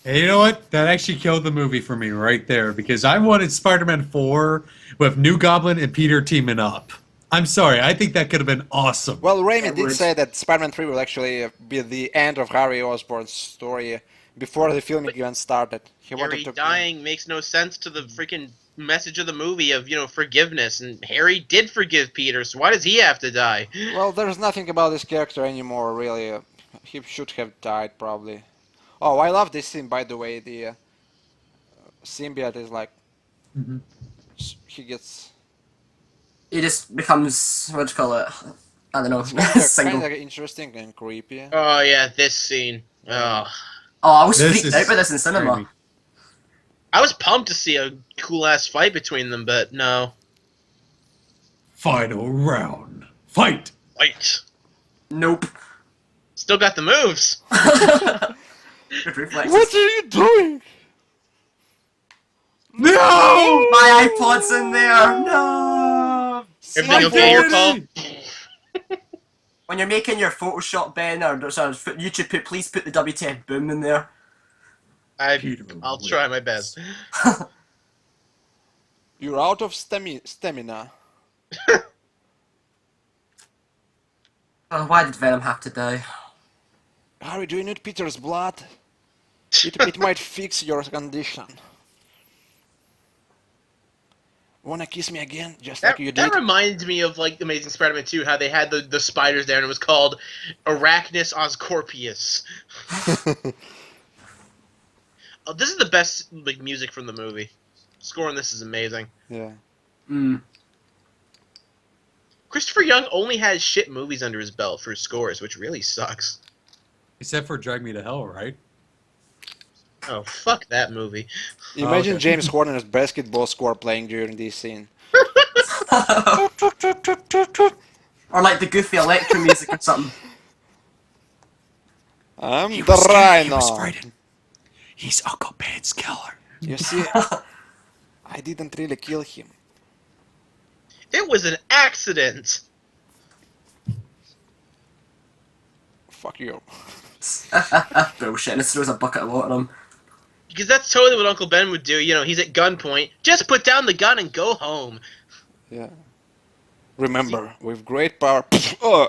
And you know what? That actually killed the movie for me right there because I wanted Spider-Man 4 with New Goblin and Peter teaming up. I'm sorry, I think that could have been awesome. Well, Raimi It did would. say that Spider-Man 3 will actually be the end of Harry Osborn's story before the filming even started. He Harry wanted to. dying makes no sense to the freaking message of the movie of, forgiveness. And Harry did forgive Peter, so why does he have to die? Well, there's nothing about this character anymore, really. He should have died, probably. Oh, I love this scene, by the way. The symbiote is like. Mhm. He gets. He just becomes, what do you call it? I don't know, Kind single. of interesting and creepy. Oh, yeah, this scene. Oh. Oh, I was This freaked is out by this in cinema. Raimi. I was pumped to see a cool-ass fight between them, but no. Final round. Fight! Wait. Nope. Still got the moves. Good reflexes. What are you doing? No! My iPod's in there! No! Everything okay here, Paul? When you're making your Photoshop, Ben, or sorry, YouTube, please put the WTF boom in there. I'll try my best. You're out of stamina. Oh, why did Venom have to die? Harry, do you need Peter's blood? It might fix your condition. Wanna kiss me again, just like you did? That reminds me of like Amazing Spider-Man 2, how they had the spiders there and it was called Arachnus Oscorpius. Oh, this is the best like music from the movie. Score on this is amazing. Yeah. Mm. Christopher Young only has shit movies under his belt for his scores, which really sucks. Except for Drag Me to Hell, right? Oh, fuck that movie. Imagine okay. James Horner's basketball score playing during this scene. Or like the goofy electro music or something. I'm the Rhino. frightened. He's Uncle Ben's killer. You see, I didn't really kill him. It was an accident. Fuck you. Bullshit, and it throws a bucket of water on him. Because that's totally what Uncle Ben would do. He's at gunpoint. Just put down the gun and go home. Yeah. Remember, with great power. Oh.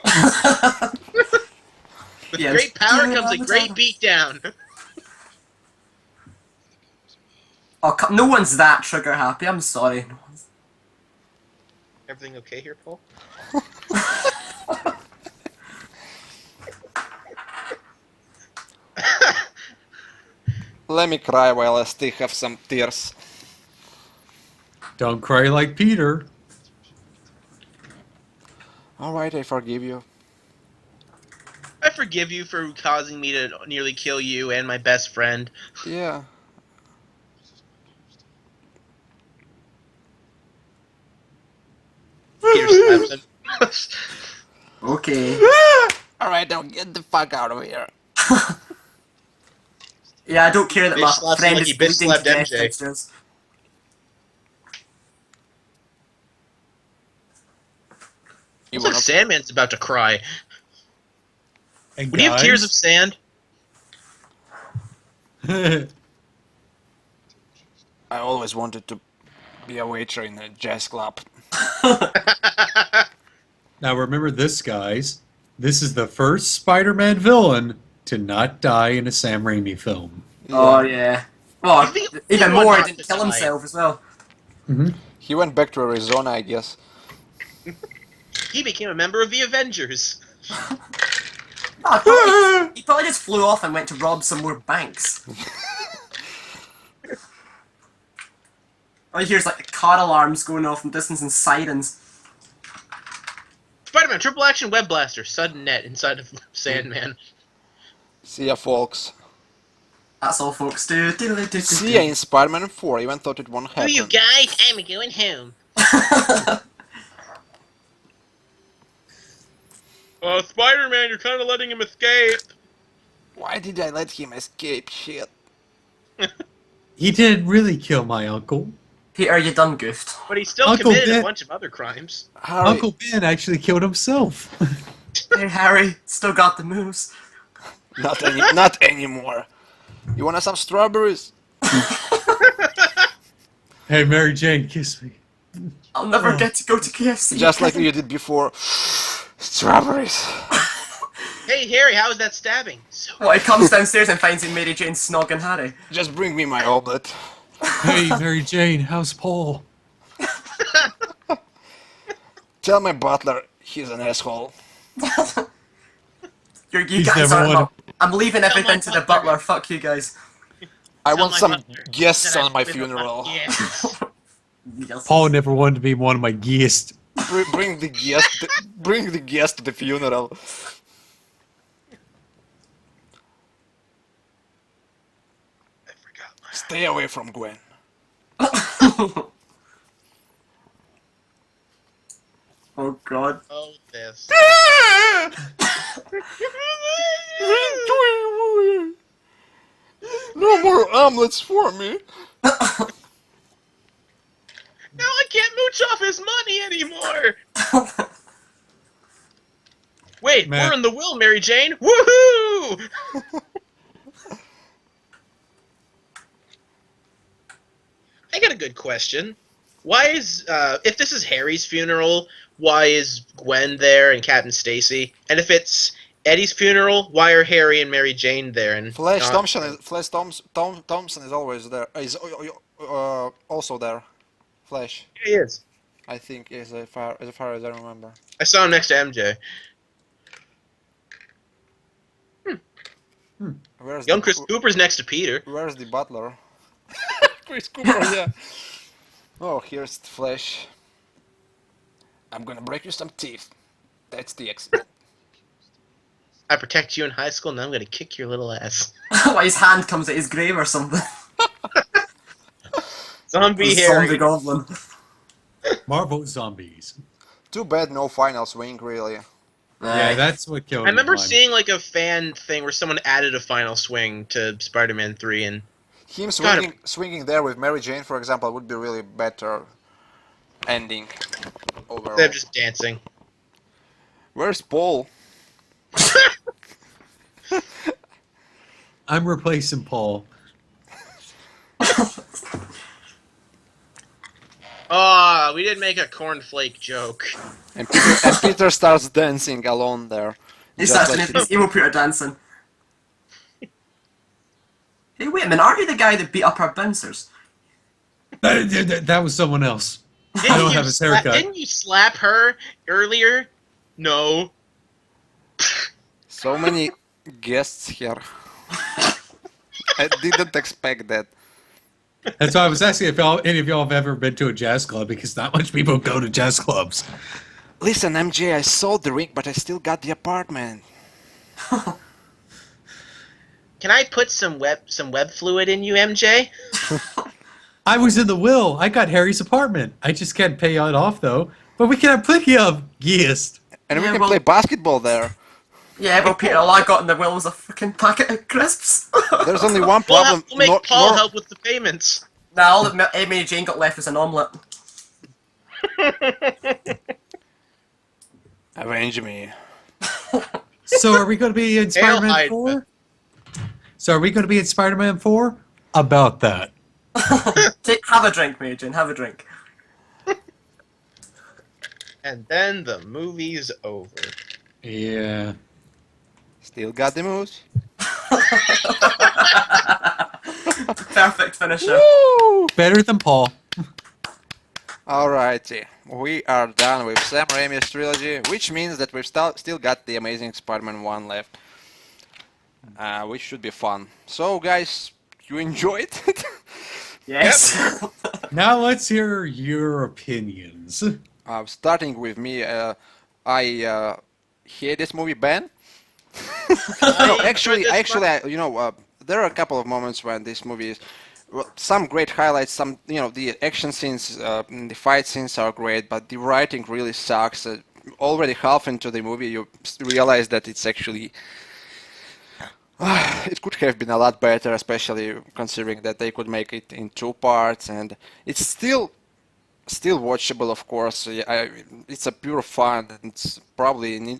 With Yeah, great power do it comes all a the great time. beatdown. Oh, no one's that trigger happy, I'm sorry. Everything okay here, Paul? Let me cry while I still have some tears. Don't cry like Peter. Alright, I forgive you. I forgive you for causing me to nearly kill you and my best friend. Yeah. Peter slaps him. Okay. Alright, now get the fuck out of here. Yeah, I don't care that Bitch my slaps him friend like is he bitch bleeding to slapped death MJ. downstairs. You Looks like Sandman's about to cry. And Would you have tears of sand? of... I always wanted to be a waiter in a jazz club. Now remember this, guys. This is the first Spider-Man villain to not die in a Sam Raimi film. Oh, yeah. Oh, You think- even you more, want he not didn't to kill die. himself as well. He went back to Arizona, I guess. He became a member of the Avengers. Oh, he probably just flew off and went to rob some more banks. All you hear is like the car alarms going off in the distance and sirens. Spider-Man triple action web blaster, sudden net inside of Sandman. See ya, folks. That's all, folks. See ya in Spider-Man 4. Even thought it won't Who happen. you guys? I'm going home. Spider-Man, you're kind of letting him escape. Why did I let him escape? Shit. He didn't really kill my uncle. Peter, you done goofed. But he still Uncle committed Ben. a bunch of other crimes. Harry, Uncle Ben actually killed himself. Hey, Harry, still got the moves. not anymore. You want some strawberries? Hey, Mary Jane, kiss me. I'll never get to go to KFC. Just like you did before. Strawberries. Hey, Harry, how was that stabbing? So Well, he comes downstairs and finds Mary Jane snogging Harry. Just bring me my omelet. Hey, Mary Jane, how's Paul? Tell my butler he's an asshole. You He's guys never aren't won. up. I'm leaving everything to the butler. butler. Fuck you guys. I Tell want my some butler guests that on my I've been funeral. Yes. Yes. Paul never wanted to be one of my guests. Bring the guest. Bring the guest to the funeral. I forgot my... Stay away from Gwen. Oh god. Oh, this. No more omelets for me. Now I can't mooch off his money anymore! Wait, Man. we're in the will, Mary Jane! Woohoo! I got a good question. Why is, if this is Harry's funeral, why is Gwen there and Captain Stacy? And if it's Eddie's funeral, why are Harry and Mary Jane there? And Flash not- Thompson is Thompson is always there. Is also there. Flash, He is. I think, as far as I remember. I saw him next to MJ. Where's Young the, Chris Cooper's next to Peter. Where's the butler? Chris Cooper, yeah. Oh, here's the Flash. I'm gonna break you some teeth. That's the exit. I protect you in high school, and I'm gonna kick your little ass. Why his hand comes at his grave or something. Zombie Zombie Harry. goblin. Marvel zombies. Too bad no final swing, really. Yeah, that's what killed I remember mine. seeing like a fan thing where someone added a final swing to Spider-Man 3, and Him Got swinging there with Mary Jane, for example, would be really better ending overall. they're just dancing. Where's Paul? I'm replacing Paul. Oh, we didn't make a cornflake joke. And Peter starts dancing alone there. He Just starts like doing his Emo Peter dancing. Hey, wait a minute, are you the guy that beat up our bouncers? That was someone else. I don't have his haircut. Didn't you slap her earlier? No. So many guests here. I didn't expect that. That's why I was asking if any of y'all have ever been to a jazz club, because not much people go to jazz clubs. Listen, MJ, I sold the ring, but I still got the apartment. Can I put some web fluid in you, MJ? I was in the will. I got Harry's apartment. I just can't pay it off, though. But we can have plenty of guests. And we Yeah, can well- play basketball there. Yeah, well, Peter, all I got in the will was a freaking packet of crisps. There's only one We'll, problem. we'll make Paul help with the payments. Now, all that Mary Jane got left was an omelette. Avenge me. So are we going to be in Spider-Man Hydra. 4? So are we going to be in Spider-Man 4? About that. Have a drink, Mary Jane, have a drink. And then the movie's over. Yeah. Still got the moves. Perfect finisher. Woo! Better than Paul. Alrighty, we are done with Sam Raimi's trilogy, which means that we've still got the Amazing Spider-Man 1 left, which should be fun. So, guys, you enjoyed it? Yes. Now let's hear your opinions. Starting with me, I hate this movie, Ben. No, actually, there are a couple of moments when this movie is. Well, some great highlights. Some, the action scenes, the fight scenes are great, but the writing really sucks. Already half into the movie, you realize that it's actually it could have been a lot better, especially considering that they could make it in 2 parts, and it's still watchable, of course. It's a pure fun, and it's probably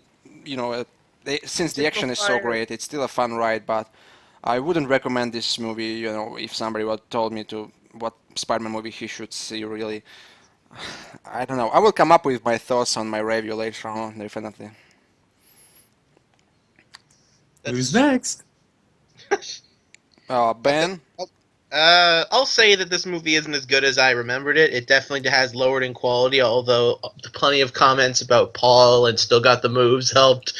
since the action is so great, it's still a fun ride. But I wouldn't recommend this movie. If somebody told me to what Spider-Man movie he should see, really, I don't know. I will come up with my thoughts on my review later on, definitely. Who's next? Ben? I'll say that this movie isn't as good as I remembered it. It definitely has lowered in quality, although plenty of comments about Paul and Still Got the Moves helped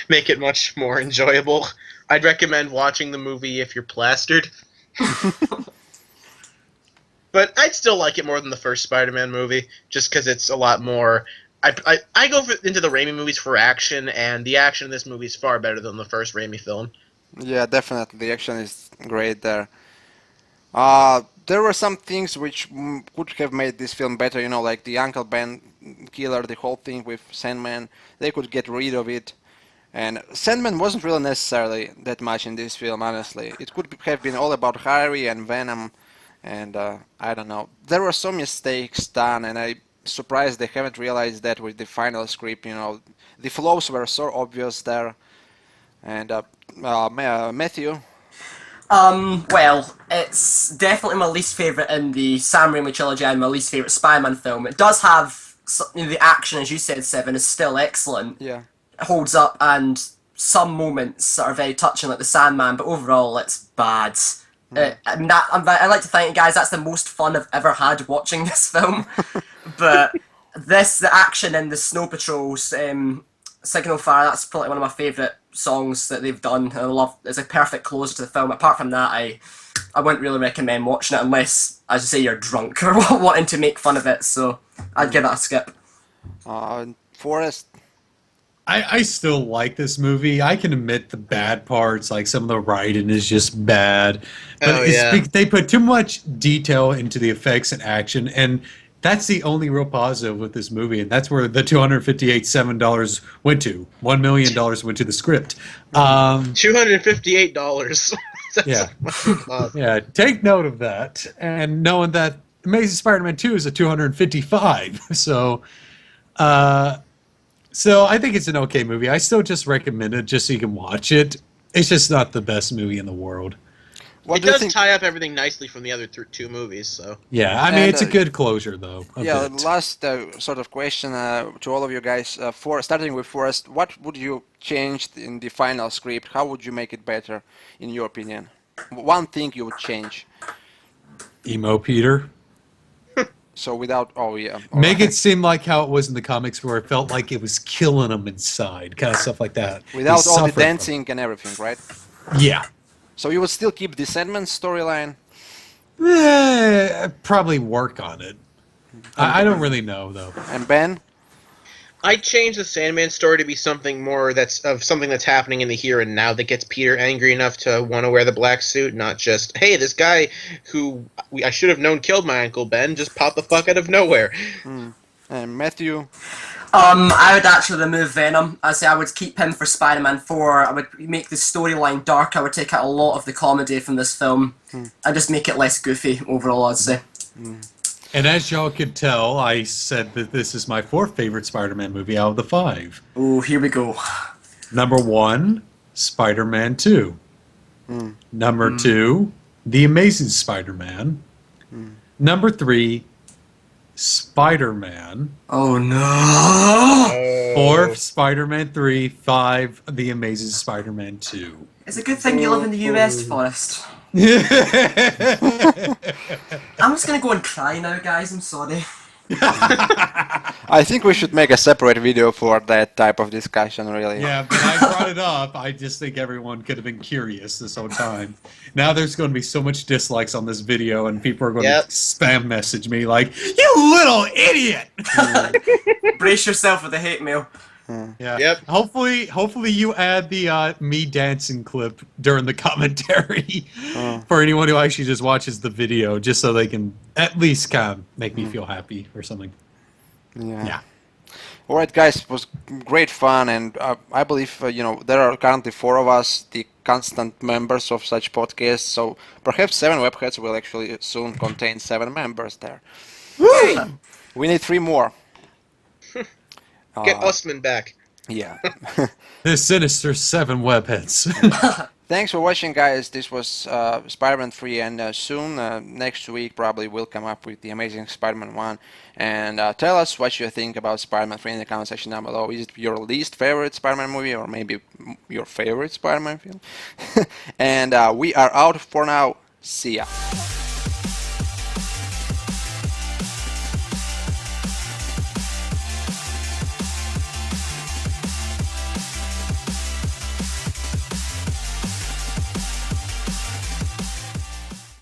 make it much more enjoyable. I'd recommend watching the movie if you're plastered. But I'd still like it more than the first Spider-Man movie, just because it's a lot more... I go into the Raimi movies for action, and the action in this movie is far better than the first Raimi film. Yeah, definitely. The action is great there. There were some things which could have made this film better, like the Uncle Ben killer, the whole thing with Sandman. They could get rid of it. And Sandman wasn't really necessarily that much in this film, honestly. It could have been all about Harry and Venom, and I don't know. There were some mistakes done, and I'm surprised they haven't realized that with the final script, The flaws were so obvious there. And Matthew? Well, it's definitely my least favourite in the Sam Raimi trilogy and my least favourite Spider-Man film. It does have, the action, as you said, Seven, is still excellent. Yeah. It holds up, and some moments are very touching, like the Sandman, but overall it's bad. I'd like to thank you guys, that's the most fun I've ever had watching this film. But the action in the Snow Patrol's Signal Fire, that's probably one of my favourite songs that they've done. I love, it's a perfect closer to the film. Apart from that, I wouldn't really recommend watching it unless, as you say, you're drunk or wanting to make fun of it, so I'd give it a skip. Forrest? I still like this movie. I can admit the bad parts, like some of the writing is just bad. But they put too much detail into the effects and action, and that's the only real positive with this movie, and that's where the $258,700 went to. $1 million went to the script. $258. Yeah. Yeah, take note of that. And knowing that Amazing Spider-Man 2 is a $255. So I think it's an okay movie. I still just recommend it just so you can watch it. It's just not the best movie in the world. It does tie up everything nicely from the other two movies, so... Yeah, I mean, it's a good closure, though. Yeah, last sort of question to all of you guys. Starting with Forrest, what would you change in the final script? How would you make it better, in your opinion? One thing you would change. Emo Peter. So without... Oh, yeah. Make it seem like how it was in the comics, where it felt like it was killing them inside, kind of stuff like that. Without all the dancing and everything, right? Yeah. So you would still keep the Sandman storyline? Probably work on it. I don't really know, though. And Ben? I'd change the Sandman story to be something more that's happening in the here and now that gets Peter angry enough to want to wear the black suit, not just, hey, this guy who I should have known killed my Uncle Ben just popped the fuck out of nowhere. And Matthew? I would actually remove Venom. I would keep him for Spider-Man 4. I would make the storyline dark. I would take out a lot of the comedy from this film and just make it less goofy overall, I'd say. And as y'all could tell, I said that this is my 4th favorite Spider-Man movie out of the 5. Oh, here we go. Number 1, Spider-Man 2. Number 2, The Amazing Spider-Man. Number 3, Spider-Man. Oh no! 4, Spider-Man 3. 5, The Amazing Spider-Man 2. It's a good thing you live in the US, Forrest. I'm just gonna go and cry now, guys. I'm sorry. I think we should make a separate video for that type of discussion, really. Yeah, but I brought it up. I just think everyone could have been curious this whole time. Now there's going to be so much dislikes on this video, and people are going to spam message me like, "You little idiot!" Brace yourself for the hate mail. Yeah. Yep. Hopefully you add the me dancing clip during the commentary for anyone who actually just watches the video, just so they can at least kind of make me feel happy or something. Yeah. All right, guys, it was great fun, and I believe there are currently 4 of us, the constant members of such podcasts. So perhaps 7 webheads will actually soon contain 7 members there. Hey, we need 3 more. Get Usman back. Yeah. The sinister 7 webheads. Thanks for watching, guys. This was Spider-Man 3, and soon, next week, probably we'll come up with the Amazing Spider-Man 1. And tell us what you think about Spider-Man 3 in the comment section down below. Is it your least favorite Spider-Man movie, or maybe your favorite Spider-Man film? And we are out for now. See ya.